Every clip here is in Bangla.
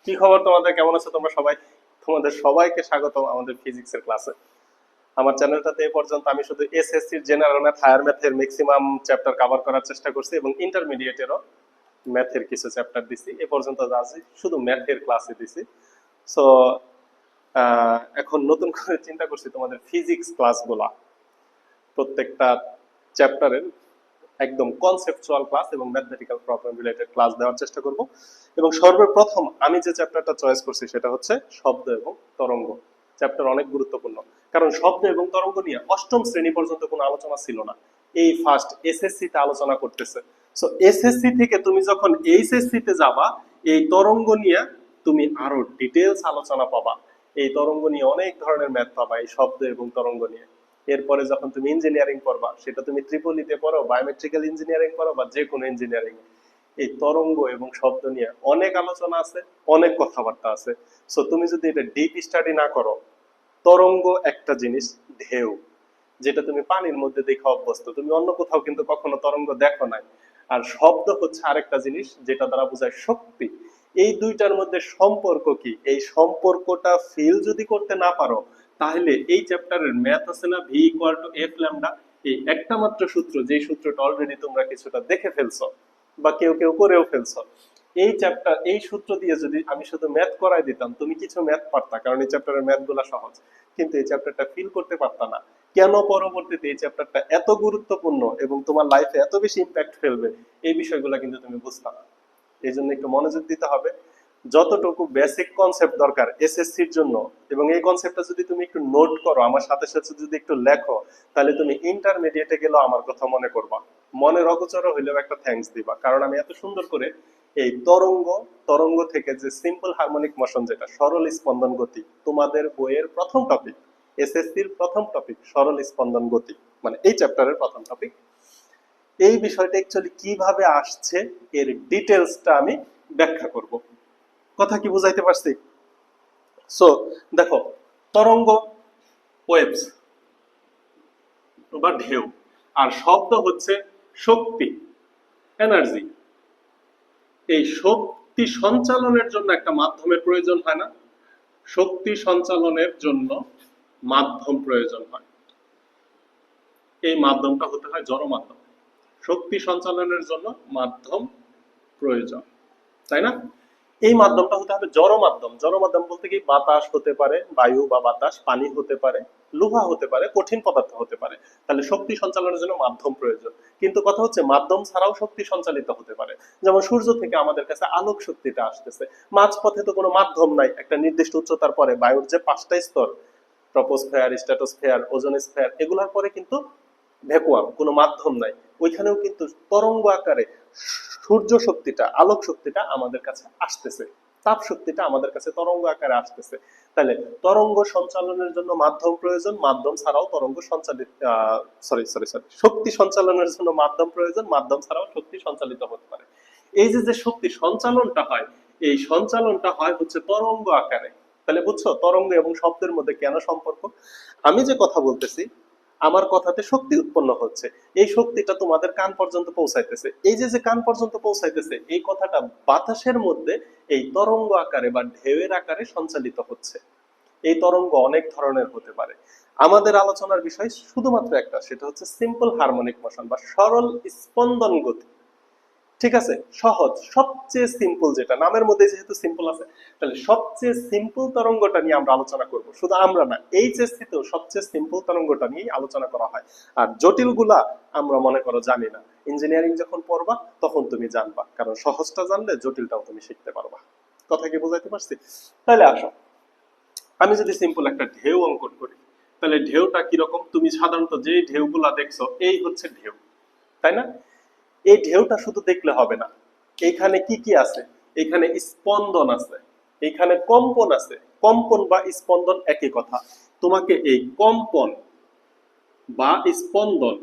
কি খবর তোমাদের? কেমন আছো তোমরা সবাই? তোমাদের সবাইকে স্বাগতম আমাদের ফিজিক্সের ক্লাসে। আমার চ্যানেলটাতে এ পর্যন্ত আমি শুধু এসএসসির জেনারেল ম্যাথ, হায়ার ম্যাথের ম্যাক্সিমাম চ্যাপ্টার কভার করার চেষ্টা করছি এবং ইন্টারমিডিয়েটেরও ম্যাথের কিছু চ্যাপ্টার দিছি। এ পর্যন্ত যা আছে শুধু ম্যাথের ক্লাসে দিছি। সো এখন নতুন করে চিন্তা করছি তোমাদের ফিজিক্স ক্লাসগুলা প্রত্যেকটা চ্যাপ্টারের একদম কনসেপচুয়াল ক্লাস এবং ম্যাথমেটিক্যাল প্রবলেম রিলেটেড ক্লাস দেওয়ার চেষ্টা করব। এবং সর্বপ্রথম আমি যে চ্যাপ্টারটা চয়েস করছি সেটা হচ্ছে শব্দ এবং তরঙ্গ। চ্যাপ্টার অনেক গুরুত্বপূর্ণ, কারণ শব্দ এবং তরঙ্গ নিয়ে অষ্টম শ্রেণী পর্যন্ত কোনো আলোচনা ছিল না। এই ফার্স্ট এসএসসি তে আলোচনা করতেছে। সো এসএসসি থেকে তুমি যখন এইচএসসি তে যাবা, এই তরঙ্গ নিয়ে তুমি আরো ডিটেলস আলোচনা পাবা। এই তরঙ্গ নিয়ে অনেক ধরনের ম্যাথ পাবা এই শব্দ এবং তরঙ্গ নিয়ে। এরপরে যখন তুমি ইঞ্জিনিয়ারিং পড়বা, সেটা তুমি ট্রিপলিতে পড়ো, বায়োমেট্রিক্যাল ইঞ্জিনিয়ারিং পড়ো বা যে কোনো ইঞ্জিনিয়ারিং, এই তরঙ্গ এবং শব্দ নিয়ে অনেক আলোচনা আছে, অনেক কথাবার্তা আছে। সো তুমি যদি এটা ডিপ স্টাডি না করো, তরঙ্গ একটা জিনিস, ঢেউ, যেটা তুমি পানির মধ্যে দেখে অভ্যস্ত, তুমি অন্য কোথাও কিন্তু কখনো তরঙ্গ দেখো নাই। আর শব্দ হচ্ছে আরেকটা জিনিস যেটা দ্বারা বোঝায় শক্তি। এই দুইটার মধ্যে সম্পর্ক কি, এই সম্পর্কটা ফিল যদি করতে না পারো, তাহলে এই চ্যাপ্টারের ম্যাথ আছে না, V equal to F lambda, এই একটা মাত্র সূত্র, যেই সূত্রটা অলরেডি তোমরা কিছুটা দেখে ফেলছো বা কেউ কেউ করেও ফেলছো, এই চ্যাপ্টার, এই সূত্র দিয়ে যদি আমি শুধু ম্যাথ করাই দিতাম, তুমি কিছু ম্যাথ পারতা, কারণ এই চ্যাপ্টারের ম্যাথ গুলা সহজ। কিন্তু এই চ্যাপ্টারটা ফিল করতে পারতা না। কেন পরবর্তীতে এই চ্যাপ্টারটা এত গুরুত্বপূর্ণ এবং তোমার লাইফে এত বেশি ইম্প্যাক্ট ফেলবে, এই বিষয়গুলো কিন্তু তুমি বুঝতা না। এই জন্য একটু মনোযোগ দিতে হবে। যতটুকু বেসিক কনসেপ্ট দরকার এসএসসির জন্য, এবং এই কনসেপ্টটা যদি তুমি একটু নোট করো, আমার সাথে সাথে যদি একটু লেখো, তাহলে তুমি ইন্টারমিডিয়েটে গেলেও আমার কথা মনে করবা। মনের অগোচর হইলেও একটা থ্যাঙ্কস দিবা, কারণ আমি এত সুন্দর করে এই তরঙ্গ, তরঙ্গ থেকে যে সিম্পল হারমোনিক মোশন, যেটা সরল স্পন্দন গতি, তোমাদের বইয়ের প্রথম টপিক, এসএসসির প্রথম টপিক সরল স্পন্দন গতি, মানে এই চ্যাপ্টারের প্রথম টপিক, এই বিষয়টা অ্যাকচুয়ালি কিভাবে আসছে এর ডিটেলসটা আমি ব্যাখ্যা করব। কথা কি বুঝাইতে পারছি? সো দেখো, তরঙ্গ, ওয়েভস বা ঢেউ, আর শব্দ হচ্ছে শক্তি, এনার্জি। এই শক্তি সঞ্চালনের জন্য একটা মাধ্যমের প্রয়োজন হয় না? শক্তি সঞ্চালনের জন্য মাধ্যম প্রয়োজন হয়। এই মাধ্যমটা হতে হয় জড় মাধ্যম। শক্তি সঞ্চালনের জন্য মাধ্যম প্রয়োজন, তাই না? এই মাধ্যমটা হতে হবে জড় মাধ্যম। জড় মাধ্যম বলতে কি, বাতাস হতে পারে, বায়ু বা বাতাস, পানি হতে পারে, লোহা হতে পারে, কঠিন পদার্থ হতে পারে। তাহলে শক্তি সঞ্চালনের জন্য মাধ্যম প্রয়োজন। কিন্তু কথা হচ্ছে মাধ্যম ছাড়াও শক্তি সঞ্চালিত হতে পারে। যেমন সূর্য থেকে আমাদের কাছে আলোক শক্তিটা আসতেছে, মাঝপথে তো কোনো মাধ্যম নাই। একটা নির্দিষ্ট উচ্চতার পরে বায়ুর যে 5টা স্তর, ট্রপোস্ফিয়ার, স্ট্র্যাটোস্ফিয়ার, ওজোন স্ফিয়ার, এগুলোর পরে কিন্তু ভ্যাকুয়াম, কোনো মাধ্যম নাই। ওইখানেও কিন্তু তরঙ্গ আকারে সূর্য শক্তিটা, আলোক শক্তিটা আমাদের কাছে আসতেছে, তাপ শক্তিটা আমাদের কাছে তরঙ্গ আকারে আসতেছে। তাহলে তরঙ্গ সঞ্চালনের জন্য মাধ্যম প্রয়োজন, মাধ্যম ছাড়াও তরঙ্গ সঞ্চালিত, সরি সরি সরি শক্তি সঞ্চালনের জন্য মাধ্যম প্রয়োজন, মাধ্যম ছাড়াও শক্তি সঞ্চালিত হতে পারে। এই যে যে শক্তি সঞ্চালনটা হয়, এই সঞ্চালনটা হয় হচ্ছে তরঙ্গ আকারে। তাহলে বুঝছো তরঙ্গ এবং শব্দের মধ্যে কেন সম্পর্ক? আমি যে কথা বলতেছি, আমার কথাতে শক্তি উৎপন্ন হচ্ছে, এই শক্তিটা তোমাদের কান পর্যন্ত পৌঁছাইতেছে। এই যে যে কান পর্যন্ত পৌঁছাইতেছে, এই কথাটা বাতাসের মধ্যে এই তরঙ্গ আকারে বা ঢেউয়ের আকারে সঞ্চালিত হচ্ছে। এই তরঙ্গ অনেক ধরনের হতে পারে। আমাদের আলোচনার বিষয় শুধুমাত্র একটা, সেটা হচ্ছে সিম্পল হারমোনিক মোশন বা সরল স্পন্দন গতি। ঠিক আছে, সহজ, সবচেয়ে সিম্পল, যেটা নামের মধ্যে যেহেতু সিম্পল আছে, তাহলে সবচেয়ে সিম্পল তরঙ্গটা নিয়ে আমরা আলোচনা করব। শুধু আমরা না, এইচএসসি তেও সবচেয়ে সিম্পল তরঙ্গটা নিয়েই আলোচনা করা হয়। আর জটিলগুলা আমরা মনে করো জানি না, ইঞ্জিনিয়ারিং যখন পড়বা তখন তুমি জানবা, কারণ সহজটা জানলে জটিলটাও তুমি শিখতে পারবা। কথা কি বুঝাইতে পারছি? তাহলে আসো, আমি যদি সিম্পল একটা ঢেউ অঙ্কন করি, তাহলে ঢেউটা কিরকম? তুমি সাধারণত যে ঢেউগুলা দেখছো, এই হচ্ছে ঢেউ, তাই না? এই ঢেউটা শুধু দেখলে হবে না, এখানে কি কি আছে? এখানে স্পন্দন আছে, এখানে কম্পন আছে। কম্পন বা স্পন্দন একই কথা। তোমাকে এই কম্পন বা স্পন্দন,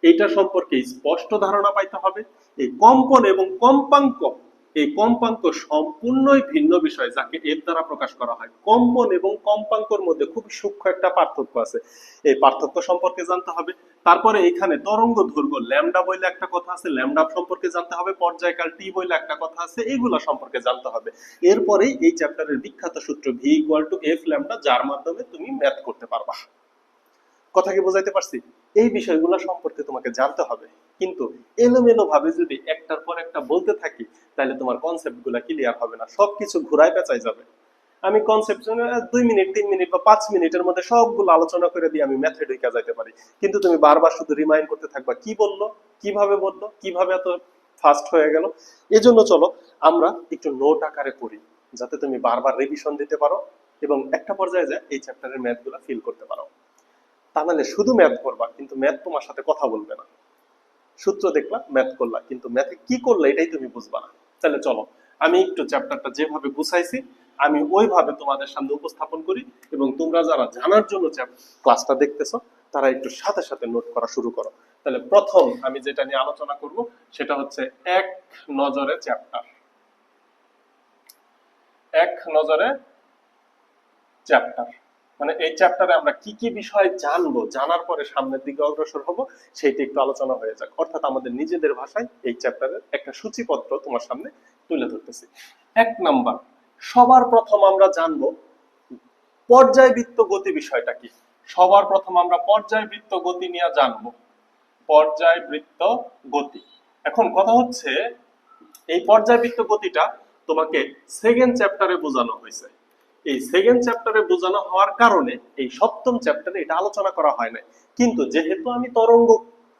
এটা সম্পর্কে স্পষ্ট ধারণা পাইতে হবে। এই কম্পন এবং কম্পাঙ্ক, এই কম্পাঙ্ক সম্পূর্ণই ভিন্ন বিষয়, যাকে এর দ্বারা প্রকাশ করা হয়। কম্পন এবং কম্পাঙ্কর মধ্যে খুব সূক্ষ্ম একটা পার্থক্য আছে, এই পার্থক্য সম্পর্কে জানতে হবে। তারপরে এখানে তরঙ্গ দৈর্ঘ্য ল্যামডা বলে একটা কথা আছে, ল্যামডা সম্পর্কে জানতে হবে, পর্যায়কাল টি বলে একটা কথা আছে, এইগুলা সম্পর্কে জানতে হবে। এরপরেই এই চ্যাপ্টারের বিখ্যাত সূত্র V equal to F lambda, যার মাধ্যমে তুমি ম্যাথ করতে পারবা। কথা কি বোঝাইতে পারছি? এই বিষয়গুলো সম্পর্কে তোমাকে জানতে হবে, কিন্তু এলোমেলো ভাবে যদি একটার পর একটা বলতে থাকি তাহলে তোমার কনসেপ্ট গুলা ক্লিয়ার হবে না, সবকিছু ঘুরায় পেঁচাই যাবে। আমি কনসেপ্ট 2 মিনিট 3 মিনিট বা 5 মিনিটের মধ্যে সবগুলো আলোচনা করে দিয়ে আমি ম্যাথে ঢুকে যাইতে পারি, কিন্তু তুমি বারবার শুধু রিমাইন্ড করতে থাকবা কি বললো, কিভাবে বললো, কিভাবে এত ফাস্ট হয়ে গেল। এজন্য চলো আমরা একটু নোট আকারে পড়ি, যাতে তুমি বারবার রিভিশন দিতে পারো এবং একটা পর্যায়ে যায় এই চ্যাপ্টারের ম্যাথ গুলা ফিল করতে পারো। তা নাহলে শুধু ম্যাথ করবা কিন্তু ম্যাথ তোমার সাথে কথা বলবে না, সূত্র দেখলা ম্যাথ করলা কিন্তু ম্যাথে কি করলে এটাই তুমি বুঝবা না। তাহলে চলো আমি একটু চ্যাপ্টারটা যেভাবে গুছাইছি আমি ওইভাবে তোমাদের সামনে উপস্থাপন করি, এবং তোমরা যারা জানার জন্য ক্লাসটা দেখতেছো তারা একটু সাথে সাথে নোট করা শুরু করো। তাহলে প্রথম আমি যেটা নিয়ে আলোচনা করব সেটা হচ্ছে এক নজরে চ্যাপ্টার। এক নজরে চ্যাপ্টার মানে এই চ্যাপ্টারে আমরা কি কি বিষয় জানবো, জানার পরে সামনের দিকে অগ্রসর হব, সেইটা একটু আলোচনা হয়ে যাক। অর্থাৎ আমাদের নিজেদের ভাষায় এই চ্যাপ্টারের একটা সূচিপত্র তোমার সামনে তুলে ধরতেছি। 1 নাম্বার, সবার প্রথম আমরা জানবো পর্যায়বৃত্ত গতি বিষয়টা কি। সবার প্রথম আমরা পর্যায়বৃত্ত গতি নিয়ে জানবো, পর্যায়বৃত্ত গতি। এখন কথা হচ্ছে এই পর্যায়বৃত্ত গতিটা তোমাকে সেকেন্ড চ্যাপ্টারে বোঝানো হয়েছে। এই সেকেন্ড চ্যাপ্টারে বোঝানো হওয়ার কারণে এই সপ্তম চ্যাপ্টারে এটা আলোচনা করা হয় না, কিন্তু যেহেতু আমি তরঙ্গ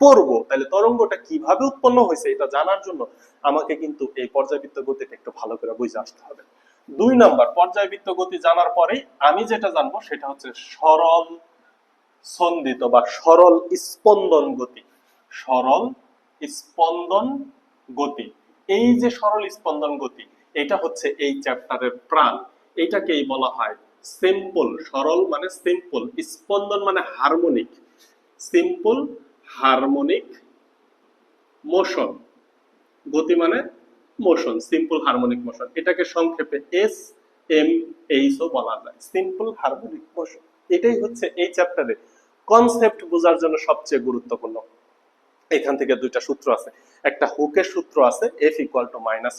পড়বো তাহলে তরঙ্গটা কিভাবে উৎপন্ন হয়েছে এটা জানার জন্য আমাকে কিন্তু এই পর্যায়বৃত্ত গতিটা একটু ভালো করে বুঝে আসতে হবে। 2 নাম্বার, পর্যায়বৃত্ত গতি জানার পরেই আমি যেটা জানবো সেটা হচ্ছে সরল সন্দিত বা সরল স্পন্দন গতি। সরল স্পন্দন গতি, এই যে সরল স্পন্দন গতি এটা হচ্ছে এই চ্যাপ্টারের প্রাণ। এটাকেই বলা হয় সিম্পল। সরল মানে সিম্পল, স্পন্দন মানে হারমোনিক, সিম্পল হারমোনিক মোশন, গতি মানে মোশন, সিম্পল হারমোনিক মোশন। এটাকে সংক্ষেপে SMH ও বলা যায়, সিম্পল হারমোনিক মোশন। এটাই হচ্ছে এই চ্যাপ্টারে কনসেপ্ট বোঝার জন্য সবচেয়ে গুরুত্বপূর্ণ। এখান থেকে দুইটা সূত্র আছে, একটা হুকের সূত্র আছে F =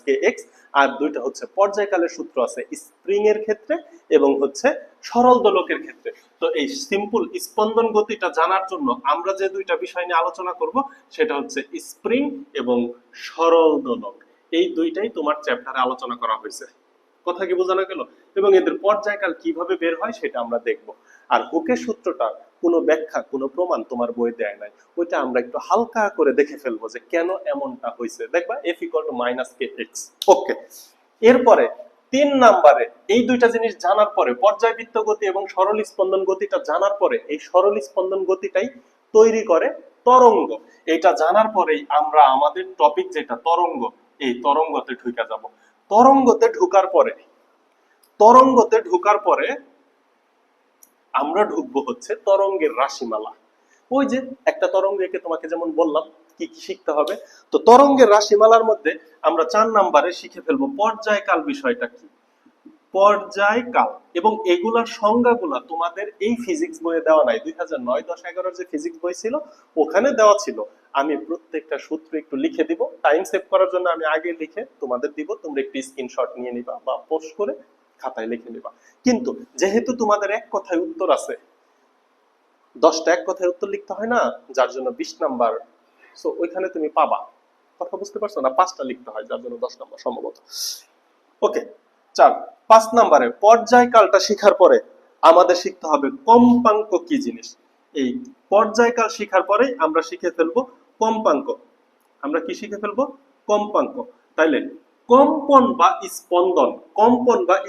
-kx, আর দুইটা হচ্ছে পর্যায়কালের সূত্র আছে স্প্রিং এর ক্ষেত্রে এবং হচ্ছে সরল দোলকের ক্ষেত্রে। তো এই সিম্পল স্পন্দন গতিটা জানার জন্য আমরা যে দুইটা বিষয় নিয়ে আলোচনা করব সেটা হচ্ছে স্প্রিং এবং সরল দোলক। এই দুইটাই তোমার চ্যাপ্টারে আলোচনা করা হয়েছে। কথা কি বোঝানো গেল? এবং এদের পর্যায়কাল কিভাবে বের হয় সেটা আমরা দেখব। আর হুকের সূত্রটা কোনো ব্যাখ্যা কোনো প্রমাণ তোমার বই দেয় নাই, ওইটা আমরা একটু হালকা করে দেখে ফেলবো যে কেন এমনটা হয়েছে। দেখবা F = -kx। ওকে, এরপরে 3 নাম্বারে এই দুইটা জিনিস জানার পরে পর্যায়বৃত্ত গতি এবং সরল স্পন্দন গতিটা জানার পরে এই সরল স্পন্দন গতিটাই তৈরি করে তরঙ্গ। এটা জানার পরেই আমরা আমাদের টপিক যেটা তরঙ্গ, এই তরঙ্গতে ঢুকে যাব। তরঙ্গতে ঢোকার পরে আমরা ঢুকবো হচ্ছে তরঙ্গের রাশিমালা। ওই যে একটা তরঙ্গ এঁকে তোমাকে যেমন বললাম কি কি শিখতে হবে, তো তরঙ্গের রাশিমালার মধ্যে আমরা 4 নাম্বারে শিখে ফেলবো পর্যায়কাল বিষয়টা কি। পর্যায়কাল এবং এগুলার সংজ্ঞাগুলা তোমাদের এই ফিজিক্স বইয়ে দেওয়া নাই, 2009, 10, 11 যে ফিজিক্স বই ছিল ওখানে দেওয়া ছিল। আমি প্রত্যেকটা সূত্র একটু লিখে দিব, টাইম সেভ করার জন্য আমি আগে লিখে তোমাদের দিব, তোমরা একটু স্ক্রিনশট নিয়ে নিবা বা পোস্ট করে খাতায় লিখে নিবা। কিন্তু যেহেতু তোমাদের এক কথায় উত্তর আছে, 10টা এক কথায় উত্তর লিখতে হয় না, যার জন্য 20 নাম্বার, সো ওইখানে তুমি পাবা। কথা বুঝতে পারছো না? 5টা লিখতে হয়, যার জন্য 10 নাম্বার সম্ভবত। ওকে, 5 নাম্বারে পর্যায়কালটা শেখার পরে আমাদের শিখতে হবে কম্পাঙ্ক কি জিনিস। এই পর্যায়কাল শেখার পরে আমরা শিখে ফেলবো কম্পাঙ্ক। আমরা কি শিখে ফেলবো? কম্পাঙ্ক। তাইলে কম্পন বা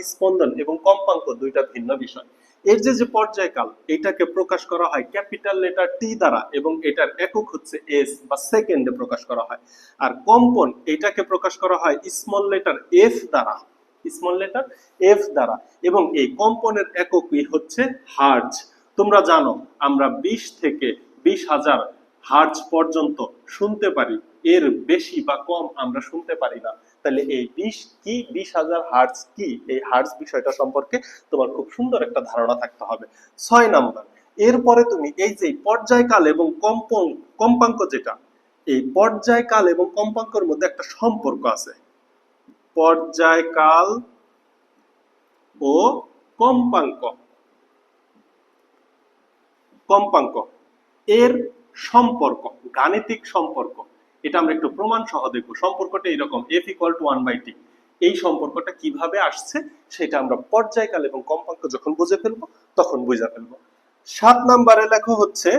স্পন্দন এবং কম্পাঙ্ক দুইটা ভিন্ন বিষয়। এর যে পর্যায়কাল এটাকে প্রকাশ করা হয় ক্যাপিটাল লেটার টি দ্বারা এবং এটার একক হচ্ছে এস বা সেকেন্ডে প্রকাশ করা হয়। আর কম্পন এটাকে প্রকাশ করা হয় স্মল লেটার এফ দ্বারা, এবং এই কম্পনের এককই হচ্ছে হার্জ। তোমরা জানো আমরা 20 থেকে 20,000 হার্জ পর্যন্ত শুনতে পারি, এর বেশি বা কম আমরা শুনতে পারি না। তাহলে এই 20 কি, 20,000 হার্জ কি, এই হার্জ বিষয়টা সম্পর্কে তোমার খুব সুন্দর একটা ধারণা থাকতে হবে। 6 নাম্বার, এরপরে তুমি এই যে পর্যায়কাল এবং কম্পাঙ্ক যেটা, এই পর্যায়কাল এবং কম্পাঙ্কের মধ্যে একটা সম্পর্ক আছে। পর্যায়কাল ও কম্পাঙ্ক কম্পাঙ্ক এর সম্পর্ক, গাণিতিক সম্পর্ক, এটা আমরা একটু প্রমাণ সহ দেখব। সম্পর্কটা এরকম, f = 1/t। এই সম্পর্কটা কিভাবে আসছে সেটা আমরা পর্যায়কাল এবং কম্পাঙ্ক যখন বুঝে ফেলবো তখন বুঝে ফেলবো। 7 নম্বরে লেখা হচ্ছে,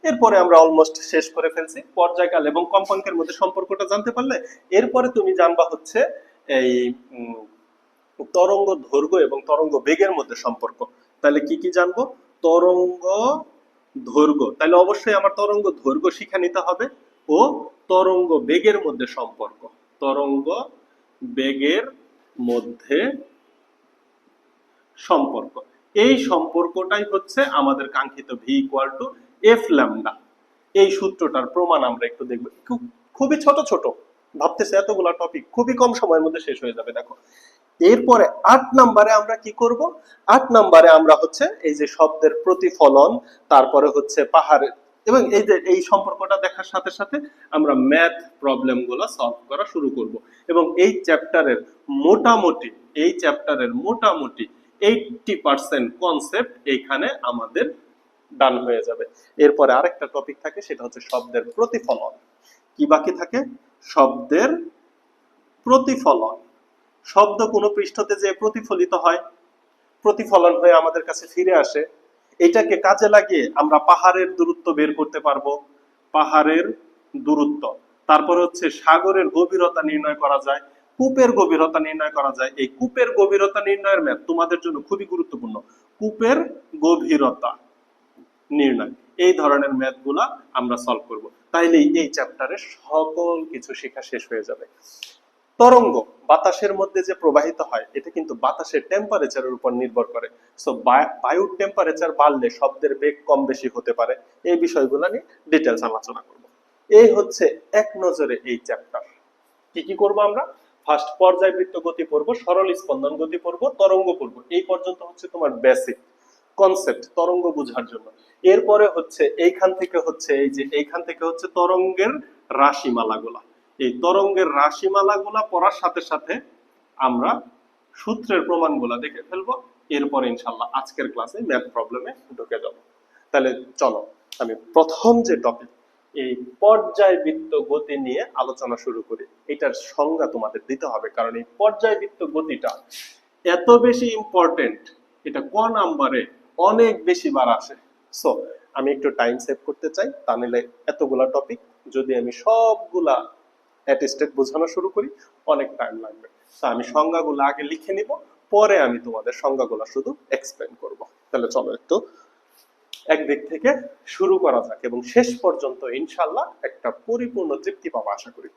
এরপরে আমরা অলমোস্ট শেষ করে ফেলছি। পর্যায়কাল এবং কম্পাঙ্কের মধ্যে সম্পর্কটা জানতে পারলে এরপরে তুমি জানবা হচ্ছে এই তরঙ্গ দৈর্ঘ্য এবং তরঙ্গ বেগের মধ্যে সম্পর্ক। তাহলে কি কি জানবো? তরঙ্গ দৈর্ঘ্য, তাহলে অবশ্যই আমার তরঙ্গ দৈর্ঘ্য শিখে নিতে হবে, ও তরঙ্গ বেগের মধ্যে সম্পর্ক। তরঙ্গ বেগের মধ্যে সম্পর্ক, এই সম্পর্কটাই হচ্ছে আমাদের কাঙ্ক্ষিত v = f ল্যামডা। এই সূত্রটার প্রমাণ আমরা একটু দেখব। খুবই ছোট ছোট, ভাবতেছে এতগুলা টপিক খুবই কম সময়ের মধ্যে শেষ হয়ে যাবে। দেখো এরপরে 8 নম্বরে আমরা কি করব? 8 নম্বরে আমরা হচ্ছে এই যে শব্দের প্রতিফলন, তারপরে হচ্ছে পাহাড়ের, এবং এই যে এই সম্পর্কটা দেখার সাথে সাথে আমরা ম্যাথ প্রবলেম গুলো সলভ করা শুরু করব। এবং এই চ্যাপ্টারের মোটামুটি 80% কনসেপ্ট এইখানে আমাদের ডান হয়ে যাবে। এরপরে আরেকটা টপিক থাকে, সেটা হচ্ছে শব্দের প্রতিফলন। কি বাকি থাকে? শব্দের প্রতিফলন। শব্দ কোনো পৃষ্ঠতে যে প্রতিফলিত হয়, প্রতিফলন হয়ে আমাদের কাছে ফিরে আসে, এটাকে কাজে লাগিয়ে আমরা পাহাড়ের দূরত্ব বের করতে পারবো। পাহাড়ের দূরত্ব, তারপর হচ্ছে সাগরের গভীরতা নির্ণয় করা যায়, কূপের গভীরতা নির্ণয় করা যায়। এই কূপের গভীরতা নির্ণয়ের ম্যাথ তোমাদের জন্য খুবই গুরুত্বপূর্ণ। কূপের গভীরতা নির্ণয়, এই ধরনের ম্যাথগুলা আমরা সলভ করব। তাইলে এই চ্যাপ্টারে সকল কিছু শেখা শেষ হয়ে যাবে। তরঙ্গ বাতাসের মধ্যে যে প্রবাহিত হয়, এটা কিন্তু বাতাসের টেম্পারেচারের উপর নির্ভর করে। সো বায়ুর টেম্পারেচার বাড়লে শব্দের বেগ কম বেশি হতে পারে। এই বিষয়গুলো নিয়ে ডিটেইলস আলোচনা করব। এই হচ্ছে এক নজরে এই চ্যাপ্টার। কি কি করব আমরা? ফার্স্ট পর্যায়বৃত্ত গতি পড়ব, সরল স্পন্দন গতি পড়ব, তরঙ্গ পড়ব। এই পর্যন্ত হচ্ছে তোমার বেসিক কনসেপ্ট তরঙ্গ বোঝার জন্য। এরপরে হচ্ছে এইখান থেকে হচ্ছে তরঙ্গের রাশিমালাগুলা। এই তরঙ্গের রাশিমালাগুলা পড়ার সাথে সাথে আমরা সূত্রের প্রমাণগুলা দেখে ফেলবো। এরপরে ইনশাআল্লাহ আজকের ক্লাসে ম্যাথ প্রবলেমে ঢুকে যাব। তাহলে চলো আমি প্রথম যে টপিক, এই পর্যায়বৃত্ত গতি নিয়ে আলোচনা শুরু করি। এটার সংজ্ঞা তোমাদের দিতে হবে, কারণ এই পর্যায়বৃত্ত গতিটা এত বেশি ইম্পর্টেন্ট, এটা ক নাম্বারে অনেক বেশি বার আসে। সো আমি একটু টাইম সেভ করতে চাই, তা নিলে এতগুলা টপিক যদি আমি সবগুলা অ্যাটেস্টেড বোঝানো শুরু করি অনেক টাইম লাগবে। তো আমি সংজ্ঞাগুলো আগে লিখে নিব, পরে আমি তোমাদের সংজ্ঞাগুলো শুধু এক্সপ্লেন করব। তাহলে চলো একটু একদিক থেকে শুরু করা যাক, এবং শেষ পর্যন্ত ইনশাআল্লাহ একটা পরিপূর্ণ তৃপ্তি পাবো আশা করি।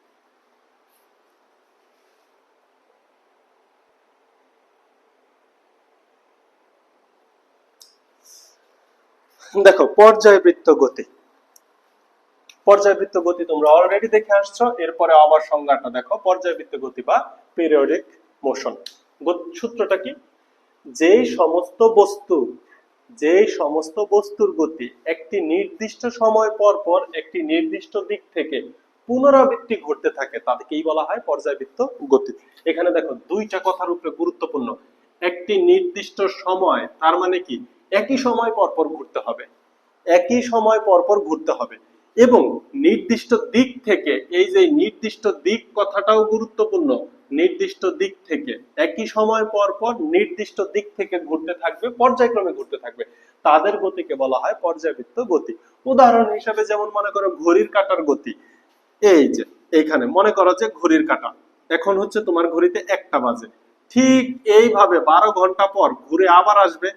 দেখো পর্যায়বৃত্ত গতি, পর্যায়বৃত্ত গতি তোমরা অলরেডি দেখে আসছো। এরপরে আবার সংজ্ঞাটা দেখো। পর্যায়বৃত্ত গতি বা পিরিয়ডিক মোশন, সূত্রটা কি? যেই সমস্ত বস্তুর গতি একটি নির্দিষ্ট সময় পর পর একটি নির্দিষ্ট দিক থেকে পুনরাবৃত্তি ঘটতে থাকে, তাদেরকেই বলা হয় পর্যায়বৃত্ত গতি। এখানে দেখো দুইটা কথার উপরে গুরুত্বপূর্ণ। একটি নির্দিষ্ট সময়, তার মানে কি একই সময় পর পর ঘুরতে হবে, একই সময় পর পর ঘুরতে হবে। এবং নির্দিষ্ট দিক থেকে, এই যে নির্দিষ্ট দিক কথাটাও গুরুত্বপূর্ণ। নির্দিষ্ট দিক থেকে, একই সময় পর পর নির্দিষ্ট দিক থেকে ঘুরতে থাকবে, পর্যায়ক্রমে ঘুরতে থাকবে, তাদের গতিকে বলা হয় পর্যায়বৃত্ত গতি। উদাহরণ হিসেবে যেমন মনে করো ঘড়ির কাঁটার গতি। এই যে এইখানে মনে করো যে ঘড়ির কাঁটা এখন হচ্ছে তোমার ঘড়িতে 1টা বাজে, ঠিক এইভাবে 12 ঘন্টা পর ঘুরে আবার আসবে,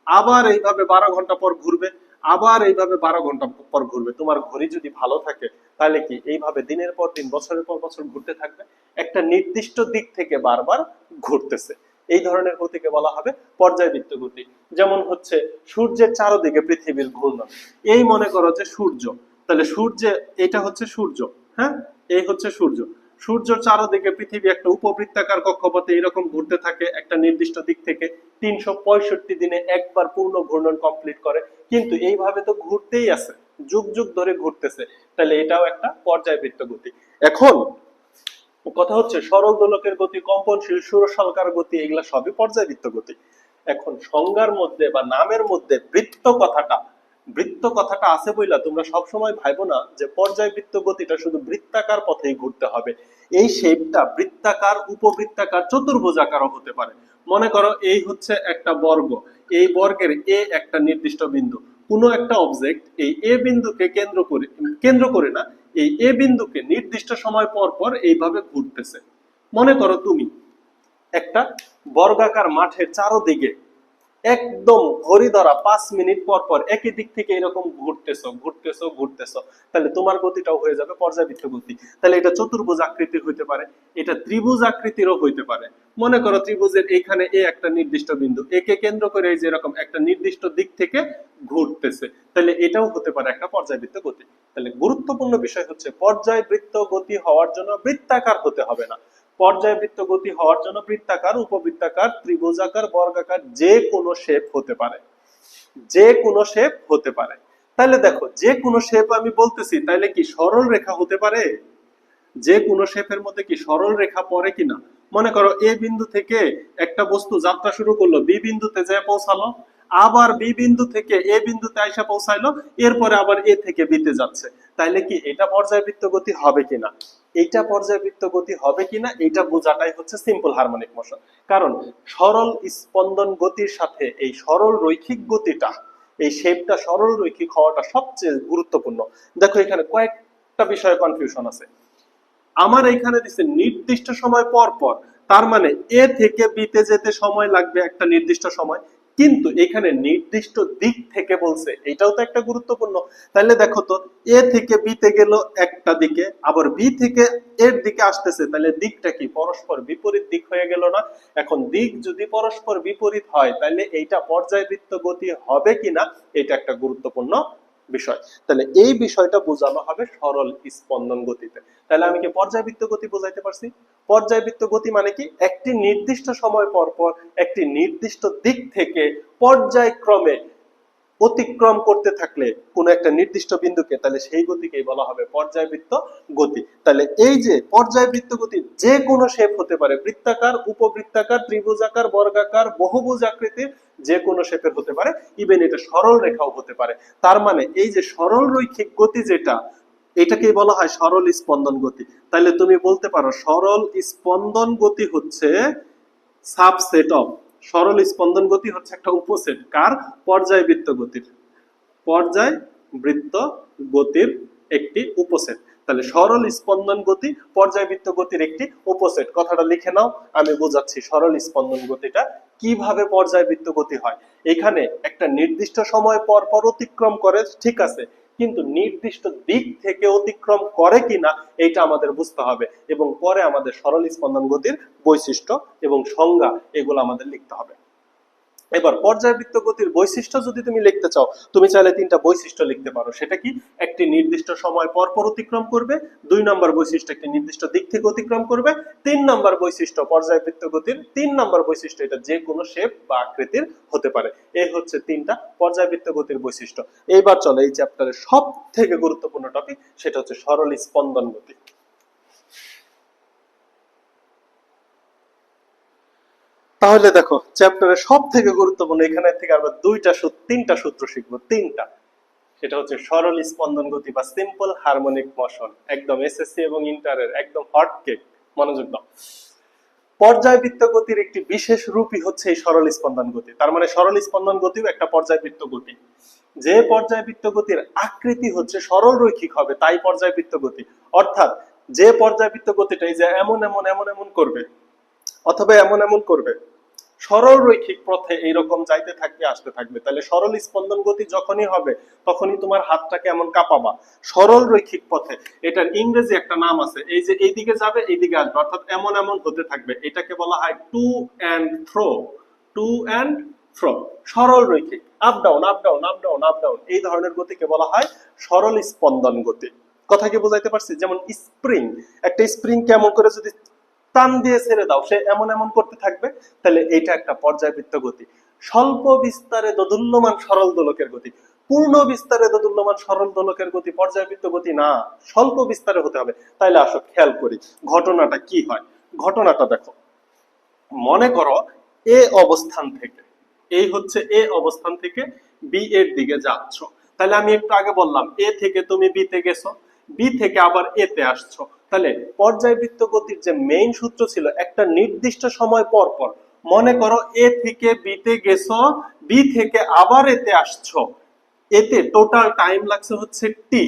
আবার এইভাবে 12 ঘন্টা পর ঘুরবে, আবার এইভাবে 12 ঘন্টা পর ঘুরবে। তোমার ঘড়ি যদি ভালো থাকে তাহলে কি এইভাবে দিনের পর দিন বছরের পর বছর ঘুরতে থাকবে, একটা নির্দিষ্ট দিক থেকে বারবার ঘুরতেছে। এই ধরনের গতিকে বলা হবে পর্যায়বৃত্ত গতি। যেমন হচ্ছে সূর্যের চারদিকে পৃথিবীর ঘূর্ণন। এই মনে করো যে সূর্য, তাহলে সূর্যে এটা হচ্ছে সূর্য, হ্যাঁ এই হচ্ছে সূর্য। সূর্যের চারদিকে পৃথিবী একটা উপবৃত্তাকার কক্ষপথে এরকম ঘুরতে থাকে একটা নির্দিষ্ট দিক থেকে 365 দিনে একবার পূর্ণ ঘূর্ণন কমপ্লিট করে, কিন্তু এইভাবে তো ঘুরতেই আছে, যুগ যুগ ধরে ঘুরতেছে, তাহলে এটাও একটা পর্যায়বৃত্ত গতি। এখন কথা হচ্ছে সরল দোলকের গতি, কম্পনশীল ষোড়শালকার গতি, এগুলা সবই পর্যায়বৃত্ত গতি। এখন সংজ্ঞার মধ্যে বা নামের মধ্যে বৃত্ত কথাটা আছে বইলা তোমরা সবসময় ভাইবো না যে পর্যায়বৃত্ত গতিটা শুধু বৃত্তাকার পথেই ঘুরতে হবে। এই শেপটা বৃত্তাকার, উপবৃত্তাকার, চতুর্ভুজাকারও হতে পারে। মনে করো এই হচ্ছে একটা বর্গ, এই বর্গের এ একটা নির্দিষ্ট বিন্দু, কোনো একটা অবজেক্ট এই এ বিন্দুকে কেন্দ্র করে না, এই এ বিন্দুকে নির্দিষ্ট সময় পর পর এইভাবে ঘুরতেছে। মনে করো তুমি একটা বর্গাকার মাঠের চারদিকে একদম ঘড়ি ধরা 5 মিনিট পর পর একই দিক থেকে এরকম ঘুরতেছো, তাহলে তোমার গতিটাও হয়ে যাবে পর্যায়বৃত্ত গতি। তাহলে এটা চতুর্ভুজ আকৃতির হইতে পারে, এটা ত্রিভুজ আকৃতিরও হইতে পারে। মনে করো ত্রিভুজের এখানে এ একটা নির্দিষ্ট বিন্দু, একে কেন্দ্র করে এই যে এরকম একটা নির্দিষ্ট দিক থেকে ঘুরতেছে, তাহলে এটাও হতে পারে একটা পর্যায়বৃত্ত গতি। তাহলে গুরুত্বপূর্ণ বিষয় হচ্ছে পর্যায়বৃত্ত গতি হওয়ার জন্য বৃত্তাকার হতে হবে না, পর্যায়বৃত্ত গতি হওয়ার জন্য বৃত্তাকার, উপবৃত্তাকার, ত্রিভুজাকার, বর্গাকার যে কোনো শেপ হতে পারে, যে কোনো শেপ হতে পারে। তাহলে দেখো যে কোনো শেপ আমি বলতেছি, তাহলে কি সরল রেখা হতে পারে? যে কোনো শেপের মধ্যে কি সরল রেখা পড়ে কিনা? মনে করো এ বিন্দু থেকে একটা বস্তু যাত্রা শুরু করলো, বি বিন্দুতে যায় পৌঁছালো, আবার বি বিন্দু থেকে এ বিন্দুতে আইসা পৌঁছাইলো, এরপরে আবার এ থেকে বিতে যাচ্ছে, তাইলে কি এটা পর্যায়বৃত্ত গতি হবে কিনা? এইটা পর্যায়বৃত্ত গতি হবে কিনা এটা বোঝাটাই হচ্ছে সিম্পল হারমোনিক মোশন। কারণ সরল স্পন্দন গতির সাথে এই সরল রৈখিক গতিটা, এই শেপটা সরল রৈখিক হওয়াটা সবচেয়ে গুরুত্বপূর্ণ। দেখো এখানে কয়েকটা বিষয়ে কনফিউশন আছে। আমার এখানে দিচ্ছে নির্দিষ্ট সময় পর পর, তার মানে এ থেকে বিতে যেতে সময় লাগবে একটা নির্দিষ্ট সময়, কিন্তু এখানে নির্দিষ্ট দিক থেকে বলছে, এটাও তো একটা গুরুত্বপূর্ণ। তাহলে দেখো তো এ থেকে বিতে গেল একটা দিকে, আবার বি থেকে এর দিকে আসতেছে, তাহলে দিকটা কি পরস্পর বিপরীত দিক হয়ে গেল না? এখন দিক যদি পরস্পর বিপরীত হয় তাহলে এইটা পর্যায়বৃত্ত গতি হবে কিনা এটা একটা গুরুত্বপূর্ণ বিষয়। তাহলে এই বিষয়টা বোঝানো হবে সরল স্পন্দন গতিতে। তাহলে আমি কি পর্যায়বৃত্ত গতি বোঝাইতে পারছি? পর্যায়বৃত্ত গতি মানে কি একটি নির্দিষ্ট সময় পর পর একটি নির্দিষ্ট দিক থেকে পর্যায়ক্রমে অতিক্রম করতে থাকলে কোন একটা নির্দিষ্ট বিন্দুকে, তাহলে সেই গতিকেই বলা হবে পর্যায়বৃত্ত গতি। তাহলে এই যে পর্যায়বৃত্ত গতি যে কোনো শেপ হতে পারে, বৃত্তাকার, উপবৃত্তাকার, ত্রিভুজাকার, বর্গাকার, বহুভুজ আকৃতির যে কোনো শেপের হতে পারে, ইভেন এটা সরল রেখাও হতে পারে। তার মানে এই যে সরল রৈখিক গতি যেটা, এটাকেই বলা হয় সরল স্পন্দন গতি। তাহলে তুমি বলতে পারো সরল স্পন্দন গতি হচ্ছে সাবসেট অফ, সরল স্পন্দন গতি হচ্ছে একটা উপসেট কার? পর্যায়বৃত্ত গতির, পর্যায়বৃত্ত গতির একটি উপসেট। তাহলে সরল স্পন্দন গতি পর্যায়বৃত্ত গতির একটি উপসেট। কথাটা লিখে নাও, আমি বোঝাচ্ছি সরল স্পন্দন গতিটা কিভাবে পর্যায়বৃত্ত গতি হয়। এখানে একটা নির্দিষ্ট সময় পর পর অতিক্রম করে, ঠিক আছে, কিন্তু নির্দিষ্ট দিক থেকে অতিক্রম করে কিনা এটা আমাদের বুঝতে হবে, এবং পরে আমাদের সরল স্পন্দন গতির বৈশিষ্ট্য এবং সংজ্ঞা এগুলো আমাদের লিখতে হবে। এবার পর্যায়বৃত্ত গতির বৈশিষ্ট্য যদি তুমি লিখতে চাও, তুমি চাইলে 3টা বৈশিষ্ট্য লিখতে পারো। সেটা কি? একটি নির্দিষ্ট সময় পর পর অতিক্রম করবে, 2 নম্বর বৈশিষ্ট্য একটি নির্দিষ্ট দিক থেকে অতিক্রম করবে, 3 নম্বর বৈশিষ্ট্য পর্যায়বৃত্ত গতির 3 নম্বর বৈশিষ্ট্য এটা যে কোনো শেপ বা আকৃতির হতে পারে। এই হচ্ছে 3টা পর্যায়বৃত্ত গতির বৈশিষ্ট্য। এইবার চলো এই চ্যাপ্টারের সবথেকে গুরুত্বপূর্ণ টপিক, সেটা হচ্ছে সরল স্পন্দন গতি। তাহলে দেখো চ্যাপ্টারের সব থেকে গুরুত্বপূর্ণ, এখানে থেকে আমরা 3টা সূত্র শিখবো, 3টা। সেটা হচ্ছে সরল স্পন্দন গতি বা সিম্পল হারমোনিক মোশন, একদম এসএসসি এবং ইন্টারের একদম হট কেক, মনোযোগ দাও। পর্যায়বৃত্ত গতির একটি বিশেষ রূপই হচ্ছে এই সরল স্পন্দন গতি। তার মানে সরল স্পন্দন গতিও একটা পর্যায়বৃত্ত গতি। যে পর্যায়বৃত্ত গতির আকৃতি হচ্ছে সরল রৈখিক হবে তাই পর্যায়বৃত্ত গতি। অর্থাৎ যে পর্যায়বৃত্ত গতিটা এই যে এমন এমন এমন এমন করবে অথবা এমন এমন করবে, সরল রৈখিক পথে এইরকম যাইতে থাকবে, আসতে থাকবে, তাহলে সরল স্পন্দন গতি যখনই হবে তখনই তোমার হাতটাকে এমন কাঁপাবা। সরল রৈখিক পথে, এটার ইংরেজি একটা নাম আছে, এই যে এইদিকে যাবে এইদিকে আসবে, অর্থাৎ এমন এমন হতে থাকবে, এটাকে বলা হয় to and fro, to and fro. সরল রৈখিক, up down up down up down up down, এই ধরনের গতিকে বলা হয় সরল স্পন্দন গতি। কথা কি বোঝাইতে পারছি? যেমন স্প্রিং, একটা স্প্রিং কেমন করে যদি টান দিয়ে ছেড়ে দাও সে এমন এমন করতে থাকবে, তাহলে এটা একটা পর্যায়বৃত্ত গতি। স্বল্প বিস্তারে দোদুল্যমান সরল দোলকের গতি। পূর্ণ বিস্তারে দোদুল্যমান সরল দোলকের গতি পর্যায়বৃত্ত গতি না, স্বল্প বিস্তারে হতে হবে। তাইলে আসো খেয়াল করি ঘটনাটা কি হয়। ঘটনাটা দেখো, মনে করো এ অবস্থান থেকে, এই হচ্ছে এ অবস্থান থেকে বি এর দিকে যাচ্ছ। তাহলে আমি একটু আগে বললাম এ থেকে তুমি বি তে গেছো, বি থেকে আবার এ তে আসছো। তাহলে পর্যায়বৃত্ত গতির যে মেইন সূত্র ছিল, একটা নির্দিষ্ট সময় পর পর, মনে করো এ থেকে বি তে গেছো, বি থেকে আবার এতে আসছো, এতে টোটাল টাইম লাগছে হচ্ছে টি।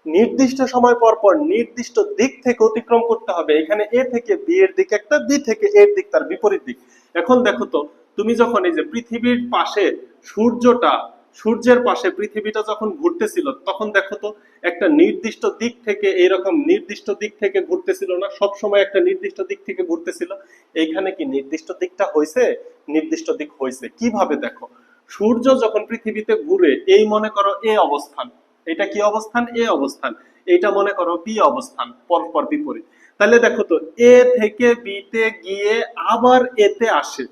নির্দিষ্ট সময় পর পর নির্দিষ্ট দিক থেকে অতিক্রম করতে হবে। এখানে এ থেকে বি এর দিক একটা, বি থেকে এর দিক তার বিপরীত দিক। এখন দেখো তো, তুমি যখন এই যে পৃথিবীর পাশে সূর্যটা, সূর্যের পাশে পৃথিবীটা যখন ঘুরতেছিল, তখন দেখো তো একটা নির্দিষ্ট দিক থেকে, এইরকম নির্দিষ্ট দিক থেকে ঘুরতেছিল না? সব সময় একটা নির্দিষ্ট দিক থেকে ঘুরতেছিল। এইখানে কি নির্দিষ্ট দিকটা হয়েছে? নির্দিষ্ট দিক হয়েছে। কিভাবে দেখো, সূর্য যখন পৃথিবীতে ঘুরে, এই মনে করো এ অবস্থান, এটা কি অবস্থান? এ অবস্থান। এটা মনে করো বি অবস্থান, পরপর বিপরীত। তাহলে দেখো তো, এ থেকে বি তে গিয়ে আবার এতে আসে,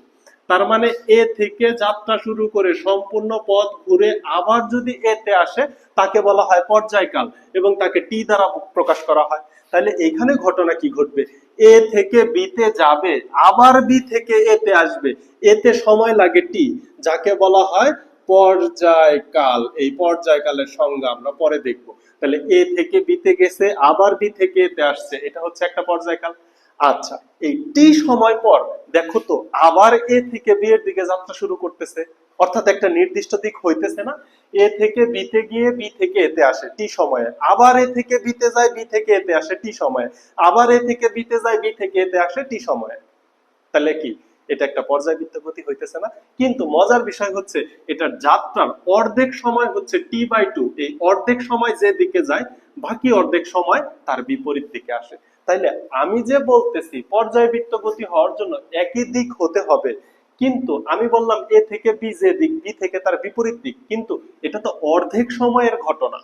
তার মানে এ থেকে যাত্রা শুরু করে সম্পূর্ণ পথ ঘুরে আবার যদি এতে আসে, তাকে বলা হয় পর্যায়কাল, এবং তাকে টি দ্বারা প্রকাশ করা হয়। তাহলে এখানে ঘটনা কি ঘটবে? এ থেকে বি তে যাবে, আবার বি থেকে এতে আসবে, এতে সময় লাগে টি, যাকে বলা হয় পর্যায়কাল। এই পর্যায়কালের সংজ্ঞা আমরা পরে দেখব। তাহলে এ থেকে বি তে গেছে, আবার বি থেকে এতে আসছে, এটা হচ্ছে একটা পর্যায়কাল। আচ্ছা, এই টি সময় পর দেখো তো আবার এ থেকে বি এর দিকে যাত্রা শুরু করতেছে, অর্থাৎ একটা নির্দিষ্ট দিক হইতেছে না? এ থেকে বি তে গিয়ে বি থেকে এতে আসে টি সময়ে, আবার এ থেকে বি তে যায়, বি থেকে এতে আসে টি সময়ে, আবার এ থেকে বি তে যায়, বি থেকে এতে আসে টি সময়ে। তাহলে কি এটা একটা পর্যায়বৃত্ত গতি হইতেছে না? কিন্তু মজার বিষয় হচ্ছে, এটার যাত্রার অর্ধেক সময় হচ্ছে টি বাই টু, এই অর্ধেক সময় যে দিকে যায়, বাকি অর্ধেক সময় তার বিপরীত দিকে আসে। তাইলে আমি যে বলতেছি পর্যায়বৃত্ত গতি হওয়ার জন্য একই দিক হতে হবে, কিন্তু আমি বললাম এ থেকে বি যে দিক, বি থেকে তার বিপরীত দিক, কিন্তু এটা তো অর্ধেক সময়ের ঘটনা।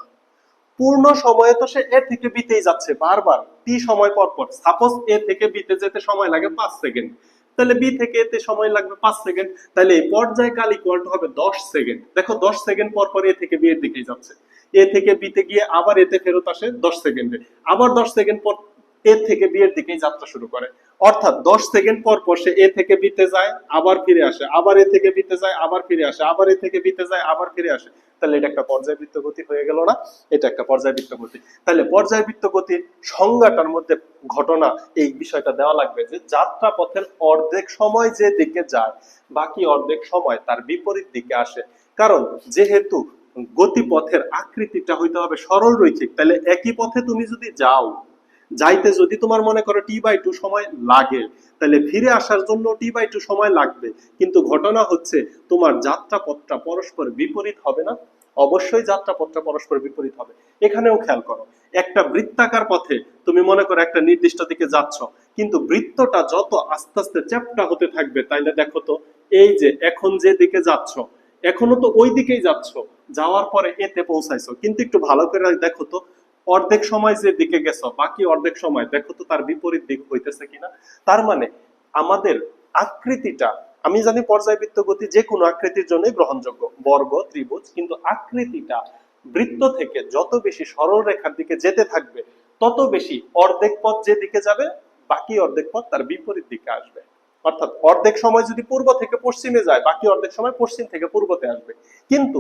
পূর্ণ সময়ে তো সে এ থেকে বিতেই যাচ্ছে বারবার, টি সময় পর পর। সাপোজ এ থেকে বিতে যেতে সময় লাগে 5 সেকেন্ড, তাহলে বি থেকে এতে সময় লাগবে 5 সেকেন্ড। তাহলে এই পর্যায়কাল ইকুয়াল টু হবে 10 সেকেন্ড। দেখো 10 সেকেন্ড পর পর এ থেকে বি এর দিকেই যাচ্ছে, এ থেকে বিতে গিয়ে আবার এতে ফেরত আসে 10 সেকেন্ডে, আবার 10 সেকেন্ড পর এ থেকে বি এর দিকেই যাত্রা শুরু করে। অর্থাৎ 10 সেকেন্ড পর পর সে এ থেকে বিতে যায়, আবার ফিরে আসে, আবার এ থেকে বিতে যায়, আবার ফিরে আসে, আবার এ থেকে বিতে যায়, আবার ফিরে আসে। তাহলে এটা একটা পর্যায়বৃত্ত গতি হয়ে গেল না? এটা একটা পর্যায়বৃত্ত গতি। তাহলে পর্যায়বৃত্ত গতির সংজ্ঞাটার মধ্যে ঘটনা এই বিষয়টা দেওয়া লাগবে যে যাত্রা পথের অর্ধেক সময় যে দিকে যায়, বাকি অর্ধেক সময় তার বিপরীত দিকে আসে। কারণ যেহেতু গতিপথের আকৃতিটা হইতে হবে সরল রৈখিক, তাহলে একই পথে তুমি যদি যাও, যাইতে যদি তোমার মনে করো টি বাই টু সময় লাগে, তাহলে ফিরে আসার জন্য টি বাই টু সময় লাগবে। কিন্তু ঘটনা হচ্ছে তোমার যাত্রাপথটা পরস্পর বিপরীত হবে না? অবশ্যই যাত্রাপথটা পরস্পর বিপরীত হবে। এখানেও খেয়াল করো, একটা বৃত্তাকার পথে তুমি মনে করো একটা নির্দিষ্ট দিকে যাচ্ছ, কিন্তু বৃত্তটা যত আস্তে আস্তে চ্যাপ্টা হতে থাকবে, তাইলে দেখো তো এই যে এখন যে দিকে যাচ্ছ, এখনো তো ওই দিকেই যাচ্ছ, যাওয়ার পরে এতে পৌঁছাইছো, কিন্তু একটু ভালো করে দেখো তো অর্ধেক সময় যে দিকে গেছো, বাকি অর্ধেক সময় দেখো তো তার বিপরীত দিক হইতেছে কিনা। তার মানে আমাদের আকৃতিটা, আমি জানি পর্যায়বৃত্ত গতি যে কোনো আকৃতির জন্যই গ্রহণযোগ্য, বর্গ ত্রিভুজ, কিন্তু আকৃতিটা বৃত্ত থেকে যত বেশি সরল রেখার দিকে যেতে থাকবে, তত বেশি অর্ধেক পথ যে দিকে যাবে, বাকি অর্ধেক পথ তার বিপরীত দিকে আসবে। অর্থাৎ অর্ধেক সময় যদি পূর্ব থেকে পশ্চিমে যায়, বাকি অর্ধেক সময় পশ্চিম থেকে পূর্বতে আসবে। কিন্তু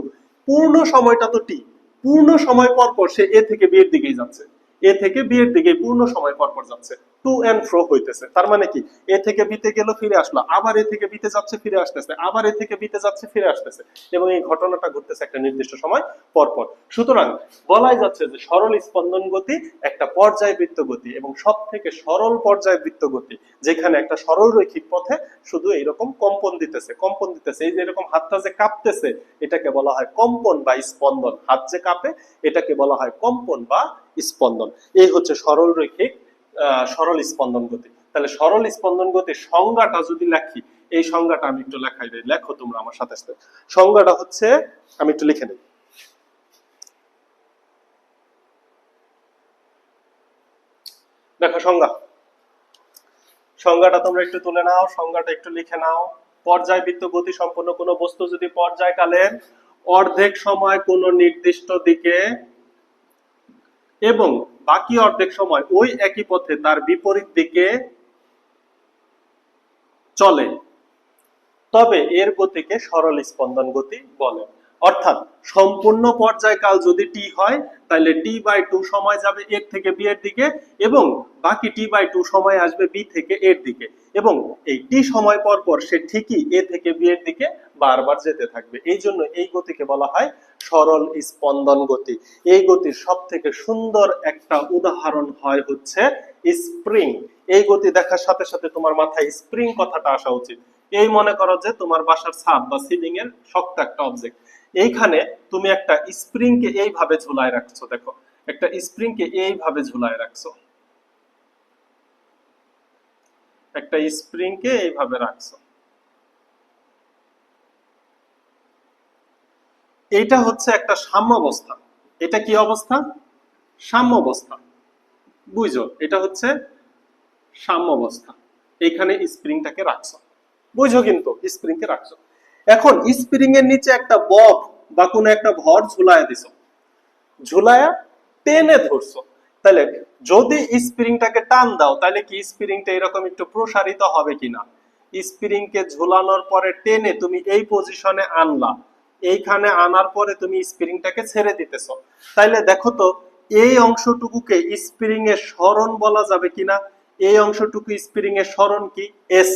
পূর্ণ সময়টা তো টি, পূর্ণ সময় পর পর সে এ থেকে বি এর দিকেই যাচ্ছে, এ থেকে বি এর দিকে পূর্ণ সময় পর পর যাচ্ছে, টু এন্ড ফ্রো হইতেছে। তার মানে কি, এ থেকে বিতে গেল, ফিরে আসলো, আবার এ থেকে বিতে যাচ্ছে, ফিরে আসতেছে, আবার এ থেকে বিতে যাচ্ছে, ফিরে আসতেছে, এবং এই ঘটনাটা ঘটতেছে একটা নির্দিষ্ট সময় পর পর। সুতরাং বলাই যাচ্ছে যে সরল স্পন্দন গতি একটা পর্যায়বৃত্ত গতি, এবং সব থেকে সরল পর্যায়বৃত্ত গতি, যেখানে একটা সরল রৈখিক পথে শুধু এইরকম কম্পন দিতেছে, কম্পন দিতেছে, এই যে এরকম হাতটা যে কাঁপতেছে, এটাকে বলা হয় কম্পন বা স্পন্দন। হাত যে কাঁপে, এটাকে বলা হয় কম্পন বা স্পন্দন। এই হচ্ছে সরল রৈখিক সরল স্পন্দন গতি। তাহলে সরল স্পন্দন গতির সংজ্ঞাটা যদি লেখি, এই সংজ্ঞাটা আমি একটু লেখাই দিই, লেখো তোমরা আমার সাথে সাথে। সংজ্ঞাটা হচ্ছে, আমি একটু লিখে নিই। দেখো সংজ্ঞাটা তোমরা একটু তুলে নাও, সংজ্ঞাটা একটু লিখে নাও। পর্যায়বৃত্ত গতি সম্পন্ন কোনো বস্তু যদি পর্যায়কালের অর্ধেক সময় কোনো নির্দিষ্ট দিকে এবং বাকি অর্ধেক সময় ওই একই পথে তার বিপরীত দিকে চলে, তবে এর গতিকে সরল স্পন্দন গতি বলে। অর্থাৎ সম্পূর্ণ পর্যায়কাল যদি টি হয়, তাহলে t/2 সময় যাবে এর থেকে বি এর দিকে এবং বাকি t/2 সময় আসবে বি থেকে এর দিকে, এবং এই টি সময় পর পর সে ঠিকই এ থেকে বি এর দিকে বারবার যেতে থাকবে। এই জন্য এই গতিকে বলা হয় সরল স্পন্দন গতি। এই গতির সব থেকে সুন্দর একটা উদাহরণ হয় হচ্ছে স্প্রিং। এই গতি দেখার সাথে সাথে তোমার মাথায় স্প্রিং কথাটা আসা উচিত। এই মনে করো যে তোমার বাসার ছাদ বা সিলিং এর শক্ত একটা অবজেক্ট, এইখানে তুমি একটা স্প্রিং কে এইভাবে ঝুলায় রাখছো। দেখো, একটা স্প্রিং কে এইভাবে ঝুলায় রাখছো, একটা স্প্রিং কে এইভাবে রাখছো। এইটা হচ্ছে একটা সাম্যাবস্থা। এটা কি অবস্থা? সাম্যাবস্থা। বুঝো, এটা হচ্ছে সাম্যাবস্থা। এখানে স্প্রিংটাকে রাখছো, বুঝো, কিন্তু স্প্রিং কে রাখছো। এখন স্প্রিং এর নিচে একটা বব বা কোনো একটা ভর ঝুলায় দিছো, ঝুলায়া টেনে ধরছো। তাহলে যদি স্প্রিংটাকে টান দাও, তাহলে কি স্প্রিংটা এরকম একটু প্রসারিত হবে কিনা? স্প্রিং কে ঝুলানোর পরে টেনে তুমি এই পজিশনে আনলা, এইখানে আনার পরে তুমি স্প্রিংটাকে ছেড়ে দিতেছো। তাইলে দেখো তো, এই অংশটুকুকে স্প্রিং এর সরণ বলা যাবে কিনা? এই অংশটুকু স্প্রিং এর সরণ কি? এস।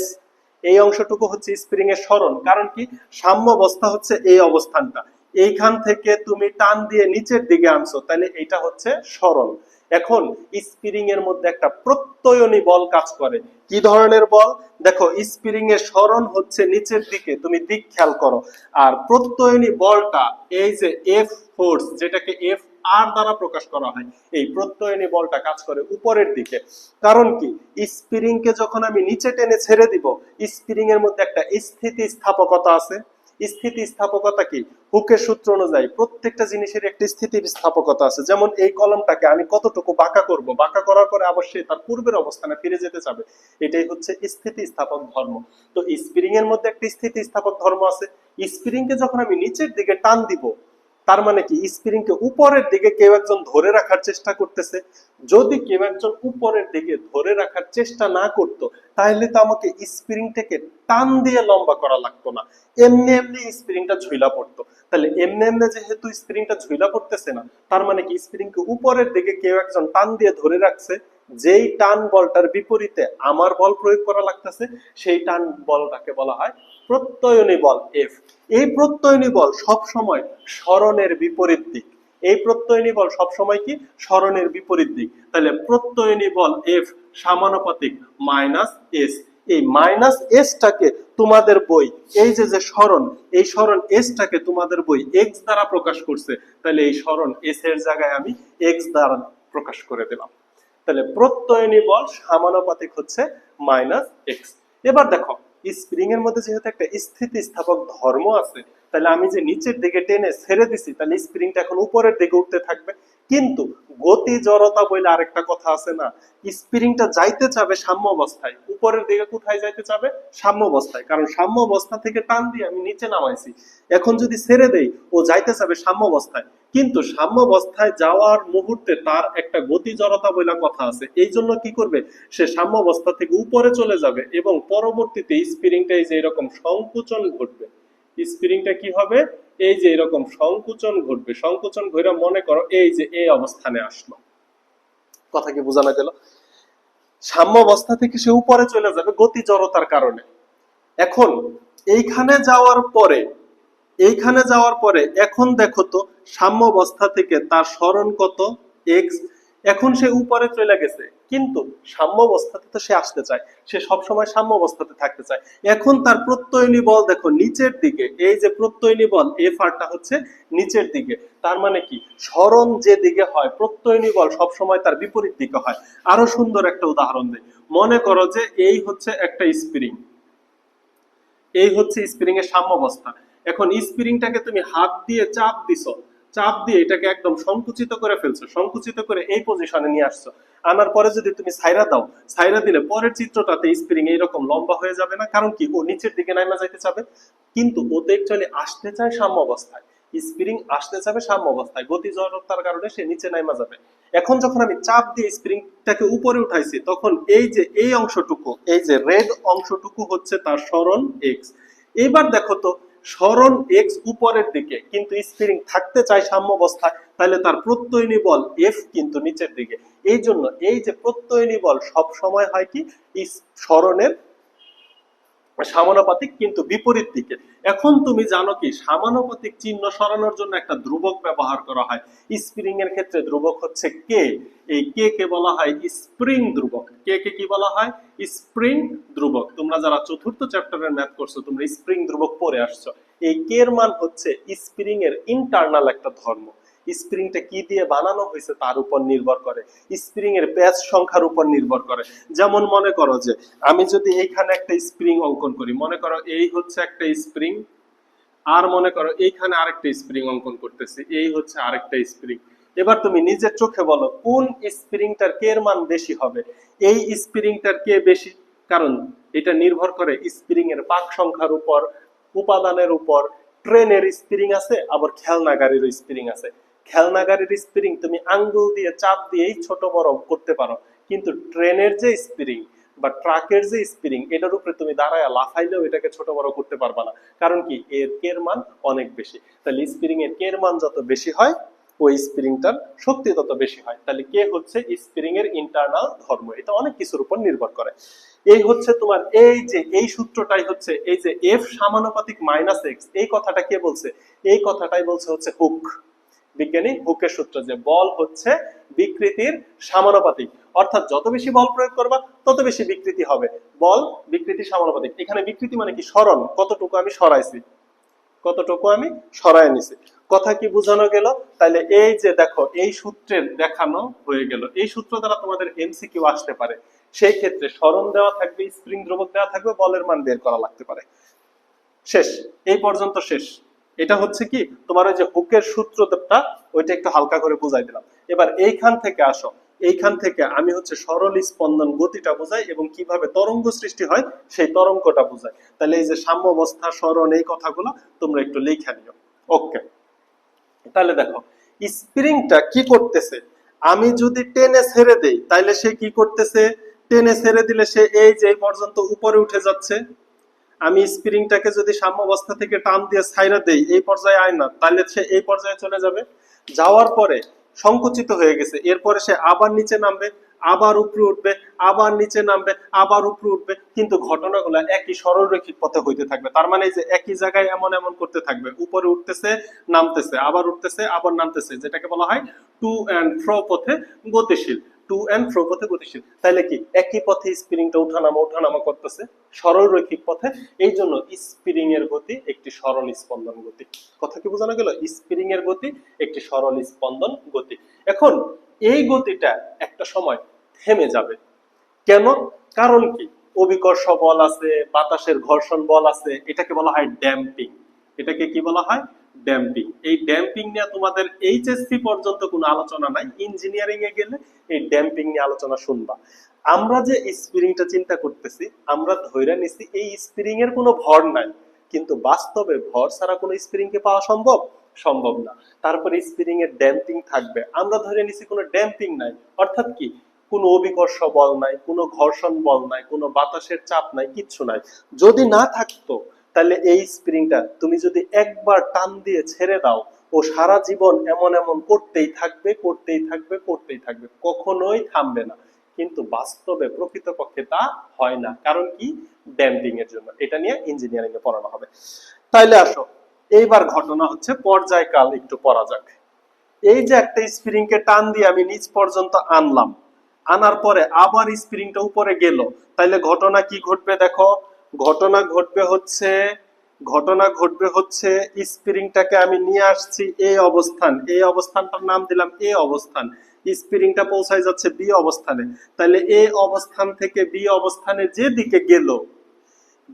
এই অংশটুকু হচ্ছে স্প্রিং এর সরণ। কারণ কি? সাম্যাবস্থা হচ্ছে এই অবস্থানটা, এইখান থেকে তুমি টান দিয়ে নিচের দিকে আনছো, তাহলে এটা হচ্ছে সরণ। এখন স্প্রিং এর মধ্যে একটা প্রত্যয়নী বল কাজ করে। কি ধরনের বল? দেখো, স্প্রিং এর সরণ হচ্ছে নিচের দিকে, তুমি দিক খেয়াল করো। আর প্রত্যয়নী বলটা এই যে এফ ফোর্স, যেটাকে এফ আর দ্বারা প্রকাশ করা হয়, এই প্রত্যয়নী বলটা কাজ করে উপরের দিকে। কারণ কি? স্প্রিং কে যখন আমি নিচে টেনে ছেড়ে দিব, স্প্রিং এর মধ্যে একটা স্থিতিস্থাপকতা আছে। স্থিতিস্থাপকতা কি? হুকের সূত্র অনুযায়ী প্রত্যেকটা জিনিসের একটি স্থিতিস্থাপকতা আছে। যেমন এই কলমটাকে আমি কতটুকু বাঁকা করব, বাঁকা করার পরে অবশ্যই তার পূর্বের অবস্থানে ফিরে যেতে যাবে। এটাই হচ্ছে স্থিতিস্থাপক ধর্ম। তো স্প্রিং এর মধ্যে একটা স্থিতিস্থাপক ধর্ম আছে। স্প্রিং কে যখন আমি নিচের দিকে টান দিব, তার মানে কি? স্প্রিং কে উপরের দিকে কেউ একজন ধরে রাখার চেষ্টা করতেছে। যদি কেউ একজন উপরের দিকে ধরে রাখার চেষ্টা না করতো, তাহলে তো আমাকে স্প্রিংটাকে টান দিয়ে লম্বা করা লাগতো না, এমনি এমনি স্প্রিংটা ঝুলা পড়তো। তাহলে এমনি এমনি যেহেতু স্প্রিংটা ঝুলা পড়তেছে না, তার মানে কি? স্প্রিংকে উপরের দিকে কেউ একজন টান দিয়ে ধরে রাখছে। যেই টান বলটার বিপরীতে আমার বল প্রয়োগ করা লাগতেছে, সেই টান বলটাকে বলা হয় প্রত্যয়নী বল এফ। এই প্রত্যয়নী বল সব সময় সরণের বিপরীত দিক। এই প্রত্যয়নী বল সব সময় কি? সরণের বিপরীত দিক। তাহলে প্রত্যয়নী বল এফ সমানুপাতিক মাইনাস এস। এই মাইনাস এসটাকে তোমাদের বই, এই যে যে সরণ, এই সরণ এসটাকে তোমাদের বই এক্স দ্বারা প্রকাশ করছে। তাহলে এই সরণ এস এর জায়গায় আমি এক্স দ্বারা প্রকাশ করে দিলাম। তাহলে প্রত্যয়নী বল সমানুপাতিক হচ্ছে মাইনাস এক্স। এবার দেখো, স্প্রিং এর মধ্যে যেহেতু একটা স্থিতিস্থাপক ধর্ম আছে, তাহলে আমি যে নিচের দিকে টেনে ছেড়ে দিছি, তাহলে স্প্রিংটা এখন উপরের দিকে উঠতে থাকবে। কিন্তু গতি জড়তা বলে আরেকটা কথা আছে না? স্প্রিংটা যাইতে চাবে সাম্য অবস্থায়, উপরের দিকে কোথায় যাইতে চাবে? সাম্য অবস্থায়। কারণ সাম্য অবস্থা থেকে টান দিয়ে আমি নিচে নামাইছি, এখন যদি ছেড়ে দেই, ও যাইতে চাবে সাম্য অবস্থায়। কিন্তু সাম্য অবস্থায় যাওয়ার মুহূর্তে তার একটা গতি জড়তা বলে কথা আছে। এই জন্য কি করবে? সে সাম্য অবস্থা থেকে উপরে চলে যাবে এবং পরবর্তীতে স্প্রিংটা এই যে এরকম সংকুচন ঘটবে। স্প্রিংটা কি হবে? এই যে এরকম সংকুচন ঘটবে। সংকুচন ঘটে মনে করো এই যে এই অবস্থানে আসলো। কথা কি বোঝানো গেল? সাম্য অবস্থা থেকে সে উপরে চলে যাবে গতি জড়তার কারণে। এখন এইখানে যাওয়ার পরে, এইখানে যাওয়ার পরে এখন দেখো তো, সাম্য অবস্থা থেকে তার সরণ কত? এক্স। এখন সে উপরে চলে গেছে, কিন্তু সাম্য অবস্থাতে তো সে আসতে চায়, সে সবসময় সাম্য অবস্থাতে থাকতে চায়। এখন তার প্রত্যয়নী বল দেখো নিচের দিকে, এই যে প্রত্যয়নী বল এফ আরটা হচ্ছে নিচের দিকে। তার মানে কি? সরণ যে দিকে হয়, প্রত্যয়নী বল সবসময় তার বিপরীত দিকে হয়। আরো সুন্দর একটা উদাহরণ দেই। মনে করো যে এই হচ্ছে একটা স্প্রিং, এই হচ্ছে স্প্রিং এর সাম্যাবস্থা। এখন স্প্রিংটাকে তুমি হাত দিয়ে চাপ দিছো, চাপ দিয়ে এটাকে একদম সংকুচিত করে ফেলছো, সংকুচিত করে এই পজিশনে নিয়ে আসছো। আনার পরে যদি তুমি ছাইরা দাও, ছাইরা দিলে পরের চিত্রটাতে স্প্রিং এইরকম লম্বা হয়ে যাবে না? কারণ কি, ও নিচের দিকে নামা যাইতে চাবে, কিন্তু ও তো অ্যাকচুয়ালি আসতে চায় সাম্য অবস্থায়। স্প্রিং আসতে চাবে সাম্য অবস্থায়, গতি জড়তার কারণে সে নিচে নামা যাবে। এখন যখন আমি চাপ দিয়ে স্প্রিংটাকে উপরে উঠাইছি, তখন এই যে এই অংশটুকু, এই যে রেড অংশটুকু হচ্ছে তার সরণ এক্স। এবার দেখো তো, সরণ এক্স উপরের দিকে, কিন্তু স্প্রিং থাকতে চায় সাম্য অবস্থায়, তাহলে তার প্রত্যয়নী বল এফ কিন্তু নিচের দিকে। এই জন্য এই যে প্রত্যয়নী বল সব সময় হয় কি, সরণের সমানুপাতিক কিন্তু বিপরীত দিকে। এখন তুমি জানো কি, সমানুপাতিক চিহ্ন সরানোর জন্য একটা ধ্রুবক ব্যবহার করা হয়। স্প্রিং এর ক্ষেত্রে ধ্রুবক হচ্ছে কে। এই কে কে বলা হয় স্প্রিং ধ্রুবক। কে কে কি বলা হয়? স্প্রিং ধ্রুবক। তোমরা যারা চতুর্থ চ্যাপ্টারের ম্যাথ করছো, তোমরা স্প্রিং ধ্রুবক পড়ে আসছো। এই কে এর মান হচ্ছে স্প্রিং এর ইন্টারনাল একটা ধর্ম। স্প্রিংটা কি দিয়ে বানানো হয়েছে তার উপর নির্ভর করে, স্প্রিং এর প্যাচ সংখ্যার উপর নির্ভর করে। যেমন মনে করো যে আমি যদি এইখানে একটা স্প্রিং অঙ্কন করি, মনে করো এই হচ্ছে একটা স্প্রিং, আর মনে করো এইখানে আরেকটা স্প্রিং অঙ্কন করতেছি, এই হচ্ছে আরেকটা স্প্রিং। এবার তুমি নিজের চোখে বলো কোন স্প্রিংটার কে এর মান বেশি হবে? এই স্প্রিংটার কে বেশি, কারণ এটা নির্ভর করে স্প্রিং এর পাক সংখ্যার উপর, উপাদানের উপর। ট্রেনের স্প্রিং আছে, আবার খেলনা গাড়ির স্প্রিং আছে। খেলনা গাড়ির স্প্রিং তুমি আঙ্গুল দিয়ে চাপ দিয়েই ছোট বড় করতে পারো, কিন্তু ট্রেনের যে স্প্রিং বা ট্রাকের যে স্প্রিং, এটার উপরে তুমি দাঁড়ায় লাফাইলেও এটাকে ছোট বড় করতে পারবা না। কারণ কি, এর কের মান অনেক বেশি। তাহলে স্প্রিং এর কের মান যত বেশি হয়, ওই স্প্রিংটার শক্তি তত বেশি হয়। তাহলে কে হচ্ছে স্প্রিং এর ইন্টারনাল ধর্ম। এটা অনেক কিছুর উপর নির্ভর করে। এই হচ্ছে তোমার এই যে এই সূত্রটাই হচ্ছে এই যে এফ সমানুপাতিক মাইনাস এক্স, এই কথাটা কে বলছে? এই কথাটাই বলছে হচ্ছে হুক। বিজ্ঞানী হুকের সূত্র, যে বল হচ্ছে বিকৃতির সমানুপাতিক। অর্থাৎ যত বেশি বল প্রয়োগ করবা তত বেশি বিকৃতি হবে। বল বিকৃতি সমানুপাতিক। এখানে বিকৃতি মানে কি? সরণ, কতটুকু আমি সরাইছি, কতটুকু আমি সরাই নিছি। কথা কি বোঝানো গেল? তাহলে এই যে দেখো, এই সূত্রের দেখানো হয়ে গেল। এই সূত্র দ্বারা তোমাদের এমসিকিউ আসতে পারে। সেই ক্ষেত্রে সরণ দেওয়া থাকবে, স্প্রিং ধ্রুবক দেওয়া থাকবে, বলের মান বের করা লাগতে পারে। শেষ, এই পর্যন্ত শেষ। এটা হচ্ছে কি তোমার ওই যে হুকের সূত্রটা, ওইটা একটু হালকা করে বুঝাই দিলাম। এবার এইখান থেকে আসো, এইখান থেকে আমি হচ্ছে সরল স্পন্দন গতিটা বুঝাই এবং কিভাবে তরঙ্গ সৃষ্টি হয় সেই তরঙ্গটা বুঝাই। তাহলে এই যে সাম্য অবস্থা, সরণ, এই কথাগুলো তোমরা একটু লিখে নিও। ওকে, তাহলে দেখো স্প্রিংটা কি করতেছে। আমি যদি টেনে ছেড়ে দেই, তাইলে সে কি করতেছে? টেনে ছেড়ে দিলে সে এই যে পর্যন্ত উপরে উঠে যাচ্ছে। আমি স্প্রিংটাকে যদি সাম্য অবস্থা থেকে টান দিয়ে ছাইরা দেই, এই পর্যায়ে আয় না, তাহলে সে এই পর্যায়ে চলে যাবে। যাওয়ার পরে সংকুচিত হয়ে গেছে, এরপরে সে আবার নিচে নামবে, আবার উপরে উঠবে, আবার নিচে নামবে, আবার উপরে উঠবে, কিন্তু ঘটনাগুলো একই সরলরৈখিক পথে হইতে থাকবে। তার মানে যে একই জায়গায় এমন এমন করতে থাকবে, উপরে উঠতেছে, নামতেছে, আবার উঠতেছে, আবার নামতেছে, যেটাকে বলা হয় টু অ্যান্ড ফ্রো পথে গতিশীল। টু অ্যান্ড ফ্রো পথে গতিশীল। তাইলে কি একই পথে স্প্রিংটা ওঠানামা করতেছে, সরল রৈখিক পথে। এই জন্য স্প্রিং এর গতি একটি সরল স্পন্দন গতি। কথা কি বোঝানো গেল? স্প্রিং এর গতি একটি সরল স্পন্দন গতি। এখন এই গতিটা একটা সময় থেমে যাবে। কেন? কারণ কি, অভিকর্ষ বল আছে, বাতাসের ঘর্ষণ বল আছে, এটাকে বলা হয় ড্যাম্পিং। এটাকে কি বলা হয়? ড্যাম্পিং। এই ড্যাম্পিং নিয়ে তোমাদের এইচএসসি পর্যন্ত কোনো আলোচনা নাই, ইঞ্জিনিয়ারিং এ গেলে এই ড্যাম্পিং নিয়ে আলোচনা শুনবা। আমরা যে স্প্রিংটা চিন্তা করতেছি, আমরা ধইরা নিছি এই স্প্রিং এর কোনো ভর নাই, কিন্তু বাস্তবে ভর ছাড়া কোনো স্প্রিং কে পাওয়া সম্ভব? সম্ভব না। তারপরে স্প্রিং এর ড্যাম্পিং থাকবে, আমরা ধরে নিছি কোনো ড্যাম্পিং নাই। অর্থাৎ কি, কোনো অভিকর্ষ বল নাই, কোনো ঘর্ষণ বল নাই, কোনো বাতাসের চাপ নাই, কিচ্ছু নাই। যদি না থাকতো, তাহলে এই স্প্রিংটা তুমি যদি একবার টান দিয়ে ছেড়ে দাও, ও সারা জীবন এমন এমন করতেই থাকবে, করতেই থাকবে, করতেই থাকবে, কখনোই থামবে না। কিন্তু বাস্তবে প্রকৃতপক্ষে তা হয় না। কারণ কি? ড্যাম্পিং এর জন্য। এটা নিয়ে ইঞ্জিনিয়ারিং এ পড়ানো হবে। তাইলে আসো, এইবার ঘটনা হচ্ছে পর্যায়কাল একটু পড়া যাক। এই যে একটা স্প্রিং কে টান দিয়ে আমি নিচ পর্যন্ত আনলাম, আনার পরে আবার স্প্রিংটা উপরে গেল, তাইলে ঘটনা কি ঘটবে? দেখো, ঘটনা ঘটবে হচ্ছে স্প্রিংটাকে আমি নিয়ে আসছি এই অবস্থান, এই অবস্থানটার নাম দিলাম এ অবস্থান। স্প্রিংটা পৌঁছায় যাচ্ছে বি অবস্থানে। তাহলে এ অবস্থান থেকে বি অবস্থানে যে দিকে গেল,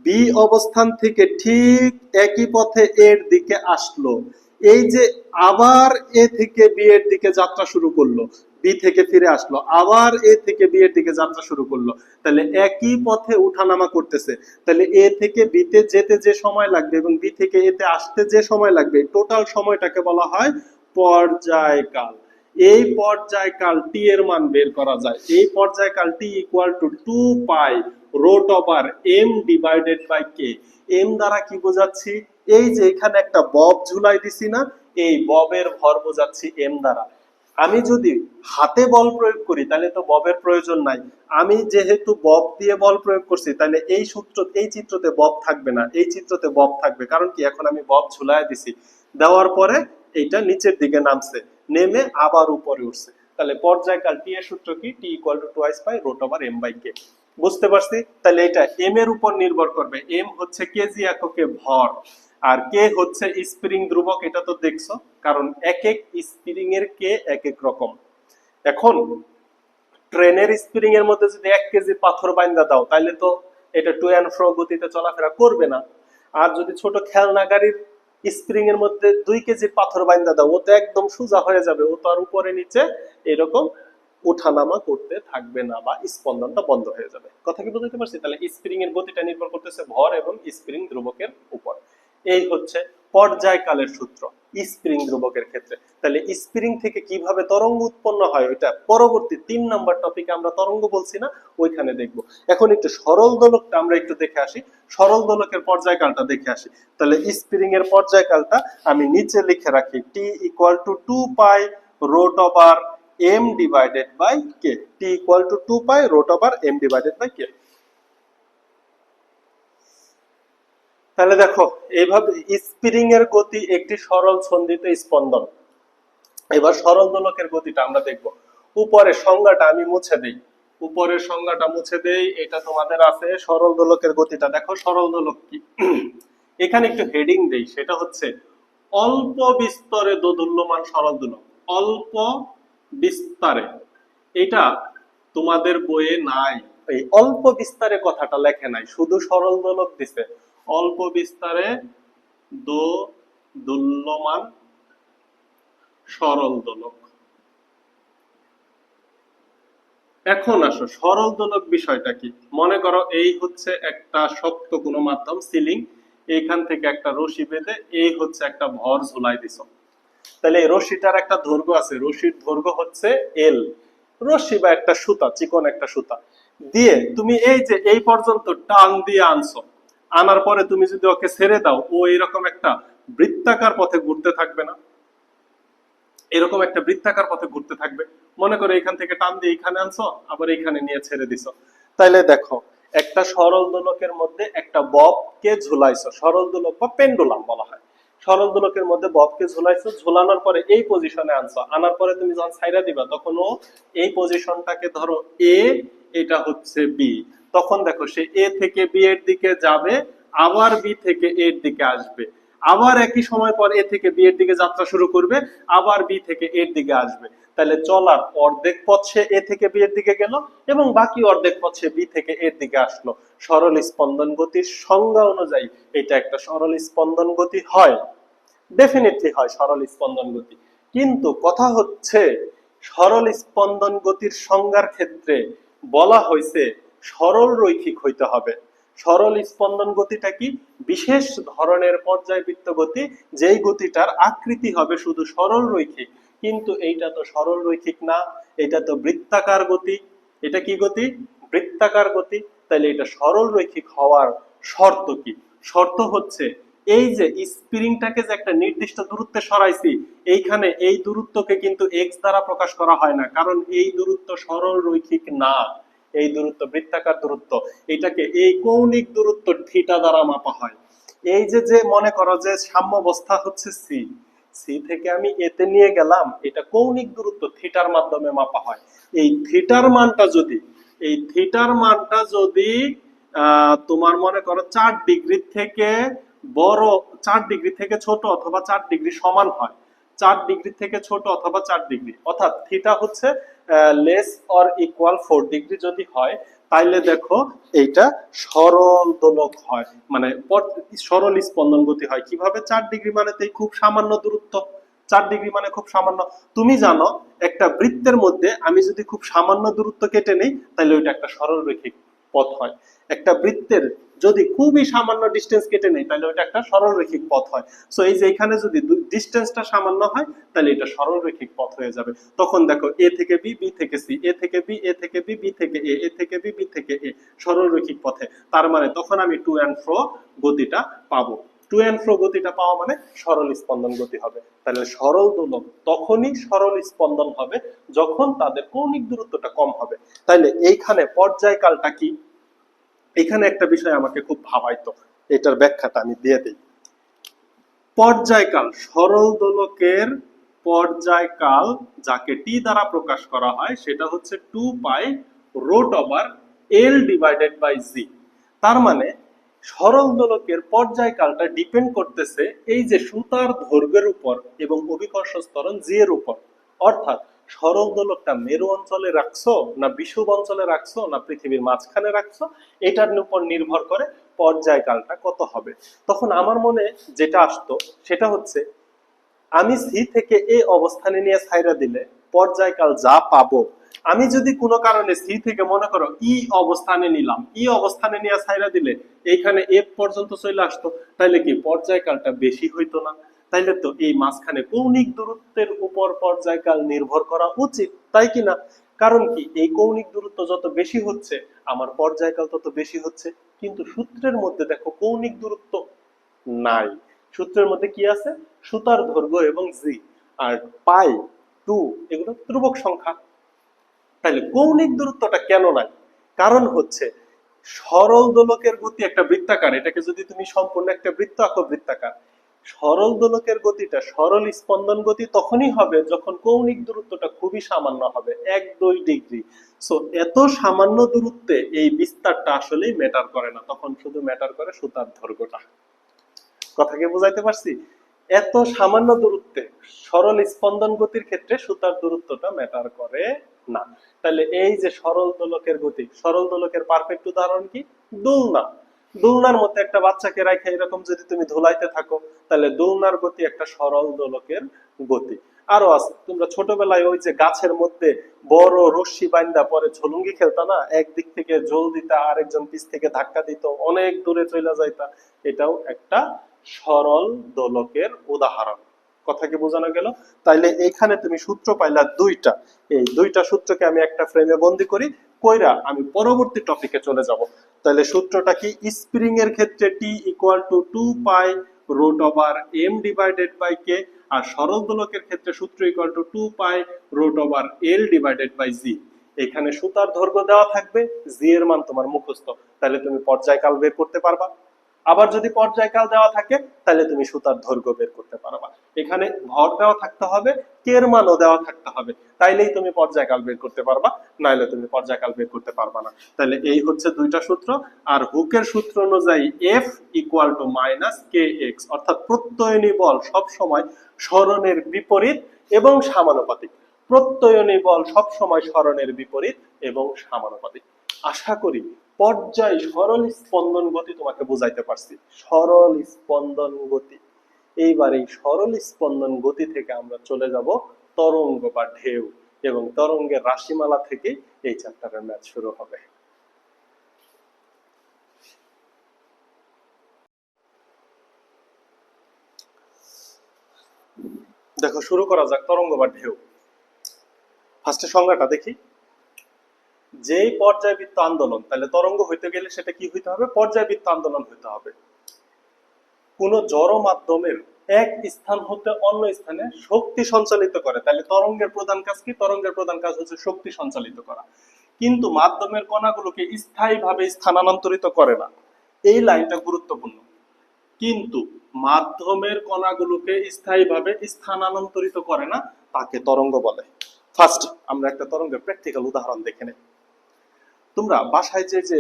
বি অবস্থান থেকে ঠিক একই পথে এর দিকে আসলো। এই যে আবার এ থেকে বি এর দিকে যাত্রা শুরু করলো, বি থেকে ফিরে আসলো, আবার এ থেকে বি এর দিকে যাত্রা শুরু করলো, তাহলে একই পথে উঠানামা করতেছে। তাহলে এ থেকে বি তে যেতে যে সময় লাগবে এবং বি থেকে এতে আসতে যে সময় লাগবে, টোটাল সময়টাকে বলা হয় পর্যায়কাল। এই পর্যায়কাল টি এর মান বের করা যায়। এই পর্যায়কাল টি equal to 2 pi root over M divided by K. M দ্বারা কি বোঝাচ্ছি, এই যে এখানে একটা বব ঝুলাই দিছি না, এই ববের ভর বোঝাচ্ছি এম দ্বারা। আমি যদি হাতে বল প্রয়োগ করি তাহলে তো ববের প্রয়োজন নাই। আমি যেহেতু বব দিয়ে বল প্রয়োগ করছি, তাহলে এই সূত্র, এই চিত্রতে বব থাকবে না, এই চিত্রতে বব থাকবে। কারণ কি, এখন আমি বব ঝুলাই দিছি, দেওয়ার পরে এইটা নিচের দিকে নামছে, নেমে আবার উপরে উঠছে। তাহলে পর্যায়কাল টি এর সূত্র কি, T equal to 2 pi root over M by K. বুঝতে পারছি? তাহলে এটা এম এর উপর নির্ভর করবে। এম হচ্ছে কেজি এককে ভর, আর কে হচ্ছে স্প্রিং ধ্রুবক। এটা তো দেখছো, কারণ এক এক স্প্রিং এর কে এক এক রকম। এখন ট্রেনের স্প্রিং এর মধ্যে যদি 1 কেজি পাথর বাইন্দা দাও, তাহলে তো এটা টু অ্যান্ড ফ্রো গতিতে চলাফেরা করবে না। আর যদি ছোট খেলনা গাড়ির স্প্রিং এর মধ্যে 2 কেজির পাথর বাইন্দা দাও, ও তো একদম সোজা হয়ে যাবে, ও তো আর উপরে নিচে এরকম ওঠানামা করতে থাকবে না, বা স্পন্দনটা বন্ধ হয়ে যাবে। কথা কি বুঝতে পারছি? তাহলে স্প্রিং এর গতিটা নির্ভর করতেছে ভর এবং স্প্রিং ধ্রুবকের উপর। এই হচ্ছে পর্যায়কালের সূত্র স্প্রিং ধ্রুবকের ক্ষেত্রে। তাহলে স্প্রিং থেকে কিভাবে তরঙ্গ উৎপন্ন হয়, ওইটা পরবর্তী 3 নম্বর টপিকে আমরা তরঙ্গ বলছি না, ওইখানে দেখবো। এখন একটু সরল দোলকটা আমরা একটু দেখে আসি, সরল দোলকের পর্যায়কালটা দেখে আসি। তাহলে স্প্রিং এর পর্যায়কালটা আমি নিচে লিখে রাখি, T equal to 2 pi root over M divided by K. T equal to 2 pi root over M divided by K. তাহলে দেখো, এইভাবে স্প্রিং এর গতি একটি সরল ছন্দিত স্পন্দন। এবার সরল দোলকের গতিটা আমরা দেখব। উপরের সংজ্ঞাটা আমি মুছে দেই, উপরের সংজ্ঞাটা মুছে দেই, এটা তোমাদের আছে। সরল দোলকের গতিটা দেখো, সরল দোলক কি, এখানে একটু হেডিং দেই, সেটা হচ্ছে অল্প বিস্তরে দোদুল্যমান সরল দোলক। অল্প বিস্তারে, এটা তোমাদের বইয়ে নাই। এই অল্প বিস্তারে কথাটা লেখে নাই, শুধু সরল দোলক দিছে। অল্প বিস্তারে দোদুল্যমান সরল দোলক। এখন আসো, সরল দোলক বিষয়টা কি। মনে করো এই হচ্ছে একটা শক্ত কোনো মাধ্যম, সিলিং, এইখান থেকে একটা রশি বেঁধে এই হচ্ছে একটা ভর ঝুলাই দিছো। তাহলে এই রশিটার একটা দৈর্ঘ্য আছে, রশির দৈর্ঘ্য হচ্ছে এল। রশি বা একটা সুতা, চিকন একটা সুতা দিয়ে তুমি এই যে এই পর্যন্ত টান দিয়ে আনছো। আনার পরে তুমি যদি ওকে ছেড়ে দাও, ও এরকম একটা বৃত্তাকার পথে ঘুরতে থাকবে না? এরকম একটা বৃত্তাকার পথে ঘুরতে থাকবে। মনে করো এখান থেকে টান দিয়ে এখানে আনছো, আবার এখানে নিয়ে ছেড়ে দিছো। তাইলে দেখো, একটা সরল দোলকের মধ্যে একটা ববকে ঝুলাইছো, সরল দোলক বা পেন্ডুলাম বলা হয়। সরল দোলকের মধ্যে ববকে ঝুলাইছো, ঝুলানোর পরে এই পজিশনে আনছো, আনার পরে তুমি যখন ছাইড়া দিবা, তখন ও এই পজিশনটাকে ধরো এ, এটা হচ্ছে বি। তখন দেখো সে এ থেকে বি এর দিকে যাবে, আবার বি থেকে এর দিকে আসবে, আবার একই সময় পর এ থেকে বি এর দিকে যাত্রা শুরু করবে, আবার বি থেকে এর দিকে আসবে। তাহলে চলার অর্ধেক পথ সে এ থেকে বি এর দিকে গেল, এবং বাকি অর্ধেক পথ সে বি থেকে এর দিকে আসলো। সরল স্পন্দন গতির সংজ্ঞা অনুযায়ী এটা একটা সরল স্পন্দন গতি হয়, ডেফিনেটলি হয় সরল স্পন্দন গতি। কিন্তু কথা হচ্ছে, সরল স্পন্দন গতির সংজ্ঞার ক্ষেত্রে বলা হয়েছে সরল রৈখিক হইতে হবে। সরল স্পন্দন গতিটা কি? বিশেষ ধরনের পর্যায়বৃত্ত গতি, যেই গতিটার আকৃতি হবে শুধু সরল রৈখিক। কিন্তু এইটা তো সরল রৈখিক না, এটা তো বৃত্তাকার গতি। এটা কি গতি? বৃত্তাকার গতি। তাহলে এটা সরল রৈখিক হওয়ার শর্ত কি? শর্ত হচ্ছে, এই যে স্প্রিংটাকে যে একটা নির্দিষ্ট দূরত্বে সরাইছি, এইখানে এই দূরত্বকে কিন্তু এক্স দ্বারা প্রকাশ করা হয় না, কারণ এই দূরত্ব সরল রৈখিক না, এই দূরত্ব বৃত্তাকার দূরত্ব। এটাকে এই কৌণিক দূরত্ব থিটা দ্বারা মাপা হয়। এই যে যে মনে করো যে সাম্যাবস্থা হচ্ছে সি, সি থেকে আমি এতে নিয়ে গেলাম, এটা কৌণিক দূরত্ব থিটার মাধ্যমে মাপা হয়। এই থিটার মানটা যদি, এই থিটার মানটা যদি তোমার মনে করো 4 ডিগ্রি থেকে বড়, 4 ডিগ্রি থেকে ছোট অথবা 4 ডিগ্রি সমান হয়, 4 ডিগ্রি থেকে ছোট অথবা 4 ডিগ্রি, অর্থাৎ থিটা হচ্ছে লেস অর ইকুয়াল 4 ডিগ্রি যদি হয়, তাইলে দেখো এইটা সরল দোলক হয়, মানে সরল স্পন্দন গতি হয় কিভাবে? 4 ডিগ্রি মানে খুব সামান্য দূরত্ব, 4 ডিগ্রি মানে খুব সামান্য। তুমি জানো একটা বৃত্তের মধ্যে আমি যদি খুব সামান্য দূরত্ব কেটে নেই তাহলে ওইটা একটা সরল রৈখিক পথ হয়। একটা বৃত্তের যদি খুবই সামান্য ডিস্টেন্স কেটে নেই তাহলে ওইটা একটা সরল রৈখিক পথ হয়। সো এই যে এখানে যদি ডিস্টেন্সটা সামান্য হয় তাহলে এটা সরল রৈখিক পথ হয়ে যাবে। তখন দেখো এ থেকে বি, বি থেকে সি, এ থেকে বি, এ থেকে বি, বি থেকে এ, এ থেকে বি, বি থেকে এ, সরল রৈখিক পথে। তার মানে তখন আমি টু অ্যান্ড ফ্রো গতিটা পাবো। টু অ্যান্ড ফ্রো গতিটা পাওয়া মানে সরল স্পন্দন গতি হবে। তাহলে সরল দোলক তখনই সরল স্পন্দন হবে যখন তাদের কৌণিক দূরত্বটা কম হবে। তাইলে এইখানে পর্যায়কালটা কি? এখানে একটা বিষয় আমাকে খুব ভাবাইতো, এটার ব্যাখ্যাটা আমি দিয়ে দিই। পর্যায়কাল, সরল দোলকের পর্যায়কাল যাকে টি দ্বারা প্রকাশ করা হয় সেটা হচ্ছে 2π√L/জি। তার মানে সরল দোলকের পর্যায়কালটা ডিপেন্ড করতেছে এই যে সুতার দৈর্ঘ্যের উপর এবং অভিকর্ষ ত্বরণ জি এর উপর। অর্থাৎ সরল দোলকটা মেরু অঞ্চলে রাখছো না বিষুব অঞ্চলে রাখছো না পৃথিবীর মাঝখানে রাখছো, এটার উপর নির্ভর করে পর্যায়কালটা কত হবে। তখন আমার মনে যেটা আসতো সেটা হচ্ছে আমি সি থেকে এ অবস্থানে নিয়ে ছাইরা দিলে পর্যায়কাল যা পাবো, আমি যদি কোনো কারণে সি থেকে মনে করো ই অবস্থানে নিলাম, ই অবস্থানে নিয়ে ছাইরা দিলে এইখানে এফ পর্যন্ত চলে আসতো, তাইলে কি পর্যায়কালটা বেশি হইতো না? তাইলে তো এই মাঝখানে কৌণিক দূরত্বের উপর পর্যায়কাল নির্ভর করা উচিত, তাই কি না? কারণ কি এই কৌণিক দূরত্ব যত বেশি হচ্ছে আমার পর্যায়কাল তত বেশি হচ্ছে। কিন্তু সূত্রের মধ্যে দেখো কৌণিক দূরত্ব নাই, সূত্রের মধ্যে কি আছে? সুতার দৈর্ঘ্য এবং জি, আর পাই, টু, এগুলো ধ্রুবক সংখ্যা। তাহলে কৌণিক দূরত্বটা কেন নাই? কারণ হচ্ছে সরল দোলকের গতি একটা বৃত্তাকার, এটাকে যদি তুমি সম্পূর্ণ একটা বৃত্ত আঁকো বৃত্তাকার, সরল দোলকের গতিটা সরল স্পন্দন গতি তখনই হবে যখন কৌণিক দূরত্বটা খুবই সামান্য হবে, 1-2 ডিগ্রি। সো এত সামান্য দূরত্বে এই বিস্তারটা আসলেই ম্যাটার করে না, তখন শুধু ম্যাটার করে সুতার দৈর্ঘ্যটা। কথাকে বুঝাইতে পারছি? এত সামান্য দূরত্বে সরল স্পন্দন গতির ক্ষেত্রে সুতার দূরত্বটা ম্যাটার করে না। তাহলে এই যে সরল দোলকের গতি, সরল দোলকের পারফেক্ট উদাহরণ কি? দোলনা। দোলনার মধ্যে একটা বাচ্চাকে রাখে এরকম যদি তুমি ধুলাইতে থাকো তাহলে দোলনার গতি একটা সরল দোলকের গতি। আরো আছে, তোমরা ছোটবেলায় ওই যে গাছের মধ্যে বড় রশ্মি বাইন্দা পরে ঝুলুঙ্গি খেলতা না, একদিক থেকে ঝোল দিতা আরেকজন পিছ থেকে ধাক্কা দিত, অনেক দূরে চলে যাইতা, এটাও একটা সরল দোলকের উদাহরণ। কথা কি বোঝানো গেল? তাইলে এইখানে তুমি সূত্র পাইলা দুইটা, এই দুইটা সূত্রকে আমি একটা ফ্রেমে বন্দি করি, কইরা আমি পরবর্তী টপিকে চলে যাব। তাহলে সূত্রটা কি? স্প্রিং এর ক্ষেত্রে টি ইকুয়াল টু 2π√m/k, আর সরল দোলকের ক্ষেত্রে সূত্র ইকুয়াল টু 2π√L/জি। এখানে সুতার দৈর্ঘ্য দেওয়া থাকবে, জি এর মান তোমার মুখস্থ, তাহলে তুমি পর্যায়কাল বের করতে পারবা। আবার যদি পর্যায়কাল দেওয়া থাকে তাহলে তুমি সুতার দৈর্ঘ্য বের করতে পারবা। এখানে ভর দেওয়া থাকতে হবে, কে এর মানও দেওয়া থাকতে হবে, তাইলেই তুমি পর্যায়কাল বের করতে পারবা, নাইলে তুমি পর্যায়কাল বের করতে পারবা না। তাহলে এই হচ্ছে দুইটা সূত্র। আর হুকের সূত্র অনুযায়ী F ইকুয়াল টু -kx, অর্থাৎ প্রত্যয়নী বল সব সময় সরণের বিপরীত এবং সমানুপাতিক। প্রত্যয়নী বল সব সময় সরণের বিপরীত এবং সমানুপাতিক। আশা করি পর্যায় সরল স্পন্দন গতি তোমাকে বুঝাইতে পারছি। সরল স্পন্দন গতি। এইবার এই সরল স্পন্দন গতি থেকে আমরা চলে যাব তরঙ্গ বা ঢেউ, এবং তরঙ্গের রাশিমালা থেকে এই চ্যাপ্টারের ম্যাথ শুরু হবে। দেখো শুরু করা যাক তরঙ্গ বা ঢেউ। ফার্স্টে সংজ্ঞাটা দেখি। যেই পর্যায়বৃত্ত আন্দোলন, তাহলে তরঙ্গ হইতে গেলে সেটা কি হইতে হবে? পর্যায়বৃত্ত আন্দোলন হইতে হবে। কোন জড় মাধ্যমের এক স্থান হতে অন্য স্থানে শক্তি সঞ্চালিত করে, তাহলে তরঙ্গের প্রধান কাজ কি? তরঙ্গের প্রধান কাজ হচ্ছে শক্তি সঞ্চালিত করা। কিন্তু মাধ্যমের কণাগুলোকে স্থায়ীভাবে স্থানান্তরিত করে না, এই লাইনটা গুরুত্বপূর্ণ। কিন্তু মাধ্যমের কণাগুলোকে স্থায়ীভাবে স্থানান্তরিত করে না, তাকে তরঙ্গ বলে। ফার্স্ট আমরা একটা তরঙ্গের প্র্যাকটিক্যাল উদাহরণ দেখে নেই। তোমরা বাসায় যে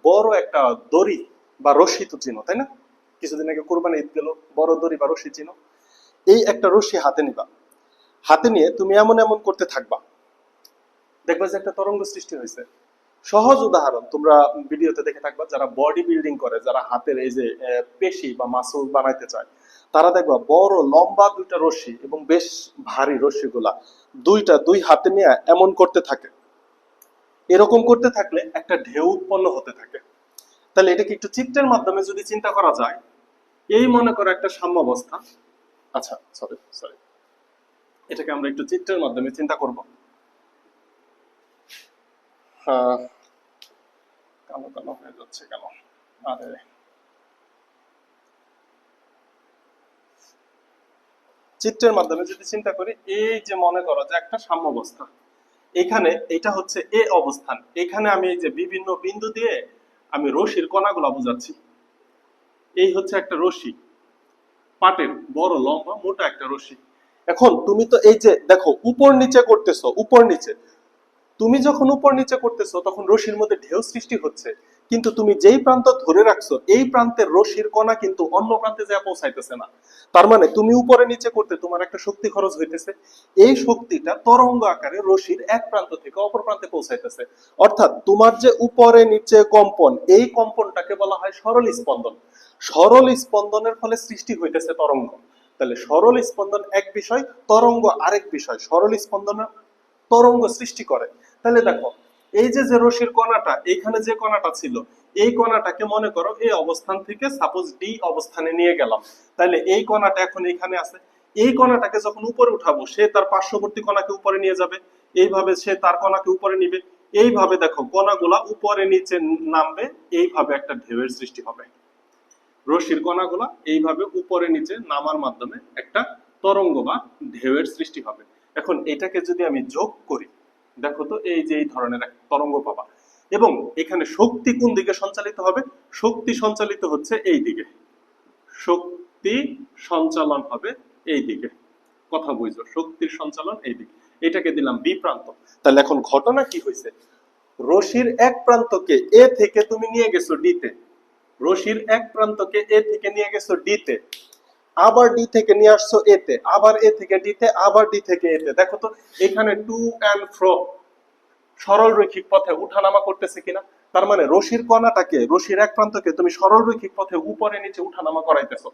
বড় একটা দড়ি বা রশি তো চিনো, তাই না? কিছুদিন আগে কোরবানি ঈদ গেল, বড় দড়ি বা রশি চিনো? এই একটা রশি হাতে নিবা, হাতে নিয়ে তুমি এমন এমন করতে থাকবা, দেখবা যে একটা তরঙ্গ সৃষ্টি হয়েছে। সহজ উদাহরণ তোমরা ভিডিওতে দেখে থাকবা, যারা বডি বিল্ডিং করে, যারা হাতের এই যে পেশি বা মাসল বানাইতে চায়, তারা দেখবা বড় লম্বা দুইটা রশ্মি এবং বেশ ভারী রশ্মিগুলা দুই হাতে নিয়ে এমন করতে থাকে। এরকম করতে থাকলে একটা ঢেউ উৎপন্ন হতে থাকে। তাহলে এটাকে একটু চিত্রের মাধ্যমে যদি চিন্তা করা যায়, এই মনে করো একটা সাম্যাবস্থা। আচ্ছা সরি সরি, এটাকে আমরা একটু চিত্রের মাধ্যমে চিন্তা করব। কালো কালো হয়ে যাচ্ছে কেন? আরে চিত্রের মাধ্যমে যদি চিন্তা করি, এই যে মনে করো যে একটা সাম্যাবস্থা, এখানে এটা হচ্ছে এ অবস্থান, এখানে আমি এই যে বিভিন্ন বিন্দু দিয়ে আমি রশির কণাগুলো বোঝাচ্ছি। এই হচ্ছে একটা রশি, পাটের বড় লম্বা মোটা একটা রশি। এখন তুমি তো এই যে দেখো উপর নিচে করতেছো, উপর নিচে, তুমি যখন উপর নিচে করতেছো তখন রশির মধ্যে ঢেউ সৃষ্টি হচ্ছে, কিন্তু তুমি যেই প্রান্ত ধরে রাখছো এই প্রান্তের রশির কণা কিন্তু অন্য প্রান্তে যা পৌঁছাইতেছে না। তার মানে তুমি উপরে নিচে করতে তোমার একটা শক্তি খরচ হইতেছে, এই শক্তিটা তরঙ্গ আকারে রশির এক প্রান্ত থেকে অপর প্রান্তে পৌঁছাইতেছে। অর্থাৎ তোমার যে উপরে নিচে কম্পন, এই কম্পনটাকে বলা হয় সরল স্পন্দন। সরল স্পন্দনের ফলে সৃষ্টি হইতেছে তরঙ্গ। তাহলে সরল স্পন্দন এক বিষয়, তরঙ্গ আরেক বিষয়। সরল স্পন্দনের তরঙ্গ সৃষ্টি করে। তাহলে দেখো এই যে যে রশির কণাটা, এখানে যে কণাটা ছিল, এই কণাটাকে মনে করো এই অবস্থান থেকে সাপোজ ডি অবস্থানে নিয়ে গেলাম। তাহলে এই কণাটা এখন এখানে আছে, এই কণাটাকে যখন উপরে উঠাবো সে তার পার্শ্ববর্তী কণাকে উপরে নিয়ে যাবে, এইভাবে সে তার কণাকে উপরে নিবে, এইভাবে দেখো কণাগুলা উপরে নিচে নামবে, এইভাবে একটা ঢেউয়ের সৃষ্টি হবে। রশির কণাগুলা এইভাবে উপরে নিচে নামার মাধ্যমে একটা তরঙ্গ বা ঢেউয়ের সৃষ্টি হবে। এখন এটাকে যদি আমি যোগ করি, দেখো তো এই যে এই ধরনের একটা তরঙ্গ পাবা। এবং এখানে শক্তি কোন দিকে সঞ্চালিত হবে? শক্তি সঞ্চালিত হচ্ছে এই দিকে, শক্তি সঞ্চালন হবে এই দিকে। কথা বুঝছো? শক্তির সঞ্চালন এই দিকে। এটাকে দিলাম বি প্রান্ত। তাহলে এখন ঘটনা কি হয়েছে? রশির এক প্রান্তকে এ থেকে তুমি নিয়ে গেছো ডি তে, রশির এক প্রান্তকে এ থেকে নিয়ে গেছো ডি তে, আবার ডি থেকে নিয়ে আসছো এ তে, আবার এ থেকে ডি তে, আবার ডি থেকে এ তে। দেখো তো এখানে টু অ্যান্ড ফ্রো সরল রৈখিক পথে উঠানামা করতেছে কিনা। তার মানে রশির কণাটাকে, রশির এক প্রান্তকে তুমি সরল রৈখিক পথে উপরে নিচে উঠানামা করাইতেছো।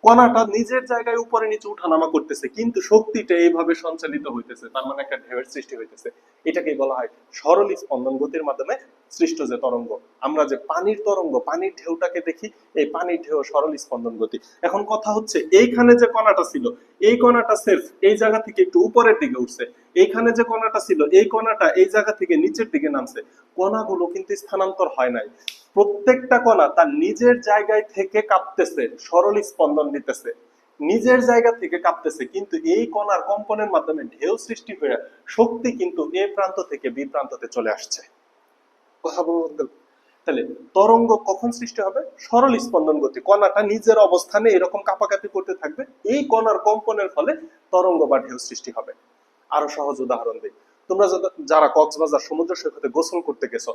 কণাটা নিজের জায়গায় উপরে নিচে উঠানামা করতেছে, কিন্তু শক্তিটা এইভাবে সঞ্চালিত হইতেছে, তার মানে একটা ঢেউয়ের সৃষ্টি হইতেছে। এটাকেই বলা হয় সরল স্পন্দন গতির মাধ্যমে সৃষ্ট যে তরঙ্গ। আমরা যে পানির তরঙ্গ, পানির ঢেউটাকে দেখি, এই পানির ঢেউ সরল স্পন্দন গতি। এখন কথা হচ্ছে এইখানে যে কণাটা ছিল, এই কণাটা সেলফ এই জায়গা থেকে একটু উপরের দিকে উঠছে, এইখানে যে কণাটা ছিল এই কণাটা এই জায়গা থেকে নিচের দিকে নামছে। কণাগুলো কিন্তু স্থানান্তর হয় নাই, প্রত্যেকটা কণা তার নিজের জায়গায় থেকে কাঁপতেছে, সরল স্পন্দন দিতেছে, নিজের জায়গা থেকে কাঁপতেছে, কিন্তু এই কণার কম্পনের মাধ্যমে ঢেউ সৃষ্টি হয়ে শক্তি কিন্তু এ প্রান্ত থেকে বি প্রান্ততে চলে আসছে। কথা বলতে, তাহলে তরঙ্গ কখন সৃষ্টি হবে? সরল স্পন্দন গতি, কণাটা নিজের অবস্থানে এরকম কাঁপাকাঁপি করতে থাকবে, এই কণার কম্পনের ফলে তরঙ্গ বা ঢেউ সৃষ্টি হবে। আরো সহজ উদাহরণ দিই, তোমরা যারা কক্সবাজার সমুদ্র সৈকতে গোসল করতে গেছো,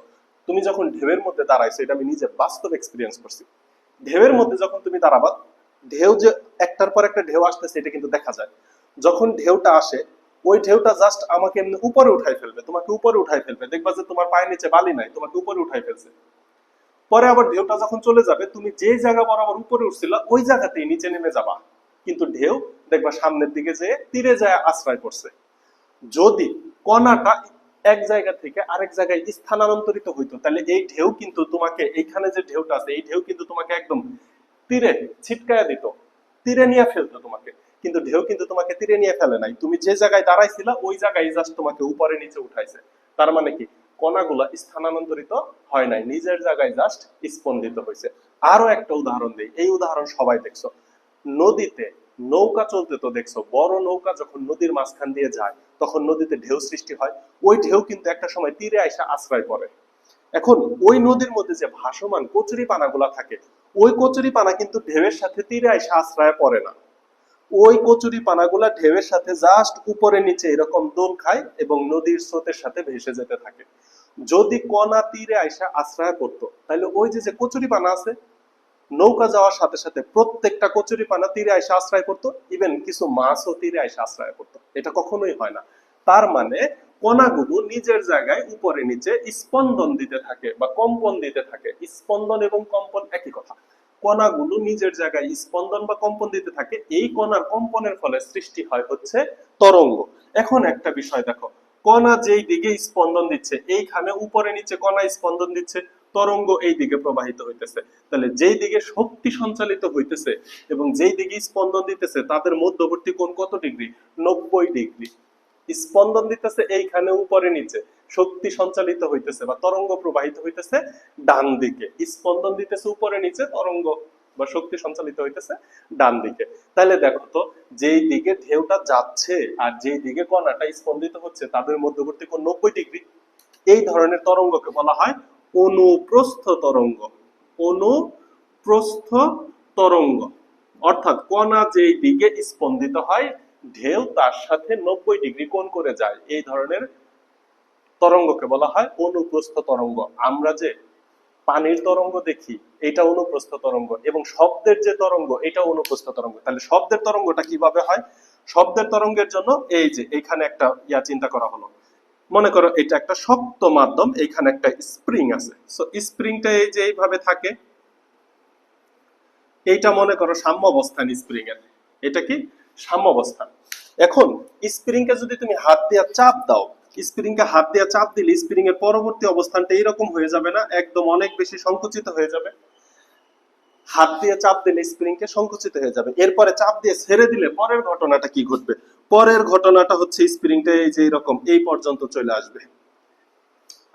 তুমি যখন ঢেউয়ের মধ্যে দাঁড়াইছো, এটা আমি নিজে বাস্তব এক্সপিরিয়েন্স করছি। ঢেউয়ের মধ্যে যখন তুমি দাঁড়াবা, ঢেউ যে একটার পর একটা ঢেউ আসতেছে এটা কিন্তু দেখা যায়। যখন ঢেউটা আসে, ওই ঢেউটা জাস্ট আমাকে এমনি উপরে উঠাই ফেলবে, তোমাকে উপরে উঠাই ফেলবে, দেখবা যে তোমার পায়ের নিচে বালি নাই, তোমাকে উপরে উঠাই ফেলছে। পরে আবার ঢেউটা যখন চলে যাবে, তুমি যে জায়গা বরাবর উপরে উঠছিল ওই জায়গাতেই নিচে নেমে যাবা, কিন্তু ঢেউ দেখবা সামনের দিকে যেয়ে তীরে যায় আশ্রয় করছে। যদি কণাটা এক জায়গা থেকে আরেক জায়গায় স্থানান্তরিত হইতো, তাহলে এই ঢেউ কিন্তু তোমাকে, এইখানে যে ঢেউটা আছে এই ঢেউ কিন্তু তোমাকে একদম তীরে ছিটকায়া দিত, তীরে নিয়ে ফেলতো তোমাকে। কিন্তু ঢেউ কিন্তু তোমাকে তীরে নিয়ে ফেলে নাই, তুমি যে জায়গায় দাঁড়াইছিলা ওই জায়গায় জাস্ট তোমাকে উপরে নিচে উঠাইছে। তার মানে কি? কণাগুলা স্থানান্তরিত হয় নাই, নিজের জায়গায় জাস্ট স্পন্দিত হয়েছে। আরো একটা উদাহরণ দেই, এই উদাহরণ সবাই দেখছো, নদীতে নৌকা চলতে তো দেখছো, বড় নৌকা যখন নদীর মাঝখান দিয়ে যায় তখন নদীতে ঢেউ সৃষ্টি হয়, ওই ঢেউ কিন্তু একটা সময় তীরে আইসা আশ্রয় পড়ে। এখন ওই নদীর মধ্যে যে ভাসমান কচুরি পানাগুলা থাকে, ওই কচুরি পানা কিন্তু ঢেউয়ের সাথে তীরে আইসা আশ্রয় পড়ে না, ওই কচুরি পানাগুলা ঢেউয়ের সাথে জাস্ট উপরে নিচে এরকম দোল খায় এবং নদীর স্রোতের সাথে ভেসে যেতে থাকে। যদি কণা তীরে আইসা আশ্রয় করতো, তাহলে ওই যে যে কচুরি পানা আছে, নৌকা যাওয়ার সাথে সাথে প্রত্যেকটা কচুরি পানা তীরে আইসা আশ্রয় করতো, ইভেন কিছু মাছও তীরে আইসা আশ্রয় করতো। এটা কখনোই হয় না। তার মানে কণাগুলো নিজের জায়গায় উপরে নিচে স্পন্দন দিতে থাকে বা কম্পন দিতে থাকে। স্পন্দন এবং কম্পন একই কথা। কণাগুলো নিজের জায়গায় স্পন্দন বা কম্পন দিতে থাকে, এই কণার কম্পনের ফলে সৃষ্টি হয় হচ্ছে তরঙ্গ। এখন একটা বিষয় দেখো, কণা যেই দিকে স্পন্দন দিচ্ছে, এইখানে উপরে নিচে কণা স্পন্দন দিচ্ছে, তরঙ্গ এই দিকে প্রবাহিত হইতেছে। তাহলে যেই দিকে শক্তি সঞ্চালিত হইতেছে এবং যেই দিকে স্পন্দন দিতেছে তাদের মধ্যবর্তী কোণ কত ডিগ্রি? 90 ডিগ্রি। স্পন্দন দিতেছে এইখানে উপরে নিচে, শক্তি সঞ্চালিত হইতেছে বা তরঙ্গ প্রবাহিত হইতেছে ডান দিকে। স্পন্দন দিতেছে উপরে নিচে, তরঙ্গ বা শক্তি সঞ্চালিত হইতেছে ডান দিকে। তাহলে দেখো তো, যেই দিকে ঢেউটা যাচ্ছে আর যেই দিকে কণাটা স্পন্দিত হচ্ছে তাদের মধ্যবর্তী কোণ 90 ডিগ্রি। এই ধরনের তরঙ্গকে বলা হয় অনুপ্রস্থ তরঙ্গ। অনুপ্রস্থ তরঙ্গ অর্থাৎ কণা যেই দিকে স্পন্দিত হয়, ঢেউ তার সাথে 90 ডিগ্রি কোণ করে যায়, এই ধরনের তরঙ্গকে বলা হয় অনুপ্রস্থ তরঙ্গ। আমরা যে পানির তরঙ্গ দেখি, এটা অনুপ্রস্থ তরঙ্গ, এবং শব্দের যে তরঙ্গ, এটা অনুপ্রস্থ তরঙ্গ। তাহলে শব্দের তরঙ্গটা কিভাবে হয়? শব্দের তরঙ্গের জন্য এই যে এখানে একটা চিন্তা করা হলো। মনে করো এটা একটা শক্ত মাধ্যম, এখানে একটা স্প্রিং আছে। সো স্প্রিংটা এই যে এইভাবে থাকে, এইটা মনে করো সাম্যাবস্থান স্প্রিং এর। এটা কি? সাম্যাবস্থান। এখন স্প্রিংকে যদি তুমি হাত দিয়ে চাপ দাও, স্প্রিংকে হাত দিয়ে চাপ দিলে স্প্রিং এর পরবর্তী অবস্থানটা এইরকম হয়ে যাবে না, একদম অনেক বেশি সংকুচিত হয়ে যাবে। হাত দিয়ে চাপ দিলে স্প্রিংকে সংকুচিত হয়ে যাবে, এরপরে চাপ দিয়ে ছেড়ে দিলে পরের ঘটনাটা কি ঘটবে? পরের ঘটনাটা হচ্ছে স্প্রিংটা এই যে এরকম এই পর্যন্ত চলে আসবে।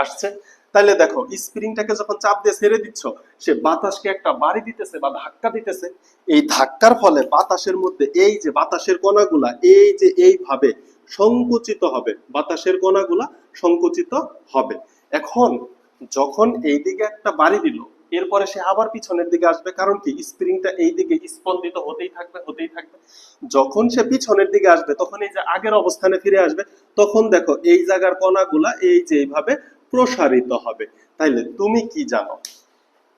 আসছে? তাহলে দেখো, স্প্রিংটাকে যখন চাপ দিয়ে ছেড়ে দিচ্ছ, সে বাতাসকে একটা বাড়ি দিতেছে বা ধাক্কা দিতেছে। এই ধাক্কার ফলে বাতাসের মধ্যে এই যে বাতাসের কণাগুলা এই যে এইভাবে সংকুচিত হবে, বাতাসের কণাগুলা সংকুচিত হবে। এখন যখন এই দিকে একটা বাড়ি দিল, এরপরে সে আবার পিছনের দিকে আসবে, কারণ কি? স্প্রিংটা এই দিকে স্পন্দিত হতেই থাকবে হতেই থাকবে। যখন সে পিছনের দিকে আসবে তখন এই যে আগের অবস্থানে ফিরে আসবে, তখন দেখো এই জায়গার কণাগুলা এই যে এইভাবে প্রসারিত হবে। তাইলে তুমি কি জানো?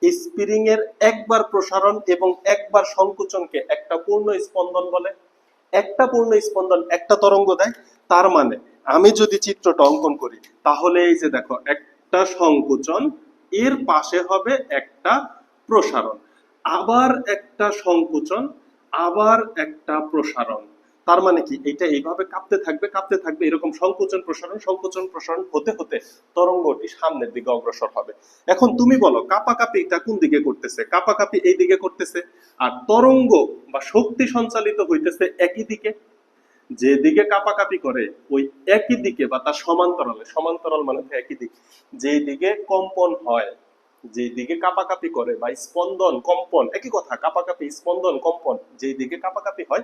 স্প্রিং এর একবার প্রসারণ এবং একবার সংকোচনকে একটা পূর্ণ স্পন্দন বলে। একটা পূর্ণ স্পন্দন একটা তরঙ্গ দেয়। তার মানে আমি যদি চিত্রটা অঙ্কন করি, তাহলে এই যে দেখো, একটা সংকোচন, এর পাশে হবে একটা প্রসারণ, আবার একটা সংকোচন, আবার একটা প্রসারণ। তার মানে কি? এটা এইভাবে কাঁপতে থাকবে কাঁপতে থাকবে, এরকম সংকোচন প্রসারণ হতে হতে তরঙ্গটি সামনের দিকে অগ্রসর হবে। এখন তুমি বলো, কাঁপাকাঁপিটা কোন দিকে করতেছে? কাঁপাকাঁপি এই দিকে করতেছে, আর তরঙ্গ বা শক্তি সঞ্চালিত হইতেছে একই দিকে। যেদিকে কাঁপাকাঁপি করে ওই একই দিকে বা তার সমান্তরালে, সমান্তরাল মানে একই দিক, যেই দিকে কম্পন হয়, যেই দিকে কাঁপাকাঁপি করে বা স্পন্দন কম্পন একই কথা, কাঁপাকাঁপি স্পন্দন কম্পন, যেই দিকে কাঁপাকাঁপি হয়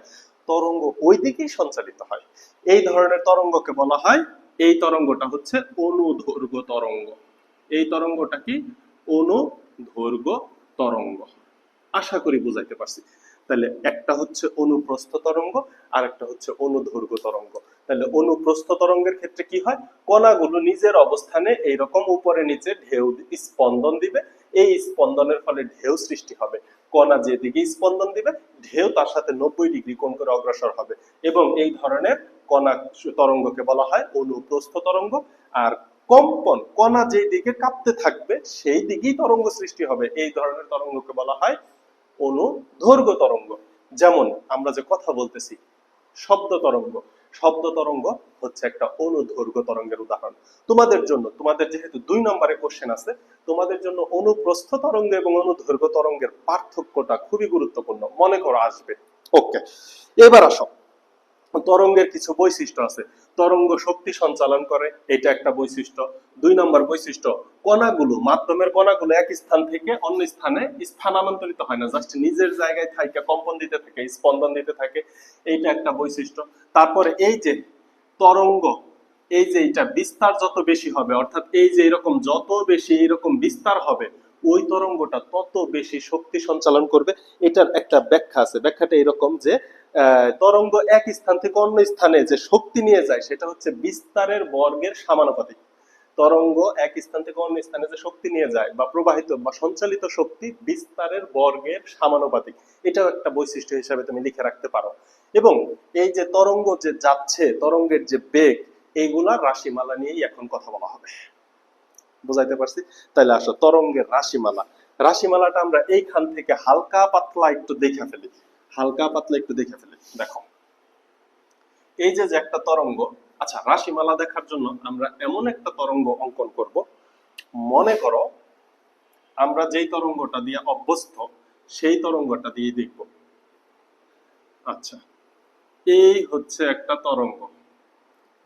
তরঙ্গ ওই দিকেই সঞ্চালিত হয়। এই ধরনের তরঙ্গকে বলা হয়, এই তরঙ্গটা হচ্ছে অনুদৈর্ঘ্য তরঙ্গ। এই তরঙ্গটা কি? অনুদৈর্ঘ্য তরঙ্গ। আশা করি বুঝাইতে পারছি। তাহলে একটা হচ্ছে অনুপ্রস্থ তরঙ্গ আর একটা হচ্ছে অনুদৈর্ঘ্য তরঙ্গ। তাহলে অনুপ্রস্থ তরঙ্গের ক্ষেত্রে কি হয়? কণাগুলো নিজের অবস্থানে এইরকম উপরে নিচে ঢেউ স্পন্দন দিবে, এই স্পন্দনের ফলে ঢেউ সৃষ্টি হবে। কণা যেদিকে স্পন্দন দিবে, ঢেউ তার সাথে 90 ডিগ্রি কোণ করে অগ্রসর হবে, এবং এই ধরনের কণা তরঙ্গকে বলা হয় অনুপ্রস্থ তরঙ্গ। আর কম্পন, কণা যেই দিকে কাঁপতে থাকবে সেই দিকেই তরঙ্গ সৃষ্টি হবে, এই ধরনের তরঙ্গকে বলা হয় অনুদৈর্ঘ্য তরঙ্গ। যেমন আমরা যে কথা বলতেছি, শব্দ তরঙ্গ, শব্দ তরঙ্গ হচ্ছে একটা অনুদৈর্ঘ্য তরঙ্গের উদাহরণ। তোমাদের জন্য, তোমাদের যেহেতু 2 নম্বরে কোশ্চেন আছে, তোমাদের জন্য অনুপ্রস্থ তরঙ্গ এবং অনুদৈর্ঘ্য তরঙ্গের পার্থক্যটা খুবই গুরুত্বপূর্ণ, মনে করো আসবে। ওকে, এবার আসো, তরঙ্গের কিছু বৈশিষ্ট্য আছে। তরঙ্গ শক্তি সঞ্চালন করে, এটা একটা বৈশিষ্ট্য। 2 নম্বর বৈশিষ্ট্য, কণাগুলো, মাধ্যমের কণাগুলো এক স্থান থেকে অন্য স্থানে স্থানান্তরিত হয় না, জাস্ট নিজের জায়গায় থাকে, কম্পন দিতে থাকে, স্পন্দন দিতে থাকে, এইটা একটা বৈশিষ্ট্য। তারপরে এই যে তরঙ্গ, এই যে এটা বিস্তার যত বেশি হবে, অর্থাৎ এই যে এরকম যত বেশি এরকম বিস্তার হবে, ওই তরঙ্গটা তত বেশি শক্তি সঞ্চালন করবে। এটার একটা ব্যাখ্যা আছে, ব্যাখ্যাটা এরকম যে তরঙ্গ এক স্থান থেকে অন্য স্থানে যে শক্তি নিয়ে যায় সেটা হচ্ছে বিস্তারের বর্গের সমানুপাতিক। তরঙ্গ এক স্থান থেকে অন্য স্থানে যে শক্তি নিয়ে যায় বা প্রবাহিত বা সঞ্চালিত শক্তি বিস্তারের বর্গের সমানুপাতিক। এটাও একটা বৈশিষ্ট্য হিসাবে তুমি লিখে রাখতে পারো। এবং এই যে তরঙ্গ যে যাচ্ছে, তরঙ্গের যে বেগ, এইগুলা রাশিমালা নিয়েই এখন কথা বলা হবে। বুঝাইতে পারছি? তাইলে আসো তরঙ্গের রাশিমালা। রাশিমালাটা আমরা এইখান থেকে হালকা পাতলা একটু দেখে ফেলি। হালকা পাতলা একটু দেখে ফেলি। দেখো, এই যে একটা তরঙ্গ, আচ্ছা রাশিমালা দেখার জন্য আমরা এমন একটা তরঙ্গ অঙ্কন করব, মনে করো আমরা যেই তরঙ্গটা দিয়ে অভ্যস্ত সেই তরঙ্গটা দিয়ে দেখব। আচ্ছা, এই হচ্ছে একটা তরঙ্গ,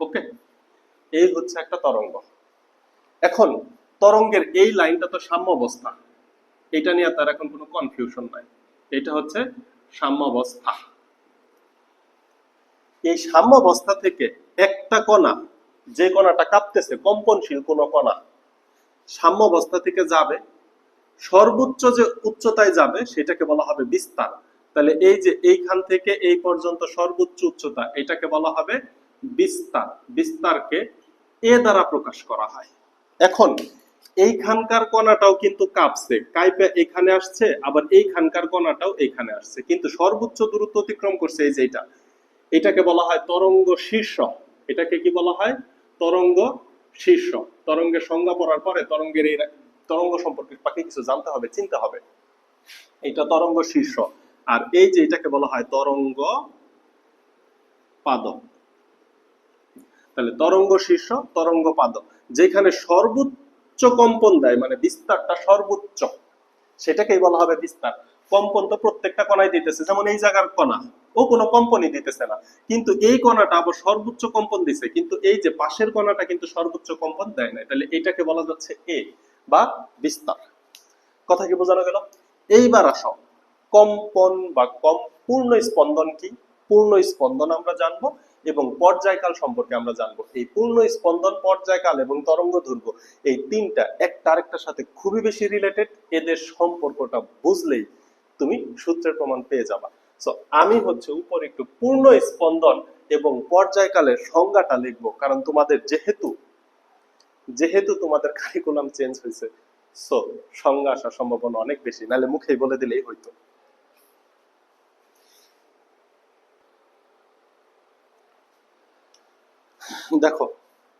ওকে, এই হচ্ছে একটা তরঙ্গ। এখন তরঙ্গের এই লাইনটা তো সাম্যাবস্থা, এটা নিয়ে তার এখন কোনো কনফিউশন নাই, এটা হচ্ছে সাম্যাবস্থা। এই সাম্যাবস্থা থেকে একটা কণা, যে কণাটা কাঁপতেছে, কম্পনশীল কোনো কণা সাম্যাবস্থা থেকে যাবে, সর্বোচ্চ যে উচ্চতায় যাবে সেটাকে বলা হবে বিস্তার। তাহলে এই যে এইখান থেকে এই পর্যন্ত সর্বোচ্চ উচ্চতা, এটাকে বলা হবে বিস্তার। বিস্তারকে এ দ্বারা প্রকাশ করা হয়। এখন এইখানকার কণাটাও কিন্তু কাঁপছে, কাইপে এখানে আসছে, আবার এইখানকার কণাটাও এইখানে আসছে, কিন্তু সর্বোচ্চ দূরত্ব অতিক্রম করছে এই যে এটা, এটাকে বলা হয় তরঙ্গ শীর্ষ। এটাকে কি বলা হয়? তরঙ্গ শীর্ষ। তরঙ্গের সংজ্ঞা পড়ার পরে তরঙ্গের এই তরঙ্গ সম্পর্কে বাকি কিছু জানতে হবে, চিনতে হবে। এটা তরঙ্গ শীর্ষ। আর এই যে এটাকে বলা হয় তরঙ্গ পাদ। তাহলে তরঙ্গ শীর্ষ, তরঙ্গ পাদ, যেখানে সর্বোচ্চ কম্পন দেয়, মানে বিস্তারটা সর্বোচ্চ, সেটাকেই বলা হবে বিস্তার। কম্পন তো প্রত্যেকটা কণায় দিতেছে, যেমন এই জায়গার কণা ও কোনো কম্পনই দিতেছে না, কিন্তু এই কণাটা আবার সর্বোচ্চ কম্পন দিছে, কিন্তু এই যে পাশের কণাটা কিন্তু সর্বোচ্চ কম্পন দেয় না। তাহলে এটাকে বলা যাচ্ছে এ বা বিস্তার। কথা কি বোঝানো গেল? এইবার আসো, কম্পন বা পূর্ণ স্পন্দন কি? পূর্ণ স্পন্দন আমরা জানবো এবং পর্যায়কাল সম্পর্কে আমরা জানবো। এই পূর্ণ স্পন্দন, পর্যায়কাল এবং তরঙ্গ দৈর্ঘ্য, এই তিনটা একটা আরেকটার সাথে খুবই বেশি রিলেটেড। এদের সম্পর্কটা বুঝলেই তুমি সূত্রের প্রমাণ পেয়ে যাবা। সো আমি হচ্ছে উপর একটু পূর্ণ স্পন্দন এবং পর্যায়কালের সংজ্ঞাটা লিখবো, কারণ তোমাদের যেহেতু তোমাদের কারিকুলাম চেঞ্জ হয়েছে, সো সংজ্ঞা আসার সম্ভাবনা অনেক বেশি, নাহলে মুখেই বলে দিলেই হইতো। দেখো,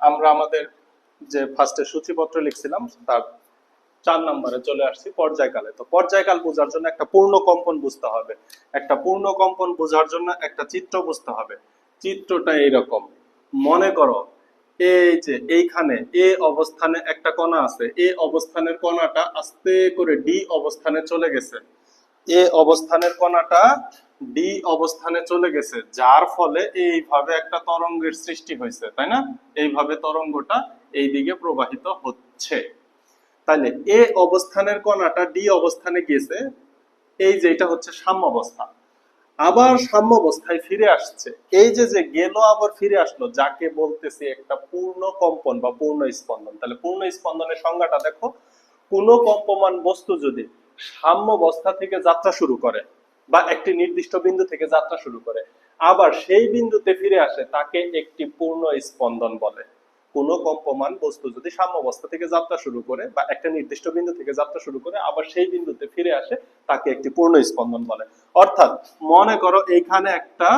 আমরা আমাদের যে ফার্স্টে সূচিপত্র লিখছিলাম তার 4 নম্বরে চলে আসছি পর্যায়কালে। তো পর্যায়কাল বোঝার জন্য একটা পূর্ণ কম্পন বুঝতে হবে, একটা পূর্ণ কম্পন বোঝার জন্য একটা চিত্র বুঝতে হবে। চিত্রটা এইরকম, মনে করো এই যে এইখানে এ অবস্থানে একটা কণা আছে, এ অবস্থানের কণাটা আস্তে করে ডি অবস্থানে চলে গেছে, এ অবস্থানের কণাটা ডি অবস্থানে চলে গেছে, যার ফলে এইভাবে একটা তরঙ্গের সৃষ্টি হয়েছে, তাই না? এইভাবে তরঙ্গটা এই দিকে প্রবাহিত হচ্ছে। তাহলে এ অবস্থানের কণাটা ডি অবস্থানে গেছে, এই যে এটা হচ্ছে সাম্যাবস্থা, আবার সাম্যাবস্থায় ফিরে আসছে। এই যে যে গেল আবার ফিরে আসলো, যাকে বলতেছি একটা পূর্ণ কম্পন বা পূর্ণ স্পন্দন। তাহলে পূর্ণ স্পন্দনের সংজ্ঞাটা দেখো, কোন কম্পমান বস্তু যদি সাম্যাবস্থা থেকে যাত্রা শুরু করে বা একটি নির্দিষ্ট বিন্দু থেকে যাত্রা শুরু করে আবার সেই বিন্দুতে ফিরে আসে, তাকে একটি পূর্ণ স্পন্দন বলে। কোন কম্পমান বস্তু যদি সাম্যাবস্থা থেকে যাত্রা শুরু করে বা একটা নির্দিষ্ট বিন্দু থেকে যাত্রা শুরু করে আবার সেই বিন্দুতে ফিরে আসে, তাকে একটি পূর্ণ স্পন্দন বলে। অর্থাৎ মনে করো এইখানে একটা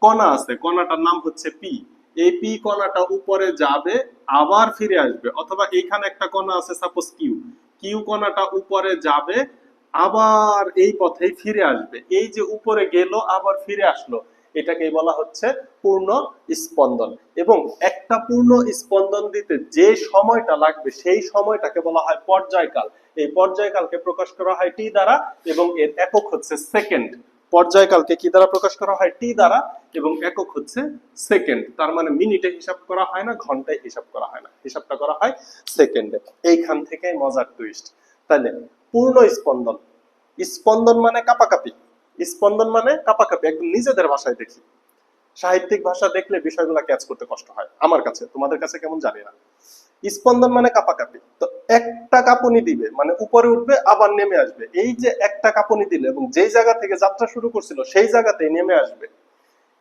কণা আছে, কণাটার নাম হচ্ছে পি। এই পি কণাটা উপরে যাবে আবার ফিরে আসবে, অথবা এইখানে একটা কণা আছে সাপোজ কিউ, কিউ কণাটা উপরে যাবে আবার এই পথেই ফিরে আসবে। এই যে উপরে গেল আবার ফিরে আসলো, এটাকেই বলা হচ্ছে পূর্ণ স্পন্দন। এবং একটা পূর্ণ স্পন্দন দিতে যে সময়টা লাগবে সেই সময়টাকে বলা হয় পর্যায়কাল। এই পর্যায়কালকে প্রকাশ করা হয় টি দ্বারা এবং এর একক হচ্ছে সেকেন্ড। পর্যায়কালকে কি দ্বারা প্রকাশ করা হয়? টি দ্বারা, এবং একক হচ্ছে সেকেন্ড। তার মানে মিনিটে হিসাব করা হয় না, ঘন্টায় হিসাব করা হয় না, হিসাবটা করা হয় সেকেন্ডে। এইখান থেকে মজার টুইস্ট। তাহলে পূর্ণ স্পন্দন, স্পন্দন মানে কাঁপাকাঁপি, স্পন্দন মানে কাঁপাকাঁপি, একদম নিজেদের ভাষায় দেখি। সাহিত্যিক ভাষা দেখলে বিষয়গুলো ক্যাচ করতে কষ্ট হয় আমার কাছে, তোমাদের কাছে কেমন জানি না। স্পন্দন মানে কাঁপাকাঁপি। তো একটা কাঁপুনি দিবে মানে উপরে উঠবে আবার নেমে আসবে, এই যে একটা কাঁপুনি দিলে এবং যেই জায়গা থেকে যাত্রা শুরু করছিল সেই জায়গাতেই নেমে আসবে,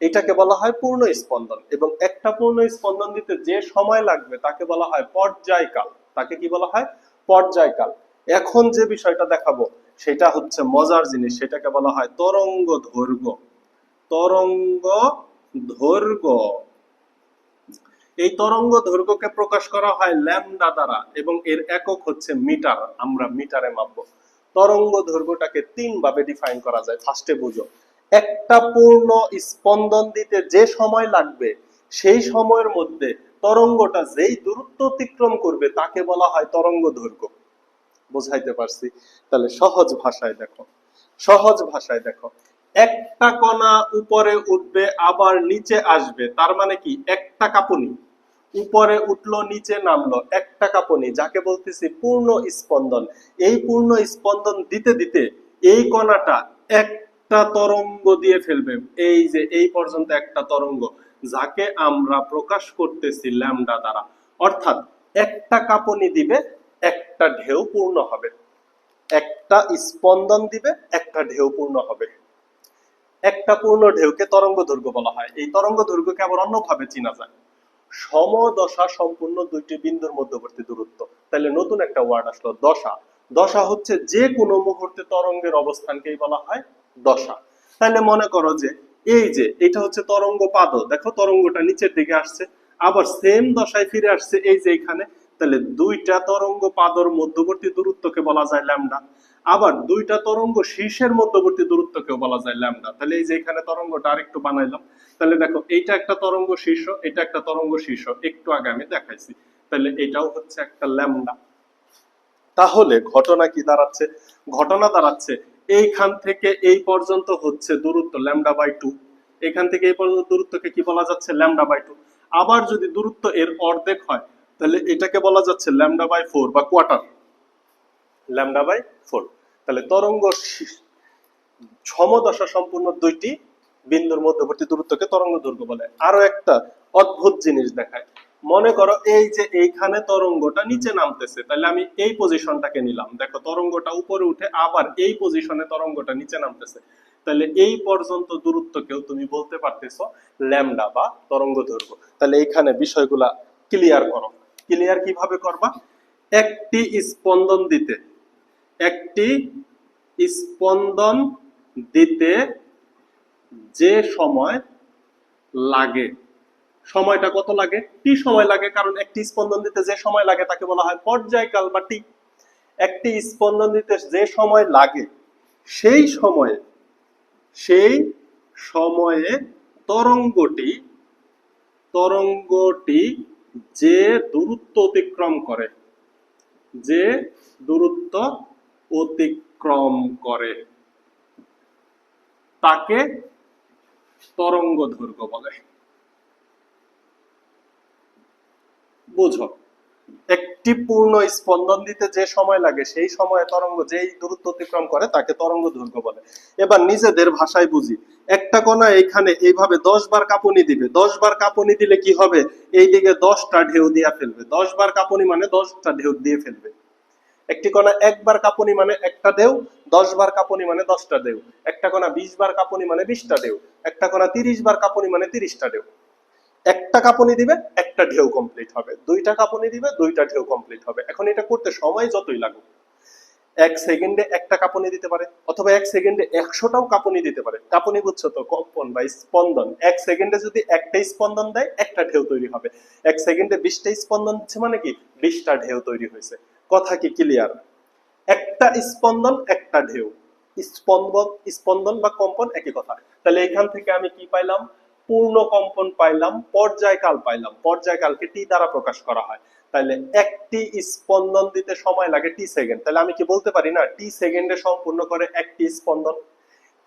এটাকে বলা হয় পূর্ণ স্পন্দন। এবং একটা পূর্ণ স্পন্দন দিতে যে সময় লাগবে তাকে বলা হয় পর্যায়কাল। তাকে কি বলা হয়? পর্যায়কাল। এখন যে বিষয়টা দেখাবো সেটা হচ্ছে মজার জিনিস, সেটাকে বলা হয় তরঙ্গ দৈর্ঘ্য। তরঙ্গ দৈর্ঘ্য, এই তরঙ্গ দৈর্ঘ্যকে প্রকাশ করা হয় ল্যামডা দ্বারা এবং এর একক হচ্ছে মিটার। আমরা মিটারে মাপবো। তরঙ্গ দৈর্ঘ্যটাকে তিন ভাবে ডিফাইন করা যায়। ফার্স্টে বুঝো, একটা পূর্ণ স্পন্দন দিতে যে সময় লাগবে সেই সময়ের মধ্যে তরঙ্গটা যেই দূরত্ব অতিক্রম করবে তাকে বলা হয় তরঙ্গ দৈর্ঘ্য। বুঝাইতে পারছি? তাহলে সহজ ভাষায় দেখো, একটা কণা উপরে উঠবে আবার নিচে আসবে, তার মানে কি একটা কাঁপুনি, উপরে উঠলো নিচে নামলো, একটা কাঁপুনি, যাকে বলতেছি পূর্ণ স্পন্দন। এই পূর্ণ স্পন্দন দিতে দিতে এই কণাটা একটা তরঙ্গ দিয়ে ফেলবে, এই যে এই পর্যন্ত একটা তরঙ্গ, যাকে আমরা প্রকাশ করতেছি ল্যামডা দ্বারা। অর্থাৎ একটা কাঁপুনি দিবে, একটা ঢেউ পূর্ণ হবে, একটা স্পন্দন দিবে, একটা ঢেউ পূর্ণ হবে। একটা পূর্ণ ঢেউকে তরঙ্গ দৈর্ঘ্য বলা হয়। এই তরঙ্গ দৈর্ঘ্যকে আবার অন্যভাবে চেনা যায়, সমদশা সম্পূর্ণ দুইটি বিন্দুর মধ্যবর্তী দূরত্ব। তাহলে নতুন একটা ওয়ার্ড আসলো, দশা। দশা হচ্ছে যে কোনো মুহূর্তে তরঙ্গের অবস্থানকেই বলা হয় দশা। তাহলে মনে করো যে এই যে এটা হচ্ছে তরঙ্গ পাদ, দেখো তরঙ্গটা নিচের দিকে আসছে, আবার সেম দশায় ফিরে আসছে এই যে এখানে। তাহলে দুইটা তরঙ্গ পাদর মধ্যবর্তী দূরত্বকে বলা যায় ল্যামডা। আবার দুইটা তরঙ্গ শীর্ষের মধ্যবর্তী দূরত্বকেও বলা যায় ল্যামডা। তাহলে এই যে এখানে তরঙ্গটা আরেকটু বানাইলাম। তাহলে দেখো এইটা একটা তরঙ্গ শীর্ষ, এটা একটা তরঙ্গ শীর্ষ, একটু আগে আমি দেখাইছি। তাহলে এটাও হচ্ছে একটা ল্যামডা। তাহলে ঘটনা কি দাঁড়াচ্ছে? ঘটনা দাঁড়াচ্ছে এইখান থেকে এই পর্যন্ত হচ্ছে দূরত্ব ল্যামডা বাই 2, এখান থেকে এই পর্যন্ত দূরত্বকে কি বলা যাচ্ছে? Lambda by 2। আবার যদি দূরত্ব এর অর্ধেক হয় তাহলে এটাকে বলা যাচ্ছে ল্যামডা বাই 4 বা কোয়ার্টার, ল্যামডা বাই 4। তাহলে তরঙ্গ সমদশা সম্পূর্ণ দুইটি বিন্দুর মধ্যবর্তী দূরত্বকে তরঙ্গ দৈর্ঘ্য বলে। আরো একটা অদ্ভুত জিনিস দেখায়, মনে করো এই যে এইখানে তরঙ্গটা নিচে নামতেছে, তাহলে আমি এই পজিশনটাকে নিলাম, দেখো তরঙ্গটা উপরে উঠে আবার এই পজিশনে তরঙ্গটা নিচে নামতেছে, তাহলে এই পর্যন্ত দূরত্বকেও তুমি বলতে পারতেছো ল্যামডা বা তরঙ্গ দৈর্ঘ্য। তাহলে এইখানে বিষয়গুলা ক্লিয়ার করো। ক্লিয়ার কিভাবে করবা? একটি স্পন্দন দিতে, একটি স্পন্দন দিতে যে সময় লাগে, সময়টা কত লাগে? টি সময় লাগে, কারণ একটি স্পন্দন দিতে যে সময় লাগে তাকে বলা হয় পর্যায়কাল বা টি। একটি স্পন্দন দিতে যে সময় লাগে সেই সময়ে তরঙ্গটি যে দূরত্ব অতিক্রম করে, যে দূরত্ব অতিক্রম করে তাকে তরঙ্গ দৈর্ঘ্য বলে। বুঝো, একটি পূর্ণ স্পন্দন দিতে যে সময় লাগে সেই সময়ে তরঙ্গ যেই দূরত্ব অতিক্রম করে তাকে তরঙ্গ দৈর্ঘ্য বলে। এবার নিজেদের ভাষায় বুঝি, একটা কণা এখানে এইভাবে 10 বার কাঁপুনি দিবে, 10 বার কাঁপুনি দিলে কি হবে? এইদিকে 10টা ঢেউ দিয়ে ফেলবে, 10 বার কাঁপুনি মানে 10টা ঢেউ দিয়ে ফেলবে। একটি কণা একবার কাঁপুনি মানে একটা ঢেউ, 10 বার কাঁপুনি মানে 10টা ঢেউ। একটা কণা 20 বার কাঁপুনি মানে 20টা ঢেউ। একটা কণা 30 বার কাঁপুনি মানে 30টা ঢেউ। একটা কাঁপুনি দিবে, একটা ঢেউ কমপ্লিট হবে। দুইটা কাঁপুনি দিবে, দুইটা ঢেউ কমপ্লিট হবে। এখন এটা করতে সময় যতই লাগুক, 1 সেকেন্ডে একটা কাঁপুনি দিতে পারে, অথবা 1 সেকেন্ডে 100টাও কাঁপুনি দিতে পারে। কাঁপুনি বুঝছো তো, কম্পন বা স্পন্দন। 1 সেকেন্ডে যদি একটা স্পন্দন দেয় একটা ঢেউ তৈরি হবে, 1 সেকেন্ডে 20টা স্পন্দন দিচ্ছে মানে কি 20টা ঢেউ তৈরি হয়েছে। কথা কি ক্লিয়ার? একটা স্পন্দন একটা ঢেউ, স্পন্দন বা কম্পন একই কথা। তাহলে এখান থেকে আমি কি পাইলাম? পূর্ণ কম্পন পাইলাম, পর্যায়কাল পাইলাম। পর্যায়কালকে টি দ্বারা প্রকাশ করা হয়। তাহলে একটি স্পন্দন দিতে সময় লাগে টি সেকেন্ড। তাহলে আমি কি বলতে পারি না টি সেকেন্ডে সম্পূর্ণ করে একটি স্পন্দন,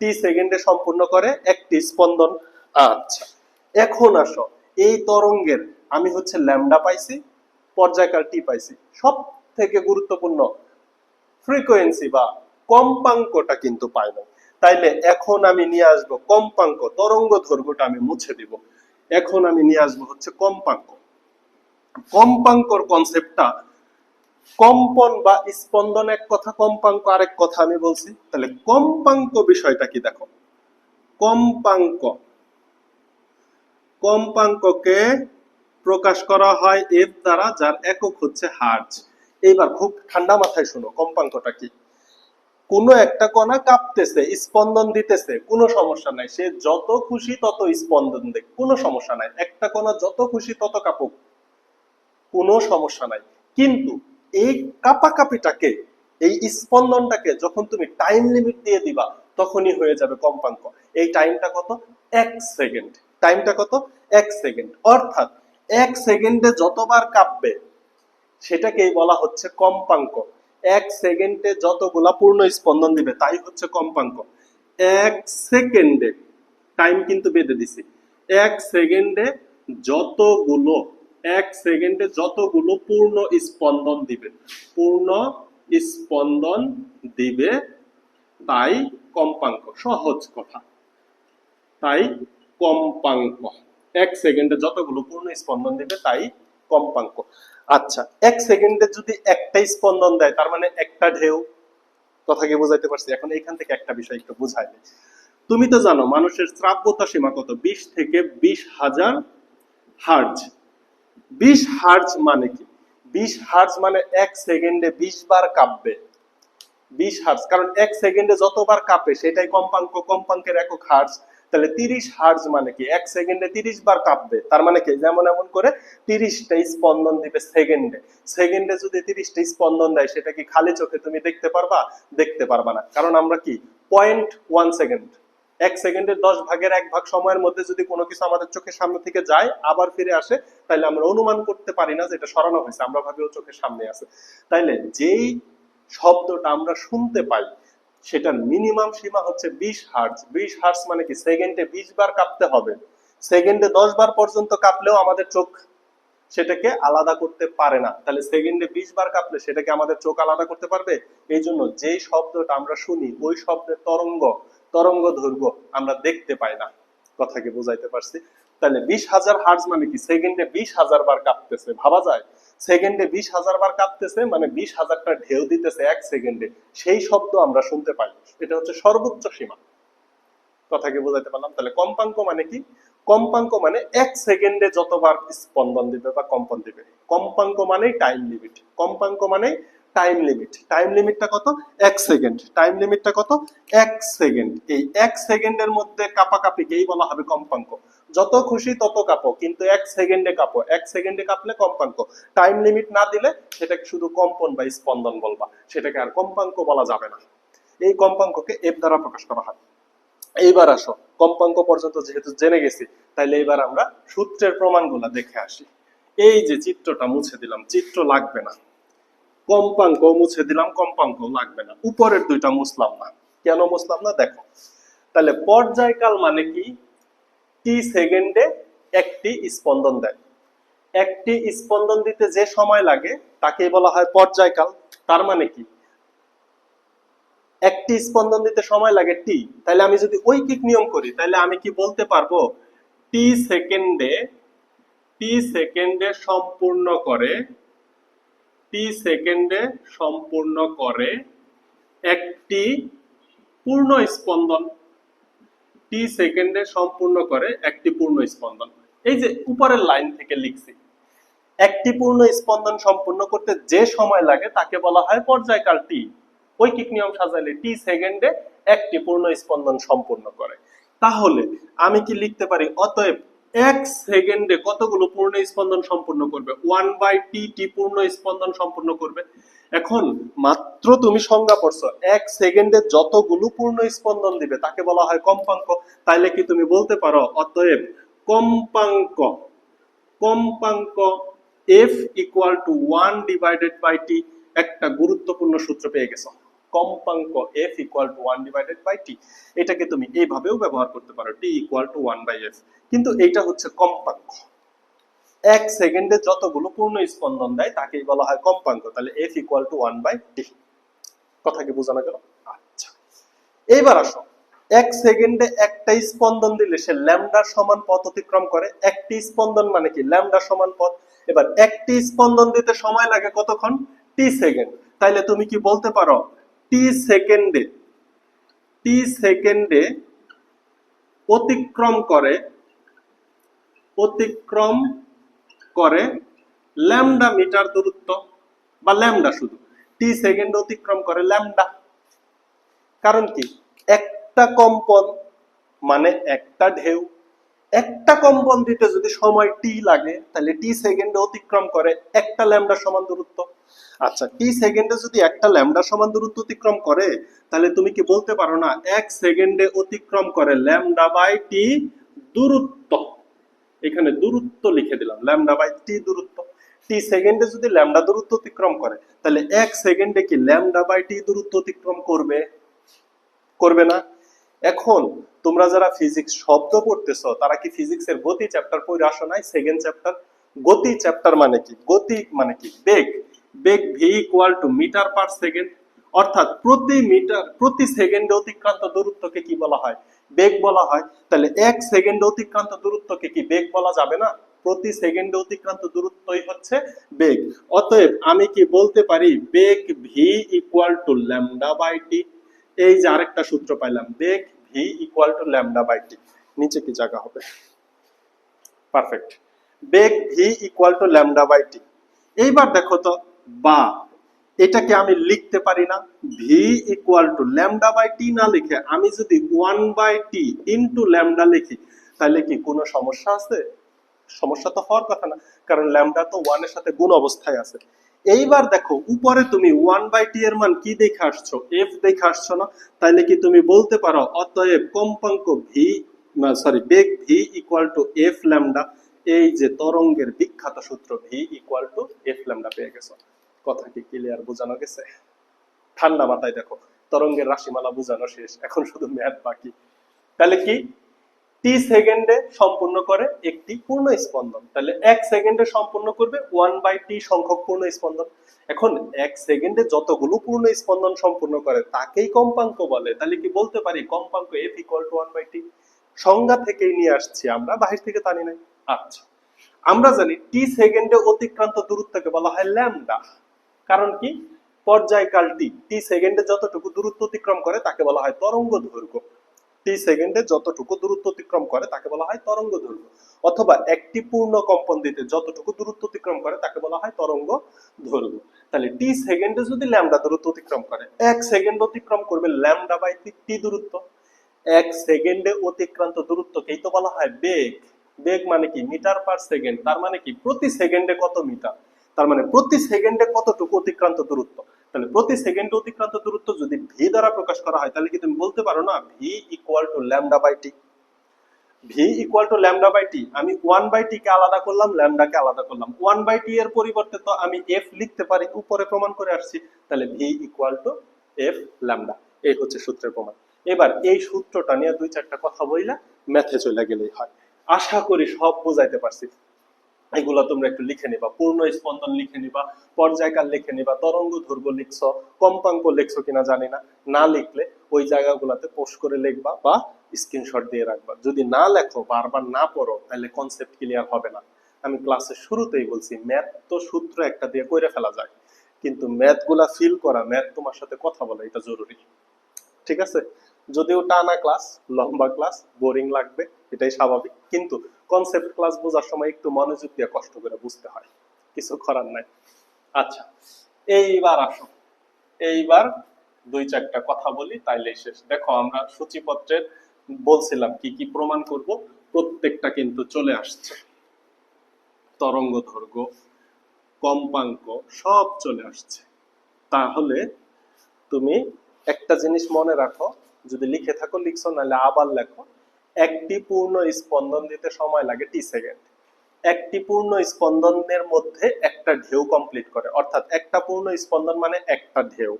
টি সেকেন্ডে সম্পূর্ণ করে একটি স্পন্দন। আচ্ছা, এখন আসো, এই তরঙ্গের আমি হচ্ছে ল্যামডা পাইছি, পর্যায়কাল টি পাইছি, সব থেকে গুরুত্বপূর্ণ ফ্রিকোয়েন্সি বা কম্পাঙ্কটা কিন্তু পাই না। তাইলে এখন আমি নিয়ে আসবো কম্পাঙ্ক, তরঙ্গ দৈর্ঘ্যটা আমি মুছে দিব। এখন আমি নিয়ে আসবো হচ্ছে কম্পাঙ্ক। কম্পাঙ্কর কনসেপ্টটা, কম্পন বা স্পন্দন এক কথা, কম্পাঙ্ক আরেক কথা আমি বলছি। তাহলে কম্পাঙ্ক বিষয়টা কি দেখো, কম্পাঙ্ককে প্রকাশ করা হয় এফ দ্বারা, যার একক হচ্ছে হার্জ। এইবার খুব ঠান্ডা মাথায় শোনো কম্পাঙ্কটা কি। কোনো একটা কণা কাঁপতেছে, স্পন্দন দিতেছে, কোনো সমস্যা নাই, সে যত খুশি তত স্পন্দন দেখ, কোনো সমস্যা নাই, একটা কণা যত খুশি তত কাঁপুক, কোনো সমস্যা নাই। কিন্তু এই কাঁপাকাঁপিটাকে, এই স্পন্দনটাকে যখন তুমি টাইম লিমিট দিয়ে দিবা, তখনই হয়ে যাবে কম্পাঙ্ক। এই টাইমটা কত? 1 সেকেন্ড। টাইমটা কত? 1 সেকেন্ড। অর্থাৎ 1 সেকেন্ডে যতবার কাঁপবে সেটাকেই বলা হচ্ছে কম্পাঙ্ক। 1 সেকেন্ডে যতগুলা পূর্ণ স্পন্দন দিবে তাই হচ্ছে কম্পাঙ্ক। 1 সেকেন্ডে, টাইম কিন্তু বেঁধে দিছি, 1 সেকেন্ডে যতগুলো 1 সেকেন্ডে যতগুলো পূর্ণ স্পন্দন দিবে, পূর্ণ স্পন্দন দিবে তাই কম্পাঙ্ক। সহজ কথা, তাই কম্পাঙ্ক। 1 সেকেন্ডে যতগুলো পূর্ণ স্পন্দন দিবে তাই কম্পাঙ্ক। আচ্ছা, 1 সেকেন্ডে যদি একটা স্পন্দন দেয় তার মানে একটা ঢেউ। কথা কি বুঝাইতে পারছি? এখন এখান থেকে একটা বিষয় একটু বুঝাই। তুমি তো জানো মানুষের শ্রাব্যতা সীমা কত? 20 থেকে 20,000 হার্জ। 20 হার্জ মানে কি? 20 হার্জ মানে 1 সেকেন্ডে 20 বার কাঁপবে। 20 হার্জ, কারণ 1 সেকেন্ডে যতবার কাঁপে সেটাই কম্পাঙ্ক, কম্পাঙ্কের একক হার্জ। তাহলে 30 হার্জ মানে কি? 1 সেকেন্ডে 30 বার কাঁপবে, তার মানে কি? যেমন এমন করে 30টা স্পন্দন দিবে সেকেন্ডে। সেকেন্ডে যদি 30টা স্পন্দন দেয় সেটা কি খালি চোখে তুমি দেখতে পারবা? দেখতে পারবা না, কারণ আমরা কি 0.1 সেকেন্ড, 1 সেকেন্ডের 10 ভাগের 1 ভাগ সময়ের মধ্যে যদি কোনো কিছু আমাদের চোখের সামনে থেকে যায় আবার ফিরে আসে, তাহলে আমরা অনুমান করতে পারি না যে এটা সরানো হয়েছে, আমরা ভাবি ও চোখের সামনে আছে। তাইলে যেই শব্দটা আমরা শুনতে পাই সেটার মিনিমাম সীমা হচ্ছে 20 হার্জ। 20 হার্জ মানে কি? সেকেন্ডে 20 বার কাঁপতে হবে। সেকেন্ডে 10 বার পর্যন্ত কাঁপলেও আমাদের চোখ সেটাকে আলাদা করতে পারে না। তাহলে সেকেন্ডে 20 বার কাঁপলে সেটাকে আমাদের চোখ আলাদা করতে পারবে? এই জন্য যেই শব্দটা আমরা শুনি ওই শব্দের তরঙ্গ দৈর্ঘ্য আমরা দেখতে পাই না। কথা কি বুঝাইতে পারছি? তাহলে 20,000 হার্জ মানে কি? সেকেন্ডে 20,000 বার কাঁপতেছে, ভাবা যায়? সেকেন্ডে 20,000 বার কাঁপতেছে মানে 20,000টা ঢেউ দিতেছে 1 সেকেন্ডে, সেই শব্দ আমরা শুনতে পাই। এটা হচ্ছে সর্বোচ্চ সীমা। কথা কি বুঝাইতে পারলাম? তাহলে কম্পাঙ্ক মানে কি? কম্পাঙ্ক মানে 1 সেকেন্ডে যতবার স্পন্দন দিবে বা কম্পন দিবে। কম্পাঙ্ক মানে টাইম লিমিট। কম্পাঙ্ক মানে টাইম লিমিট। টাইম লিমিটটা কত? 1 সেকেন্ড। টাইম লিমিটটা কত? 1 সেকেন্ড। এই 1 সেকেন্ডের মধ্যে কাঁপাকাঁপিকেই বলা হবে কম্পাঙ্ক। যত খুশি তত কাঁপো, কিন্তু 1 সেকেন্ডে কাঁপো। 1 সেকেন্ডে কাঁপলে কম্পাঙ্ক। টাইম লিমিট না দিলে সেটাকে শুধু কম্পন বা স্পন্দন বলবা, সেটাকে আর কম্পাঙ্ক বলা যাবে না। এই কম্পাঙ্ককে এফ দ্বারা প্রকাশ করা হয়। এইবার আসো, কম্পাঙ্ক পর্যন্ত যেহেতু জেনে গেছি, তাইলে এবার আমরা সূত্রের প্রমাণগুলো দেখে আসি। এই যে চিত্রটা মুছে দিলাম, চিত্র লাগবে না। কম্পাঙ্ক মুছে দিলাম, কম্পাঙ্ক লাগবে না। উপরের দুইটা মুছলাম না, কেন মুছলাম না দেখো। তাহলে পর্যায়কাল মানে কি? টি সেকেন্ডে একটি স্পন্দন দেয়। একটি স্পন্দন দিতে যে সময় লাগে তাকে বলা হয় পর্যায়কাল। তার মানে কি? একটি স্পন্দন দিতে সময় লাগে টি। তাহলে আমি যদি ঐকিক নিয়ম করি তাহলে আমি কি বলতে পারবো? টি সেকেন্ডে সম্পূর্ণ করে, টি সেকেন্ডে সম্পূর্ণ করে একটি পূর্ণ স্পন্দন। টি সেকেন্ডে সম্পূর্ণ করে একটি পূর্ণ স্পন্দন। এই যে উপরের লাইন থেকে লিখছি, একটি পূর্ণ স্পন্দন সম্পূর্ণ করতে যে সময় লাগে তাকে বলা হয় পর্যায়কাল টি। ঐকিক নিয়ম সাজাইলে টি সেকেন্ডে একটি পূর্ণ স্পন্দন সম্পূর্ণ করে। তাহলে আমি কি লিখতে পারি? অতএব 1 সেকেন্ডে কতগুলো পূর্ণ স্পন্দন সম্পূর্ণ করবে? 1/t, টি পূর্ণ স্পন্দন সম্পূর্ণ করবে। এখন মাত্র তুমি সংজ্ঞা পড়ছো, 1 সেকেন্ডে যতগুলো পূর্ণ স্পন্দন দিবে তাকে বলা হয় কম্পাঙ্ক। তাইলে কি তুমি বলতে পারো অতএব কম্পাঙ্ক কম্পাঙ্ক f ইকুয়াল টু 1/t? একটা গুরুত্বপূর্ণ সূত্র পেয়ে গেছো, কম্পাঙ্ক f ইকুয়াল টু 1/t। এটাকে তুমি এইভাবেও ব্যবহার করতে পারো, t ইকুয়াল টু 1/f। কিন্তু এইটা হচ্ছে কম্পাঙ্ক। 1 সেকেন্ডে যতগুলো পূর্ণ স্পন্দন দেয় তাকেই বলা হয় কম্পাঙ্ক। তাহলে f ইকুয়াল টু 1/t। কথা কি বোঝানো গেল? আচ্ছা, এইবার আসো, 1 সেকেন্ডে একটা স্পন্দন দিলে সে ল্যামডার সমান পথ অতিক্রম করে। একটি স্পন্দন মানে কি? ল্যামডা সমান পথ। এবার একটি স্পন্দন দিতে সময় লাগে কতক্ষণ? টি সেকেন্ড। তাইলে তুমি কি বলতে পারো টি সেকেন্ডে অতিক্রম করে ল্যামডা মিটার দূরত্ব, বা ল্যামডা, শুধু টি সেকেন্ড অতিক্রম করে ল্যামডা। কারণ কি, একটা কম্পন মানে একটা ঢেউ, একটা কম্পন দিতে যদি সময় টি লাগে তাহলে টি সেকেন্ডে অতিক্রম করে একটা ল্যামডা সমান দূরত্ব। আচ্ছা, টি সেকেন্ডে যদি একটা ল্যামডা সমান দূরত্ব অতিক্রম করে, তাহলে তুমি কি বলতে পারো না এক সেকেন্ডে অতিক্রম করে ল্যামডা বাই টি দূরত্ব। এখানে দূরত্ব লিখে দিলাম, ল্যামডা বাই টি দূরত্ব। টি সেকেন্ডে যদি ল্যামডা দূরত্ব অতিক্রম করে, তাহলে এক সেকেন্ডে কি ল্যামডা বাই টি দূরত্ব অতিক্রম করবে? করবে না। এখন তোমরা যারা ফিজিক্স শব্দ পড়তেছো তারা কি ফিজিক্সের গতি চ্যাপ্টার পড়ে আসো নাই? Second chapter. গতি চ্যাপ্টার মানে কি? গতি মানে কি? বেগ। বেগ V equal to metre per second, অর্থাৎ প্রতি সেকেন্ডে অতিক্রান্ত দূরত্বকে কি বলা হয়? বেগ বলা হয়। তাহলে এক সেকেন্ডে অতিক্রান্ত দূরত্বকে কি বেগ বলা যাবে না? প্রতি সেকেন্ডে অতিক্রান্ত দূরত্বই হচ্ছে বেগ। অতএব আমি কি বলতে পারি বেগ V equal to lambda by T. এই যে আরেকটা সূত্র পাইলাম, বেগ V equal to lambda by T. নিচে কি জায়গা হবে? পারফেক্ট। বেগ V equal to lambda by T. এইবার দেখো তো, বা এটাকে আমি লিখতে পারি না V equal to lambda by T না লিখে আমি যদি 1/t ইনটু ল্যামডা লিখি, তাহলে কি কোনো সমস্যা আছে? সমস্যা তো হওয়ার কথা না, কারণ ল্যামডা তো 1 এর সাথে গুণ অবস্থায় আছে। এইবার দেখো উপরে তুমি 1/t এর মান কি দেখে আসছো? f দেখে আসছো না? তাহলে কি তুমি বলতে পারো অতএব কম্পাঙ্ক V, beg V equal to F lambda. এই যে তরঙ্গের বিখ্যাত সূত্র V equal to F lambda পেয়ে গেছো। কথা কি ক্লিয়ার, বোঝানো গেছে? ঠান্ডা মাথায় দেখো, তরঙ্গের রাশিমালা বোঝানো শেষ, এখন শুধু ম্যাথ বাকি। তাহলে কি, টি সেকেন্ডে সম্পূর্ণ করে একটি পূর্ণ স্পন্দন, তাহলে এক সেকেন্ডে সম্পূর্ণ করবে 1/t সংখ্যক পূর্ণ স্পন্দন। এখন এক সেকেন্ডে যতগুলো পূর্ণ স্পন্দন সম্পূর্ণ করে তাকেই কম্পাঙ্ক বলে। তাহলে কি বলতে পারি কম্পাঙ্ক f ইকুয়াল টু 1/t। সংজ্ঞা থেকেই নিয়ে আসছি আমরা, বাহির থেকে টানি নাই। আচ্ছা, আমরা জানি টি সেকেন্ডে অতিক্রান্ত দূরত্বকে বলা হয় ল্যামডা। কারণ কি, পর্যায়কাল টি, টি সেকেন্ডে যতটুকু দূরত্ব অতিক্রম করে তাকে বলা হয় তরঙ্গ দৈর্ঘ্য। টি সেকেন্ডে যতটুকু দূরত্ব অতিক্রম করে তাকে বলা হয় তরঙ্গ দৈর্ঘ্য, অথবা একটি পূর্ণ কম্পন দিতে যতটুকু দূরত্ব অতিক্রম করে তাকে বলা হয় তরঙ্গ দৈর্ঘ্য। তাহলে টি সেকেন্ডে যদি ল্যামডা দূরত্ব অতিক্রম করে, এক সেকেন্ড অতিক্রম করবে ল্যামডা বাই টি দূরত্ব। এক সেকেন্ডে অতিক্রান্ত দূরত্বকেই তো বলা হয় বেগ। বেগ মানে কি, মিটার পার সেকেন্ড। তার মানে কি প্রতি সেকেন্ডে কত মিটার, তার মানে প্রতি সেকেন্ডে কতটুকু অতিক্রান্ত দূরত্ব। তাহলে প্রতি সেকেন্ডে অতিক্রান্ত দূরত্ব যদি ভি দ্বারা প্রকাশ করা হয়, তাহলে কি তুমি বলতে পারো না V equal to lambda by T. V equal to lambda by T, আমি 1/t কে আলাদা করলাম, ল্যামডা কে আলাদা করলাম। 1/t এর পরিবর্তে তো আমি এফ লিখতে পারি, উপরে প্রমাণ করে আসছি। তাহলে V equal to F lambda, এই হচ্ছে সূত্রের প্রমাণ। এবার এই সূত্রটা নিয়ে দুই চারটা কথা বইলা ম্যাথে চলে গেলেই হয়। আশা করি সব বুঝাইতে পারছি। এগুলা তোমরা একটু লিখে নিবা, পূর্ণ স্পন্দন লিখে নিবা, পর্যায়কাল লিখে নিবা, তরঙ্গ দৈর্ঘ্য লিখছো, কম্পাঙ্ক লিখছো কিনা জানি না, না লিখলে ওই জায়গাগুলোতে পোস্ট করে লিখবা বা স্ক্রিনশট দিয়ে রাখবা। যদি না লেখো, বারবার না পড়ো, তাহলে কনসেপ্ট ক্লিয়ার হবে না। আমি ক্লাসের শুরুতেই বলছি ম্যাথ তো সূত্র একটা দিয়ে কইরা ফেলা যায়, কিন্তু ম্যাথ গুলা ফিল করা, ম্যাথ তোমার সাথে কথা বলা, এটা জরুরি। ঠিক আছে? যদিও টানা ক্লাস, লম্বা ক্লাস, বোরিং লাগবে, এটাই স্বাভাবিক, কিন্তু কনসেপ্ট ক্লাস বোঝার সময় একটু মনোযোগ দিয়ে কষ্ট করে বুঝতে হয়, কিছু করার নাই। আচ্ছা, এইবার আসো, এইবার দুই চারটা কথা বলি তাইলেই শেষ। দেখো আমরা সূচিপত্রের বলছিলাম কি কি প্রমাণ করব, প্রত্যেকটা কিন্তু চলে আসছে। তরঙ্গ দৈর্ঘ্য, কম্পাঙ্ক সব চলে আসছে। তাহলে তুমি একটা জিনিস মনে রাখো, যদি লিখে থাকো লিখছো, নাহলে আবার লেখো। একটি পূর্ণ স্পন্দন দিতে সময় লাগে টি সেকেন্ড। একটি পূর্ণ স্পন্দনের মধ্যে একটা ঢেউ কমপ্লিট করে, অর্থাৎ একটা পূর্ণ স্পন্দন মানে একটা ঢেউ।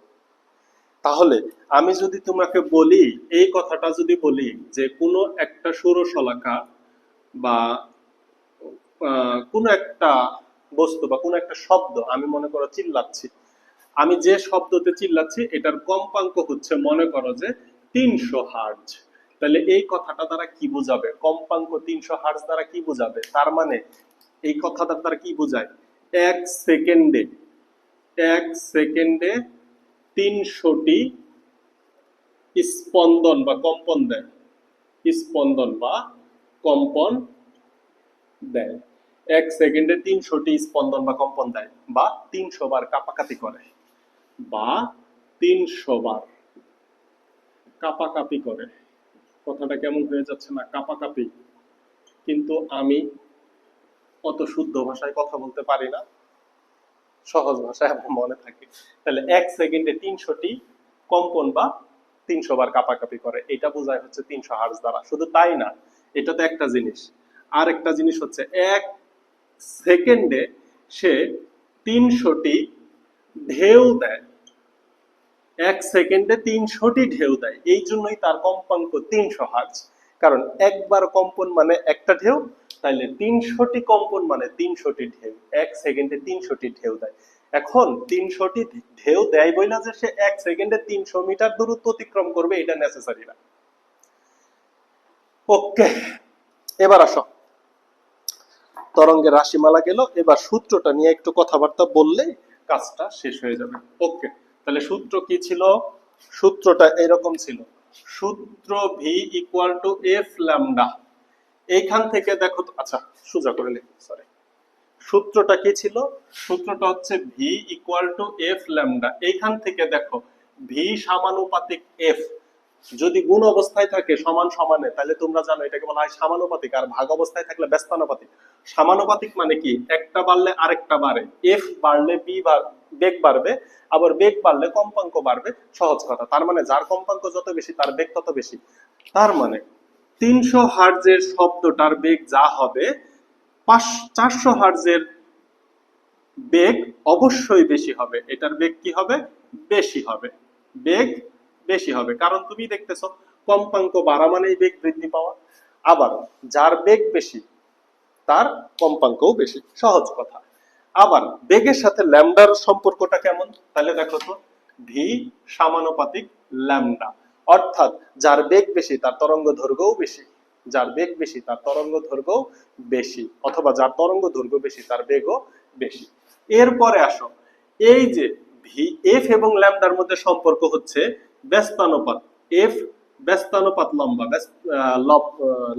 তাহলে আমি যদি তোমাকে বলি, এই কথাটা যদি বলি যে কোনো একটা সৌরশলাকা বা কোনো একটা বস্তু বা কোনো একটা শব্দ, আমি মনে করো চিল্লাচ্ছি, আমি যে শব্দতে চিল্লাচ্ছি এটার কম্পাঙ্ক হচ্ছে মনে করো যে 300 হার্জ। তাহলে এই কথাটা দ্বারা কি বোঝাবে? কম্পাঙ্ক 300 হার্জ দ্বারা কি বোঝাবে? তার মানে এই কথাটার দ্বারা কি বোঝায়? এক সেকেন্ডে, এক সেকেন্ডে 300টি স্পন্দন বা কম্পন দেয়, স্পন্দন বা কম্পন দেয়। এক সেকেন্ডে 300টি স্পন্দন বা কম্পন দেয়, বা 300 বার কাঁপাকাঁপি করে, বা 300 বার। কাপাকাপি করে। কথাটা কেমন হয়ে যাচ্ছে না, কাপাকাপি। কিন্তু আমি অত শুদ্ধ ভাষায় কথা বলতে পারি না, সহজ ভাষায় আমার মনে থাকে। তাহলে 1 সেকেন্ডে 300টি কম্পন বা 300 বার কাপাকাপি করে, এটা বোঝায় হচ্ছে 300 হার্জ দ্বারা। শুধু তাই না, এটা তো একটা জিনিস। আর একটা জিনিস হচ্ছে 1 সেকেন্ডে সে 300টি ঢেউ দেয়। 1 সেকেন্ডে 300টি ঢেউ দেয়, এই জন্যই তার কম্পাঙ্ক 300 হার্জ। কারণ একবার কম্পন মানে একটা ঢেউ, তাইলে 300টি কম্পন মানে 300টি ঢেউ। 1 সেকেন্ডে 300টি ঢেউ দেয়। এখন 300টি ঢেউ দেয় বইলা যে সে 1 সেকেন্ডে 300 মিটার দূরত্ব অতিক্রম করবে, এটা নেসেসারি না। ওকে, এবার আসো, তরঙ্গের রাশিমালা গেল, এবার সূত্রটা নিয়ে একটু কথাবার্তা বললে কাজটা শেষ হয়ে যাবে। ওকে, তাহলে সূত্র কি ছিল? সূত্রটা এরকম ছিল, সূত্র V equal to F lambda. এইখান থেকে দেখো তো, আচ্ছা সোজা করে লিখি, সরি। সূত্রটা কি ছিল? সূত্রটা হচ্ছে V equal to F lambda. এইখান থেকে দেখো ভি সমানুপাতিক এফ, যদি গুণ অবস্থায় থাকে সমান সমানে, তাহলে তোমরা জানো এটাকে বলা হয় সমানুপাতিক। আর ভাগ অবস্থায় থাকলে ব্যস্তানুপাতিক। সমানুপাতিক মানে কি, একটা বাড়লে আরেকটা বাড়ে, এফ বাড়লে বেগ বাড়বে, আবার বেগ বাড়লে কম্পাঙ্ক বাড়বে, সহজ কথা। তার মানে যার কম্পাঙ্ক যত বেশি তার বেগ তত বেশি। তার মানে 300 হার্জের শব্দটার বেগ যা হবে, 400 হার্জের বেগ অবশ্যই বেশি হবে। এটার বেগ কি হবে? বেশি হবে। বেগ বেশি হবে, কারণ তুমি দেখতেছো কম্পাঙ্ক বাড়া মানেই বেগ বৃদ্ধি পাওয়া। আবার যার বেগ বেশি তার কম্পাঙ্কও বেশি, সহজ কথা। আবার বেগের সাথে ল্যামডার সম্পর্কটা কেমন? তাহলে দেখো তো, ভি সমানুপাতিক ল্যামডা। অর্থাৎ যার বেগ বেশি তার তরঙ্গ দৈর্ঘ্যও বেশি, যার বেগ বেশি তার তরঙ্গ দৈর্ঘ্যও বেশি, অথবা যার তরঙ্গ দৈর্ঘ্য বেশি তার বেগও বেশি। এরপরে আসো, এই যে ভি এফ এবং ল্যামডার মধ্যে সম্পর্ক হচ্ছে ব্যস্তানুপাত। এফ ব্যস্তানুপাত লম্বা,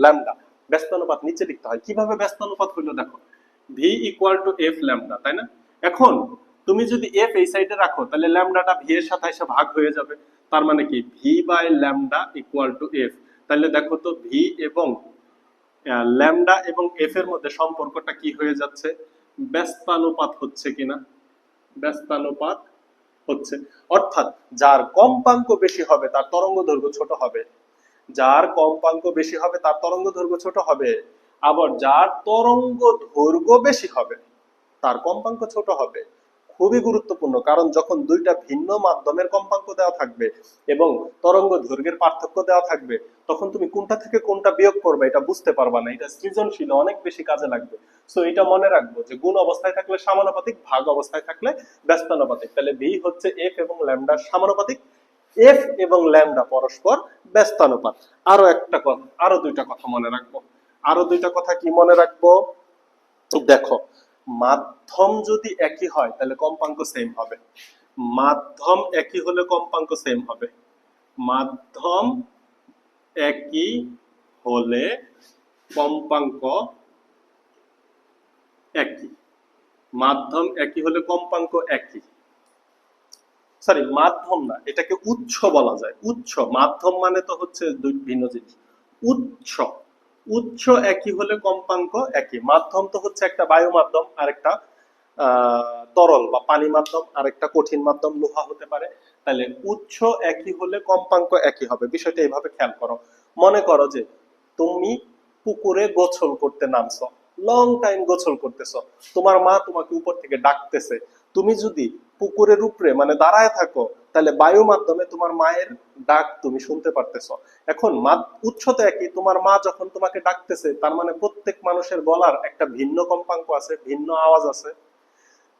ল্যামডা ব্যস্তানুপাত নিচে লিখতে হয়। কিভাবে ব্যস্তানুপাত হইলো দেখো, V equal to F lambda, তাই না? এখন তুমি যদি এফ এই সাইডে রাখো, তাহলে ল্যামডাটা ভি এর সাথে এসে ভাগ হয়ে যাবে। তার মানে কি, V by lambda equal to F. তাহলে দেখো তো, ভি এবং ল্যামডা এবং এফ এর মধ্যে সম্পর্কটা কি হয়ে যাচ্ছে? ব্যস্তানুপাত হচ্ছে কিনা? ব্যস্তানুপাত হচ্ছে। অর্থাৎ যার কম্পাঙ্ক বেশি হবে তার তরঙ্গ দৈর্ঘ্য ছোট হবে, যার কম্পাঙ্ক বেশি হবে তার তরঙ্গ দৈর্ঘ্য ছোট হবে। আবার যার তরঙ্গ দৈর্ঘ্য বেশি হবে তার কম্পাঙ্ক ছোট হবে। খুবই গুরুত্বপূর্ণ, কারণ যখন দুইটা ভিন্ন মাধ্যমের কম্পাঙ্ক দেওয়া থাকবে এবং তরঙ্গ দৈর্ঘ্যের পার্থক্য দেওয়া থাকবে, তখন তুমি কোনটা থেকে কোনটা বিয়োগ করবে এটা বুঝতে পারবা না। এটা সৃজনশীল অনেক বেশি কাজে লাগবে। সো এটা মনে রাখবো যে গুণ অবস্থায় থাকলে সমানুপাতিক, ভাগ অবস্থায় থাকলে ব্যস্তানুপাতিক। তাহলে ভি হচ্ছে এফ এবং ল্যামডার সমানুপাতিক, এফ এবং ল্যামডা পরস্পর ব্যস্তানুপাত। আরো একটা কথা, আরো দুইটা কথা মনে রাখবো। আরো দুইটা কথা কি মনে রাখবো? দেখো, মাধ্যম যদি একই হয় তাহলে কম্পাঙ্ক সেম হবে। মাধ্যম একই হলে কম্পাঙ্ক সেম হবে। মাধ্যম একই হলে কম্পাঙ্ক একই। মাধ্যম একই হলে কম্পাঙ্ক একই। সরি, মাধ্যম না, এটাকে উৎস বলা যায়। উৎস, মাধ্যম মানে তো হচ্ছে দুই ভিন্ন জিনিস। উৎস, উৎস একই হলে কম্পাঙ্ক একই। মাধ্যম তো হচ্ছে একটা বায়ু মাধ্যম, আর একটা তরল বা পানি মাধ্যম, আর একটা কঠিন মাধ্যম লোহা হতে পারে। তাহলে উৎস একই হলে কম্পাঙ্ক একই হবে। বিষয়টা এইভাবে খেয়াল করো। মনে করো যে তুমি পুকুরে গোসল করতে নামছো, লং টাইম গোসল করতেছো, তোমার মা তোমাকে উপর থেকে ডাকতেছে। তুমি যদি পুকুরের উপরে মানে দাঁড়ায় থাকো, তাহলে বায়ু মাধ্যমে তোমার মায়ের ডাক তুমি শুনতে পারতেছো। এখন উৎস তো একই, তোমার মা যখন তোমাকে ডাকতেছে, তার মানে প্রত্যেক মানুষের গলার একটা ভিন্ন কম্পাঙ্ক আছে, ভিন্ন আওয়াজ আছে।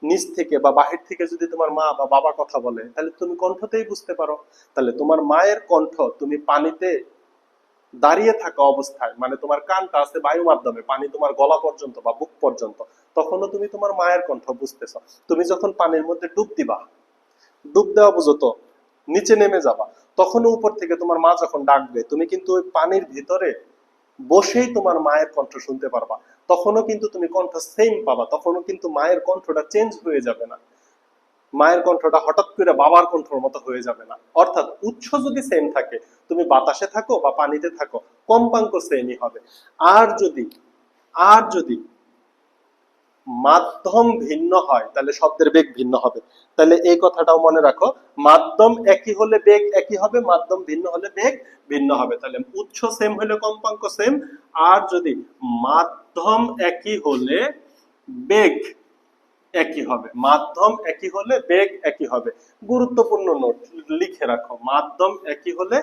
নিচ থেকে বা বাহির থেকে যদি তোমার মা বা বাবা কথা বলে, তাহলে তুমি কণ্ঠতেই বুঝতে পারো। তাহলে তোমার মায়ের কণ্ঠ তুমি পানিতে দাঁড়িয়ে থাকা অবস্থায়, মানে তোমার কানটা আছে বায়ু মাধ্যমে, পানি তোমার গলা পর্যন্ত বা বুক পর্যন্ত, তখনও তুমি তোমার মায়ের কণ্ঠ বুঝতেছ। তুমি যখন পানির মধ্যে ডুব দিবা, ডুব দেওয়া বুঝো তো, নিচে নেমে যাবা, তখনও উপর থেকে তোমার মা যখন ডাকবে, তুমি কিন্তু ওই পানির ভিতরে বসেই তোমার মায়ের কণ্ঠ শুনতে পারবা। তখনও কিন্তু তুমি কণ্ঠ সেম পাবা, তখনও কিন্তু মায়ের কণ্ঠটা চেঞ্জ হয়ে যাবে না। মায়ের কণ্ঠটা হঠাৎ করে বাবার কণ্ঠের মতো হয়ে যাবে না। অর্থাৎ উৎস যদি সেম থাকে, তুমি বাতাসে থাকো বা পানিতে থাকো, কম্পাঙ্ক সেমই হবে। আর যদি মাধ্যম ভিন্ন হয় তাহলে শব্দের বেগ ভিন্ন হবে। তাহলে এই কথাটাও মনে রাখো, মাধ্যম একই হলে বেগ একই হবে, মাধ্যম ভিন্ন হলে বেগ ভিন্ন হবে। তাহলে উৎস সেম হলে কম্পাঙ্ক সেম, আর যদি মাধ্যম একই হলে বেগ একই হবে। মাধ্যম একই হলে বেগ একই হবে। গুরুত্বপূর্ণ নোট লিখে রাখো, মাধ্যম একই হলে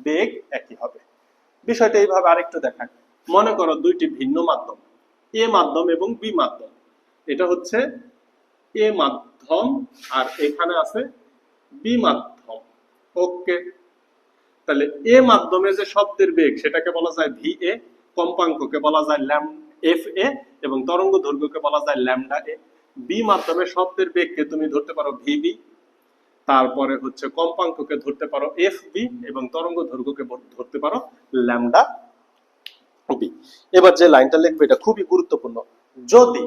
বেগ একই হবে। বিষয়টা এইভাবে আরেকটু দেখায়। মনে করো দুইটি ভিন্ন মাধ্যম, এ মাধ্যম এবং বি মাধ্যম। এটা হচ্ছে এ মাধ্যম আর এখানে আছে বি মাধ্যম। ওকে, তাহলে এ মাধ্যমে যে শব্দের বেগ সেটাকে বলা যায় ভি এ, কম্পাঙ্ককে বলা যায় এফ এ, এবং তরঙ্গ দৈর্ঘ্যকে বলা যায় ল্যামডা এ। বি মাধ্যমে শব্দের বেগকে তুমি ধরতে পারো ভিবি, তারপরে হচ্ছে কম্পাঙ্ককে ধরতে পারো এফ বি, এবং তরঙ্গ দৈর্ঘ্যকে ধরতে পারো ল্যামডা বি। এবার যে লাইনটা লিখবে এটা খুবই গুরুত্বপূর্ণ। যদি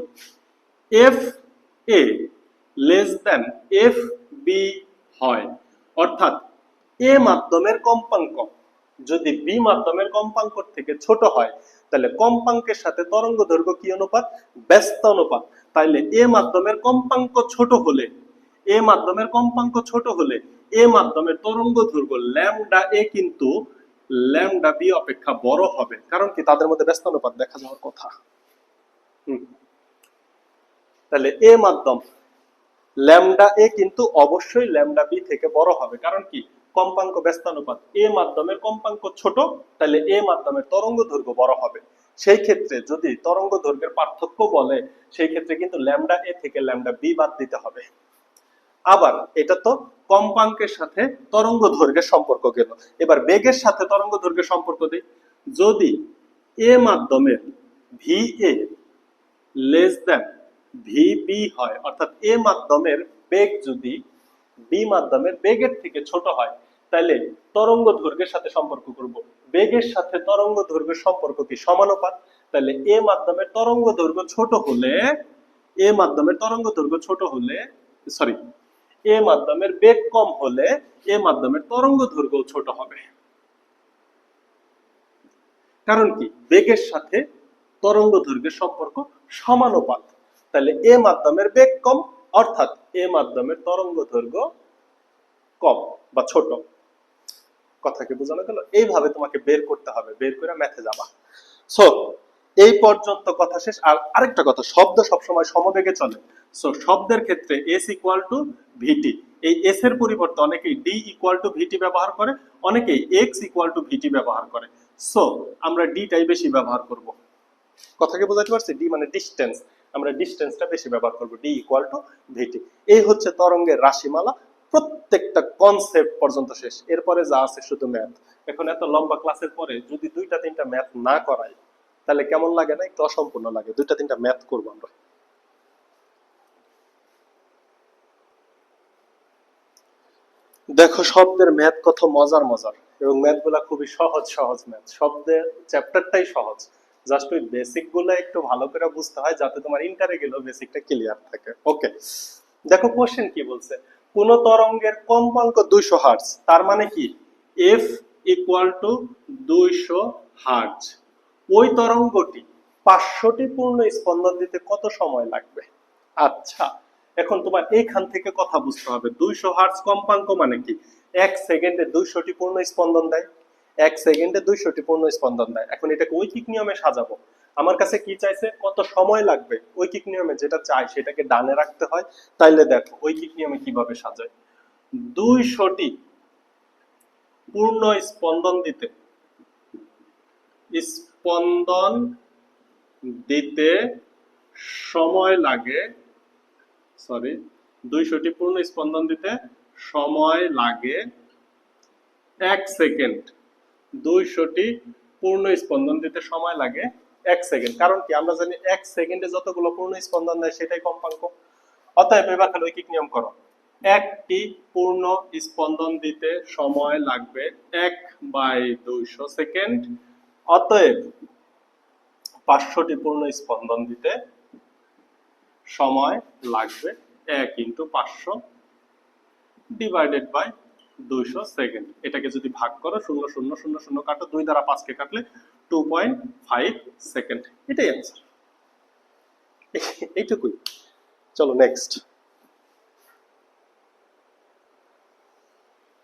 F A less than F B হয়, অর্থাৎ এ মাধ্যমের কম্পাঙ্ক যদি বি মাধ্যমের কম্পাঙ্ক থেকে ছোট হয়, তাহলে কম্পাঙ্কের সাথে তরঙ্গ দৈর্ঘ্য কি অনুপাত? ব্যস্ত অনুপাত। তাইলে এ মাধ্যমের কম্পাঙ্ক ছোট হলে, এ মাধ্যমের কম্পাঙ্ক ছোট হলে এ মাধ্যমের তরঙ্গ দৈর্ঘ্য ল্যামডা এ কিন্তু ল্যামডা বি অপেক্ষা বড় হবে। কারণ কি? তাদের মধ্যে ব্যস্ত অনুপাত দেখা যাওয়ার কথা। তাহলে এ মাধ্যম ল্যামডা এ কিন্তু অবশ্যই ল্যামডা বি থেকে বড় হবে। কারণ কি? কম্পাঙ্ক ব্যস্তানুপাত। এ মাধ্যমের কম্পাঙ্ক ছোট, তাহলে এ মাধ্যমের তরঙ্গ দৈর্ঘ্য বড় হবে। সেই ক্ষেত্রে যদি তরঙ্গ দৈর্ঘ্যের পার্থক্য বলে, সেই ক্ষেত্রে কিন্তু ল্যামডা এ থেকে ল্যামডা বি বাদ দিতে হবে। আবার এটা তো কম্পাঙ্কের সাথে তরঙ্গ দৈর্ঘ্যের সম্পর্ক গেল, এবার বেগের সাথে তরঙ্গ দৈর্ঘ্যের সম্পর্ক দেই। যদি এ মাধ্যমের V A less then VB হয়, অর্থাৎ এ মাধ্যমের বেগ যদি বি মাধ্যমের বেগের থেকে ছোট হয়, তাহলে তরঙ্গ দৈর্ঘ্যের সাথে সম্পর্ক করব। বেগের সাথে তরঙ্গ দৈর্ঘ্যের সম্পর্ক কি? সমানুপাত। তাহলে এ মাধ্যমের তরঙ্গ দৈর্ঘ্য ছোট হলে, এ মাধ্যমের তরঙ্গ দৈর্ঘ্য ছোট হলে, সরি, এ মাধ্যমের বেগ কম হলে এ মাধ্যমের তরঙ্গ দৈর্ঘ্য ছোট হবে। কারণ কি? বেগের সাথে তরঙ্গ দৈর্ঘ্যের সম্পর্ক সমানুপাত। তাহলে এ মাধ্যমের বেগ কম, অর্থাৎ এ মাধ্যমের তরঙ্গ দৈর্ঘ্য কম বা ছোট। কথা কি বোঝানো গেল? এইভাবে তোমাকে বের করতে হবে, বের করে ম্যাথে যাবা। সো এই পর্যন্ত কথা শেষ। আর আরেকটা কথা, শব্দ সবসময় সমবেগে চলে। সো শব্দের ক্ষেত্রে এস ইকুয়াল টু ভিটি, এই এস এর পরিবর্তে অনেকেই ডি ইকুয়াল টু ভিটি ব্যবহার করে, অনেকেই এক্স ইকুয়াল টু ভিটি ব্যবহার করে। সো আমরা ডিটাই বেশি ব্যবহার করব। কথা কি বোঝাতে পারছি? ডি মানে ডিস্টেন্স, আমরা ডিস্টেন্সটা বেশি ব্যবহার করব, ডি ইকুয়াল টু ভিটি। এই হচ্ছে তরঙ্গের রাশিমালা, প্রত্যেকটা কনসেপ্ট পর্যন্ত শেষ। এরপরে যা আছে শুধু ম্যাথ। এখন এত লম্বা ক্লাসের পরে যদি দুইটা তিনটা ম্যাথ না করাই, তাহলে কেমন লাগে না? একটু অসম্পূর্ণ লাগে। দুইটা তিনটা ম্যাথ করবো আমরা। দেখো শব্দের ম্যাথ কত মজার মজার, এবং ম্যাথ গুলা খুবই সহজ সহজ ম্যাথ। শব্দের চ্যাপ্টারটাই সহজ, জাস্ট ওই বেসিক গুলা একটু ভালো করে বুঝতে হয়, যাতে তোমার ইন্টারে গেলেও বেসিকটা ক্লিয়ার থাকে। ওকে, দেখো কোশ্চেন কি বলছে। কোন তরঙ্গের কম্পাঙ্ক 200 হার্টজ, তার মানে কি? F equal two 200 hertz. ওই তরঙ্গটি 500টি পূর্ণ স্পন্দন দিতে কত সময় লাগবে? আচ্ছা, এখন তোমার এইখান থেকে কথা বুঝতে হবে। 200 হার্টজ কম্পাঙ্ক মানে কি? 1 সেকেন্ডে 200টি পূর্ণ স্পন্দন দেয়। 1 সেকেন্ডে 200টি পূর্ণ স্পন্দন দেয়। এখন এটাকে ঐকিক নিয়মে সাজাবো। আমার কাছে কি চাইছে? কত সময় লাগবে। ঐকিক নিয়মে যেটা চাই সেটাকে ডানে রাখতে হয়। তাইলে দেখো ঐকিক নিয়মে কিভাবে সাজায়। 200টি পূর্ণ স্পন্দন দিতে সময় লাগে, সরি, 200টি পূর্ণ স্পন্দন দিতে সময় লাগে 1 সেকেন্ড। 200টি পূর্ণ স্পন্দন দিতে সময় লাগে 1 সেকেন্ড। কারণ কি? আমরা জানি 1 সেকেন্ডে যতগুলো পূর্ণ স্পন্দন দেয় সেটাই কম্পাঙ্ক। অতএব এবার খালি ঐকিক নিয়ম করো। একটি পূর্ণ স্পন্দন দিতে সময় লাগবে 1/200 সেকেন্ড। অতএব 500টি পূর্ণ স্পন্দন দিতে সময় লাগবে 1 × 500 ডিভাইডেড বাই 200 সেকেন্ড। এটাকে যদি ভাগ করো 0 0 0 0 কাটো, 2 দ্বারা 5 কে কাটলে 2.5 সেকেন্ড। এটাই অ্যান্সার। এইটুকুই। চলো নেক্সট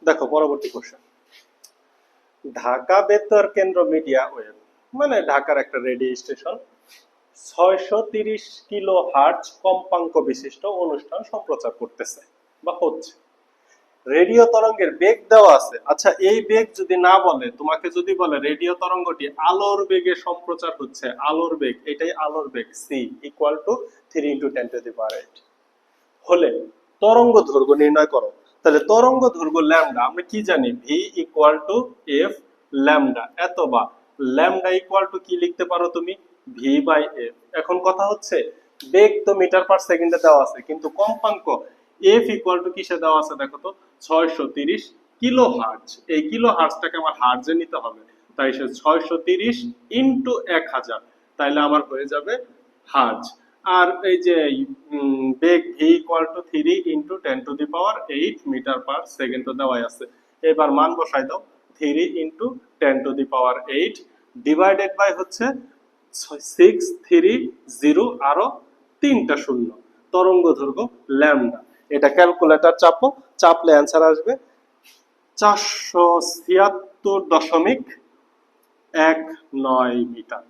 দেখো পরবর্তী কোশ্চেন। ঢাকা বেতার কেন্দ্র মিডিয়া ওয়েভ মানে ঢাকার একটা রেডিও স্টেশন 630 কিলো হার্টজ কম্পাঙ্ক বিশিষ্ট অনুষ্ঠান সম্প্রচার করতেছে বা হচ্ছে। রেডিও তরঙ্গের বেগ দেওয়া আছে। আচ্ছা এই বেগ যদি না বলে, তোমাকে যদি বলে রেডিও তরঙ্গটি আলোর বেগে সম্প্রচার হচ্ছে, আলোর বেগ, এটাই আলোর বেগ c ইকুয়াল টু 3 × 10⁸ হলে তরঙ্গ দৈর্ঘ্য নির্ণয় করো। তাহলে তরঙ্গ দৈর্ঘ্য ল্যামডা আমরা কি জানি, v equal two f lambda, এত বা ল্যামডা ইকুয়াল টু কি লিখতে পারো তুমি, v বাই f। এখন কথা হচ্ছে বেগ তো মিটার পার সেকেন্ডে দেওয়া আছে, কিন্তু কম্পাঙ্ক f ইকুয়াল টু কিসে দেওয়া আছে দেখো তো, 630 কিলো হার্টজ। এই কিলো হার্টজটাকে আমার হার্টজে নিতে হবে, তাই সে 630 ইনটু 1000, তাইলে আমার হয়ে যাবে হার্টজ। আর এই যে বেগ v equal to 3 into 10⁸ metre per second তো দেওয়াই আছে। এবার মান বসাই দাও, 3 ইনটু 10⁸ ডিভাইডেড বাই হচ্ছে 630 আরো 3টা শূন্য, তরঙ্গ দৈর্ঘ্য ল্যামডা। এটা ক্যালকুলেটর চাপো, চাপলে অ্যান্সার আসবে 476.19 মিটার।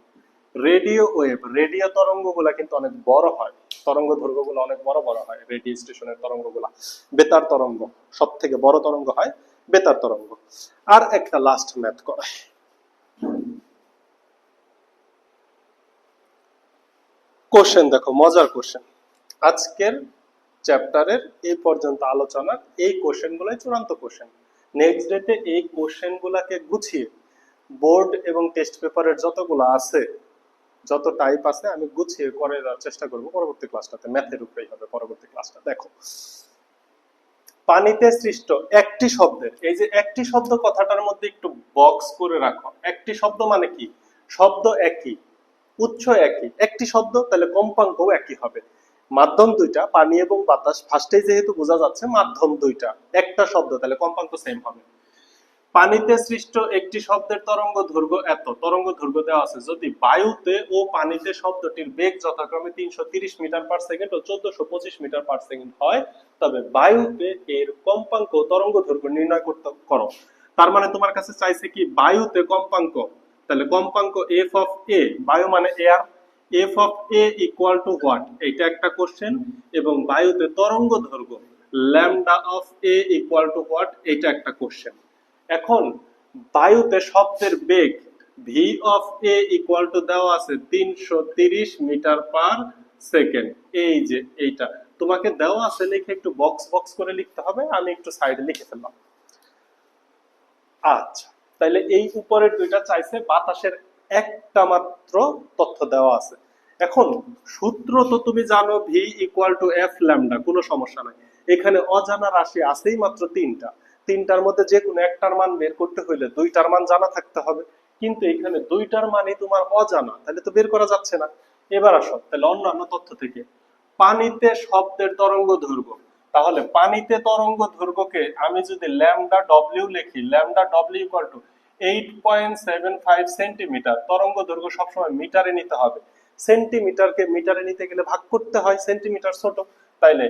রেডিও ওয়েভ, রেডিও তরঙ্গগুলা কিন্তু অনেক বড় হয়, তরঙ্গ দৈর্ঘ্যগুলো অনেক বড় বড় হয় রেডিও স্টেশনের তরঙ্গগুলা। বেতার তরঙ্গ সবথেকে বড় তরঙ্গ হয় বেতার তরঙ্গ। আর একটা লাস্ট ম্যাথ করাই। কোশ্চেন দেখো, মজার কোশ্চেন। আজকের চ্যাপ্টারের এই পর্যন্ত আলোচনার এই কোশ্চেনগুলোই চূড়ান্ত কোশ্চেন। নেক্সট ডেতে এই কোশ্চেনগুলোকে গুছিয়ে বোর্ড এবং টেস্ট পেপারের যতগুলো আছে, যত টাইপ আছে, আমি গুছিয়ে করে দেওয়ার চেষ্টা করব পরবর্তী ক্লাসটাতে। ম্যাথের উপরেই হবে পরবর্তী ক্লাসটা। দেখো, পানিতে সৃষ্ট একটি শব্দের, এই যে একটি শব্দ কথাটার মধ্যে একটু বক্স করে রাখো। একটি শব্দ মানে কি, শব্দ একই, উৎস একই, একটি শব্দ, তাহলে কম্পাঙ্কও একই হবে। মাধ্যম দুইটা, পানি এবং বাতাস, ফার্স্টেই যেহেতু বোঝা যাচ্ছে মাধ্যম দুইটা, একটা শব্দ, তাহলে কম্পাঙ্ক সেম হবে। পানিতে সৃষ্ট একটি শব্দের তরঙ্গ দৈর্ঘ্য এত, তরঙ্গ দৈর্ঘ্য দেওয়া আছে। যদি বায়ুতে ও পানিতে শব্দটির বেগ যথাক্রমে 330 মিটার পার সেকেন্ড ও 1425 মিটার পার সেকেন্ড হয়, তবে বায়ুতে এর কম্পাঙ্ক তরঙ্গ দৈর্ঘ্য নির্ণয় করতে করো। তার মানে তোমার কাছে চাইছে কি বায়ুতে কম্পাঙ্ক, তাহলে কম্পাঙ্ক এফ অফ এ, বায়ু মানে air, F of A equal to what, এটা একটা কোশ্চেন। এবং বায়ুতে তরঙ্গ দৈর্ঘ্য lambda of A equal to what, এটা একটা কোশ্চেন। এখন বায়ুতে শব্দের বেগ V of A equal to দেওয়া আছে 330 মিটার পার সেকেন্ড। এই যে এইটা তোমাকে দেওয়া আছে, লিখে একটু বক্স বক্স করে লিখতে হবে, আমি একটু সাইডে লিখে ফেললাম। আচ্ছা, তাহলে এই উপরের দুইটা চাইছে, বাতাসের একটা মাত্র তথ্য দেওয়া আছে। এখন সূত্র তো তুমি জানো, V equal to F lambda, কোনো সমস্যা নাই। এখানে অজানা রাশি আছেই মাত্র তিনটা, তিনটার মধ্যে যে কোনো একটার মান বের করতে হইলে দুইটার মান জানা থাকতে হবে, কিন্তু এখানে দুইটার মানই তোমার অজানা, তাহলে তো বের করা যাচ্ছে না। এবার আসো তাহলে অন্যান্য তথ্য থেকে, পানিতে শব্দের তরঙ্গ দৈর্ঘ্য, তাহলে পানিতে তরঙ্গ দৈর্ঘ্যকে আমি যদি ল্যামডা ডব্লিউ লিখি, lambda W equal two 8.75 centimetre, তরঙ্গ দৈর্ঘ্য সবসময় মিটারে নিতে হবে, সেন্টিমিটারকে মিটারে নিতে গেলে ভাগ করতে হয়, সেন্টিমিটার ছোট, তাইলে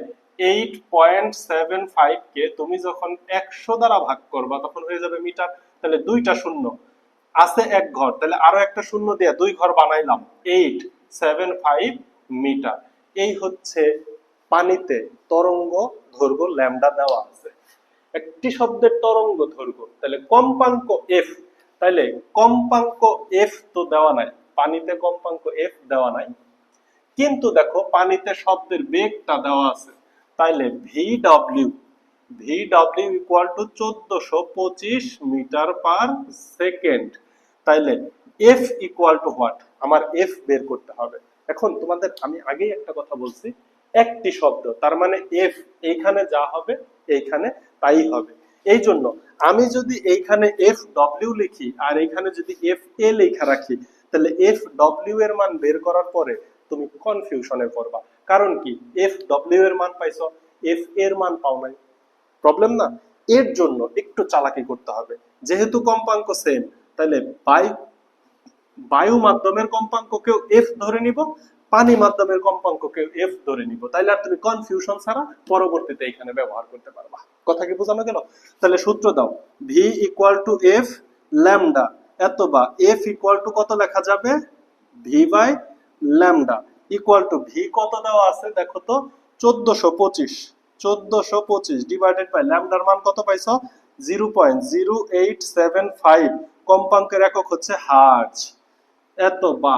8.75 কে তুমি যখন 100 দ্বারা ভাগ করবা তখন হয়ে যাবে মিটার, তাহলে দুইটা শূন্য আছে এক ঘর, তাহলে আরো একটা শূন্য দিয়ে দুই ঘর বানাইলাম, 875 মিটার। এই হচ্ছে পানিতে তরঙ্গ দৈর্ঘ্য ল্যামডা দেওয়া আছে। একটি শব্দের তরঙ্গ দৈর্ঘ্য, তাহলে কম্পাঙ্ক এফ, তাহলে কম্পাঙ্ক এফ তো দেওয়া নাই, পানিতে কম্পাঙ্ক এফ দেওয়া নাই, কিন্তু দেখো পানিতে শব্দের বেগটা দেওয়া আছে, তাইলে V W equal to 1425 metre per second, তাইলে এফ ইকুয়াল টু হোয়াট, আমার এফ বের করতে হবে। এখন তোমাদের আমি আগেই একটা কথা বলছি, একটি শব্দ, তার মানে এফ এইখানে যা হবে এইখানে তাই হবে। এই জন্য আমি যদি এইখানে এফ ডব্লিউ লিখি আর এইখানে যদি এফ এ লেখা রাখি, তাহলে এফ ডব্লিউ এর মান বের করার পরে তুমি কনফিউশনে পড়বা। কারণ কি, এফ ডব্লিউ এর মান পাইছো, এফ এর মান পাও নাই, প্রবলেম না। এর জন্য একটু চালাকি করতে হবে। যেহেতু কম্পাঙ্ক সেম, তাহলে বায়ু মাধ্যমের কম্পাঙ্ককেও এফ ধরে নিব, পানি মাধ্যমের কম্পাঙ্ককেও এফ ধরে নিব। তাইলে আর তুমি কনফিউশন ছাড়া পরবর্তীতে এখানে ব্যবহার করতে পারবা। কথা কি বোঝানো গেল? তাহলে সূত্র দাও, V equal to F lambda, এত বা এফ ইকুয়াল টু কত লেখা যাবে, V by lambda equal to V কত দেওয়া আছে দেখো তো, 1425 ডিভাইডেড বাই ল্যামডার মান কত পাইছো, 0.0875, কম্পাঙ্কের একক হচ্ছে হার্জ। এত বা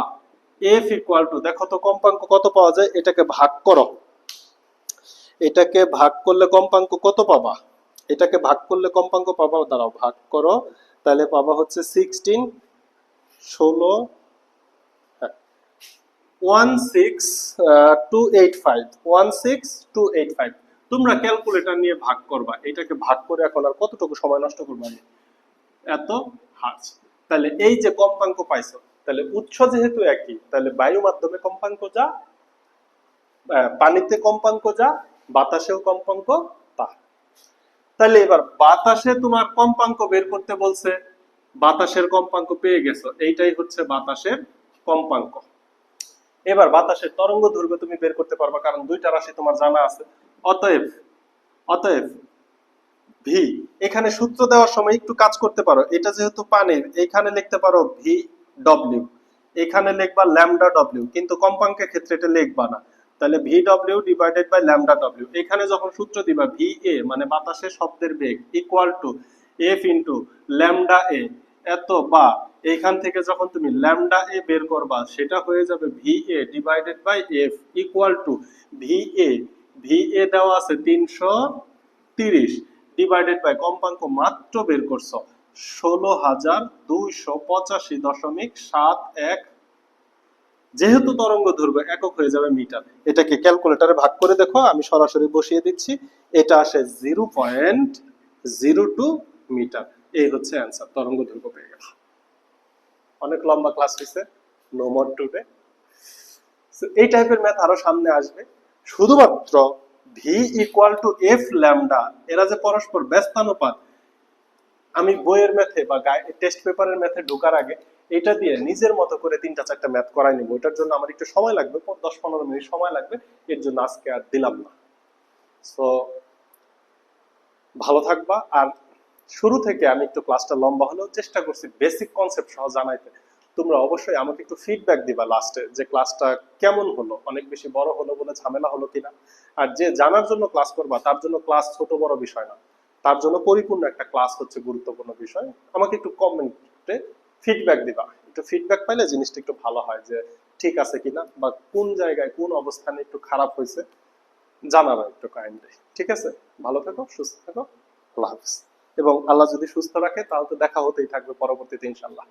এফ ইকুয়াল টু, দেখো তো কম্পাঙ্ক কত পাওয়া যায়, এটাকে ভাগ করো, এটাকে ভাগ করলে কম্পাঙ্ক কত পাবা, এটাকে ভাগ করলে কম্পাঙ্ক পাবা, দাঁড়াও ভাগ করো, তাহলে পাবা হচ্ছে 16, 16, 16285 তোমরা ক্যালকুলেটর নিয়ে ভাগ করবা, এটাকে ভাগ করে এখন আর কতটুকু সময় নষ্ট করবা, এত হার্জ। তাহলে এই যে কম্পাঙ্ক পাইছো, তাহলে উৎস যেহেতু একই, তাহলে বায়ু মাধ্যমে কম্পাঙ্ক যা, পানিতে কম্পাঙ্ক যা, বাতাসেও কম্পাঙ্ক তা। তাহলে এবার বাতাসে তোমার কম্পাঙ্ক বের করতে বলছে, বাতাসের কম্পাঙ্ক পেয়ে গেছো, এইটাই হচ্ছে বাতাসের কম্পাঙ্ক। এবার বাতাসের তরঙ্গ দৈর্ঘ্য তুমি বের করতে পারবা, কারণ দুইটা রাশি তোমার জানা আছে। অতএব অতএব ভি, এখানে সূত্র দেওয়ার সময় একটু কাজ করতে পারো, এটা যেহেতু পানির, এখানে লিখতে পারো ভি ডব্লিউ, এখানে লিখবা ল্যামডা ডব্লিউ, কিন্তু কম্পাঙ্কের ক্ষেত্রে এটা লিখবা না। তাহলে V W divided by lambda W, এখানে যখন সূত্র দিবা ভি এ মানে বাতাসের শব্দের বেগ equal to F into lambda A, এত বা এইখান থেকে যখন তুমি ল্যামডা এ বের করবা, সেটা হয়ে যাবে V A divided by F equal to V A দেওয়া আছে 330 ডিভাইডেড বাই কম্পাঙ্ক মাত্র বের করছো 16,285.71, যেহেতু তরঙ্গ দৈর্ঘ্য একক হয়ে যাবে মিটার, এটাকে ক্যালকুলেটরে ভাগ করে দেখো, আমি সরাসরি বসিয়ে দিচ্ছি, এটা আসে 0.02 মিটার। এই হচ্ছে অ্যান্সার, তরঙ্গ দৈর্ঘ্য পেয়ে গেল। অনেক লম্বা ক্লাস হয়েছে, নো মোর টুডে। এই টাইপের ম্যাথ আরো সামনে আসবে। শুধুমাত্র V equal to F lambda, এরা যে পরস্পর ব্যস্তানুপাত, আমি বইয়ের ম্যাথে বা টেস্ট পেপারের ম্যাথে ঢোকার আগে এটা দিয়ে নিজের মতো করে 3-4টা ম্যাথ করাই নিব। এটার জন্য আমার একটু সময় লাগবে, 10-15 মিনিট সময় লাগবে, এর জন্য আজকে আর দিলাম না। সো ভালো থাকবা। আর শুরু থেকে আমি একটু ক্লাসটা লম্বা হলেও চেষ্টা করছি বেসিক কনসেপ্ট সহ জানাইতে। তোমরা অবশ্যই আমাকে একটু ফিডব্যাক দিবা লাস্টে, যে ক্লাসটা কেমন হলো, অনেক বেশি বড় হলো বলে ঝামেলা হলো কিনা। আর যে জানার জন্য ক্লাস করবা, তার জন্য ক্লাস ছোট বড় বিষয় না, তার জন্য পরিপূর্ণ একটা ক্লাস হচ্ছে গুরুত্বপূর্ণ বিষয়। আমাকে একটু কমেন্টে ফিডব্যাক দিবা, একটু ফিডব্যাক পাইলে জিনিসটা একটু ভালো হয়, যে ঠিক আছে কিনা বা কোন জায়গায় কোন অবস্থানে একটু খারাপ হয়েছে জানাবা একটু কাইন্ডলি। ঠিক আছে, ভালো থাকো, সুস্থ থাকো, আল্লাহ হাফেজ। এবং আল্লাহ যদি সুস্থ রাখে তাহলে তো দেখা হতেই থাকবে পরবর্তীতে ইনশাল্লাহ।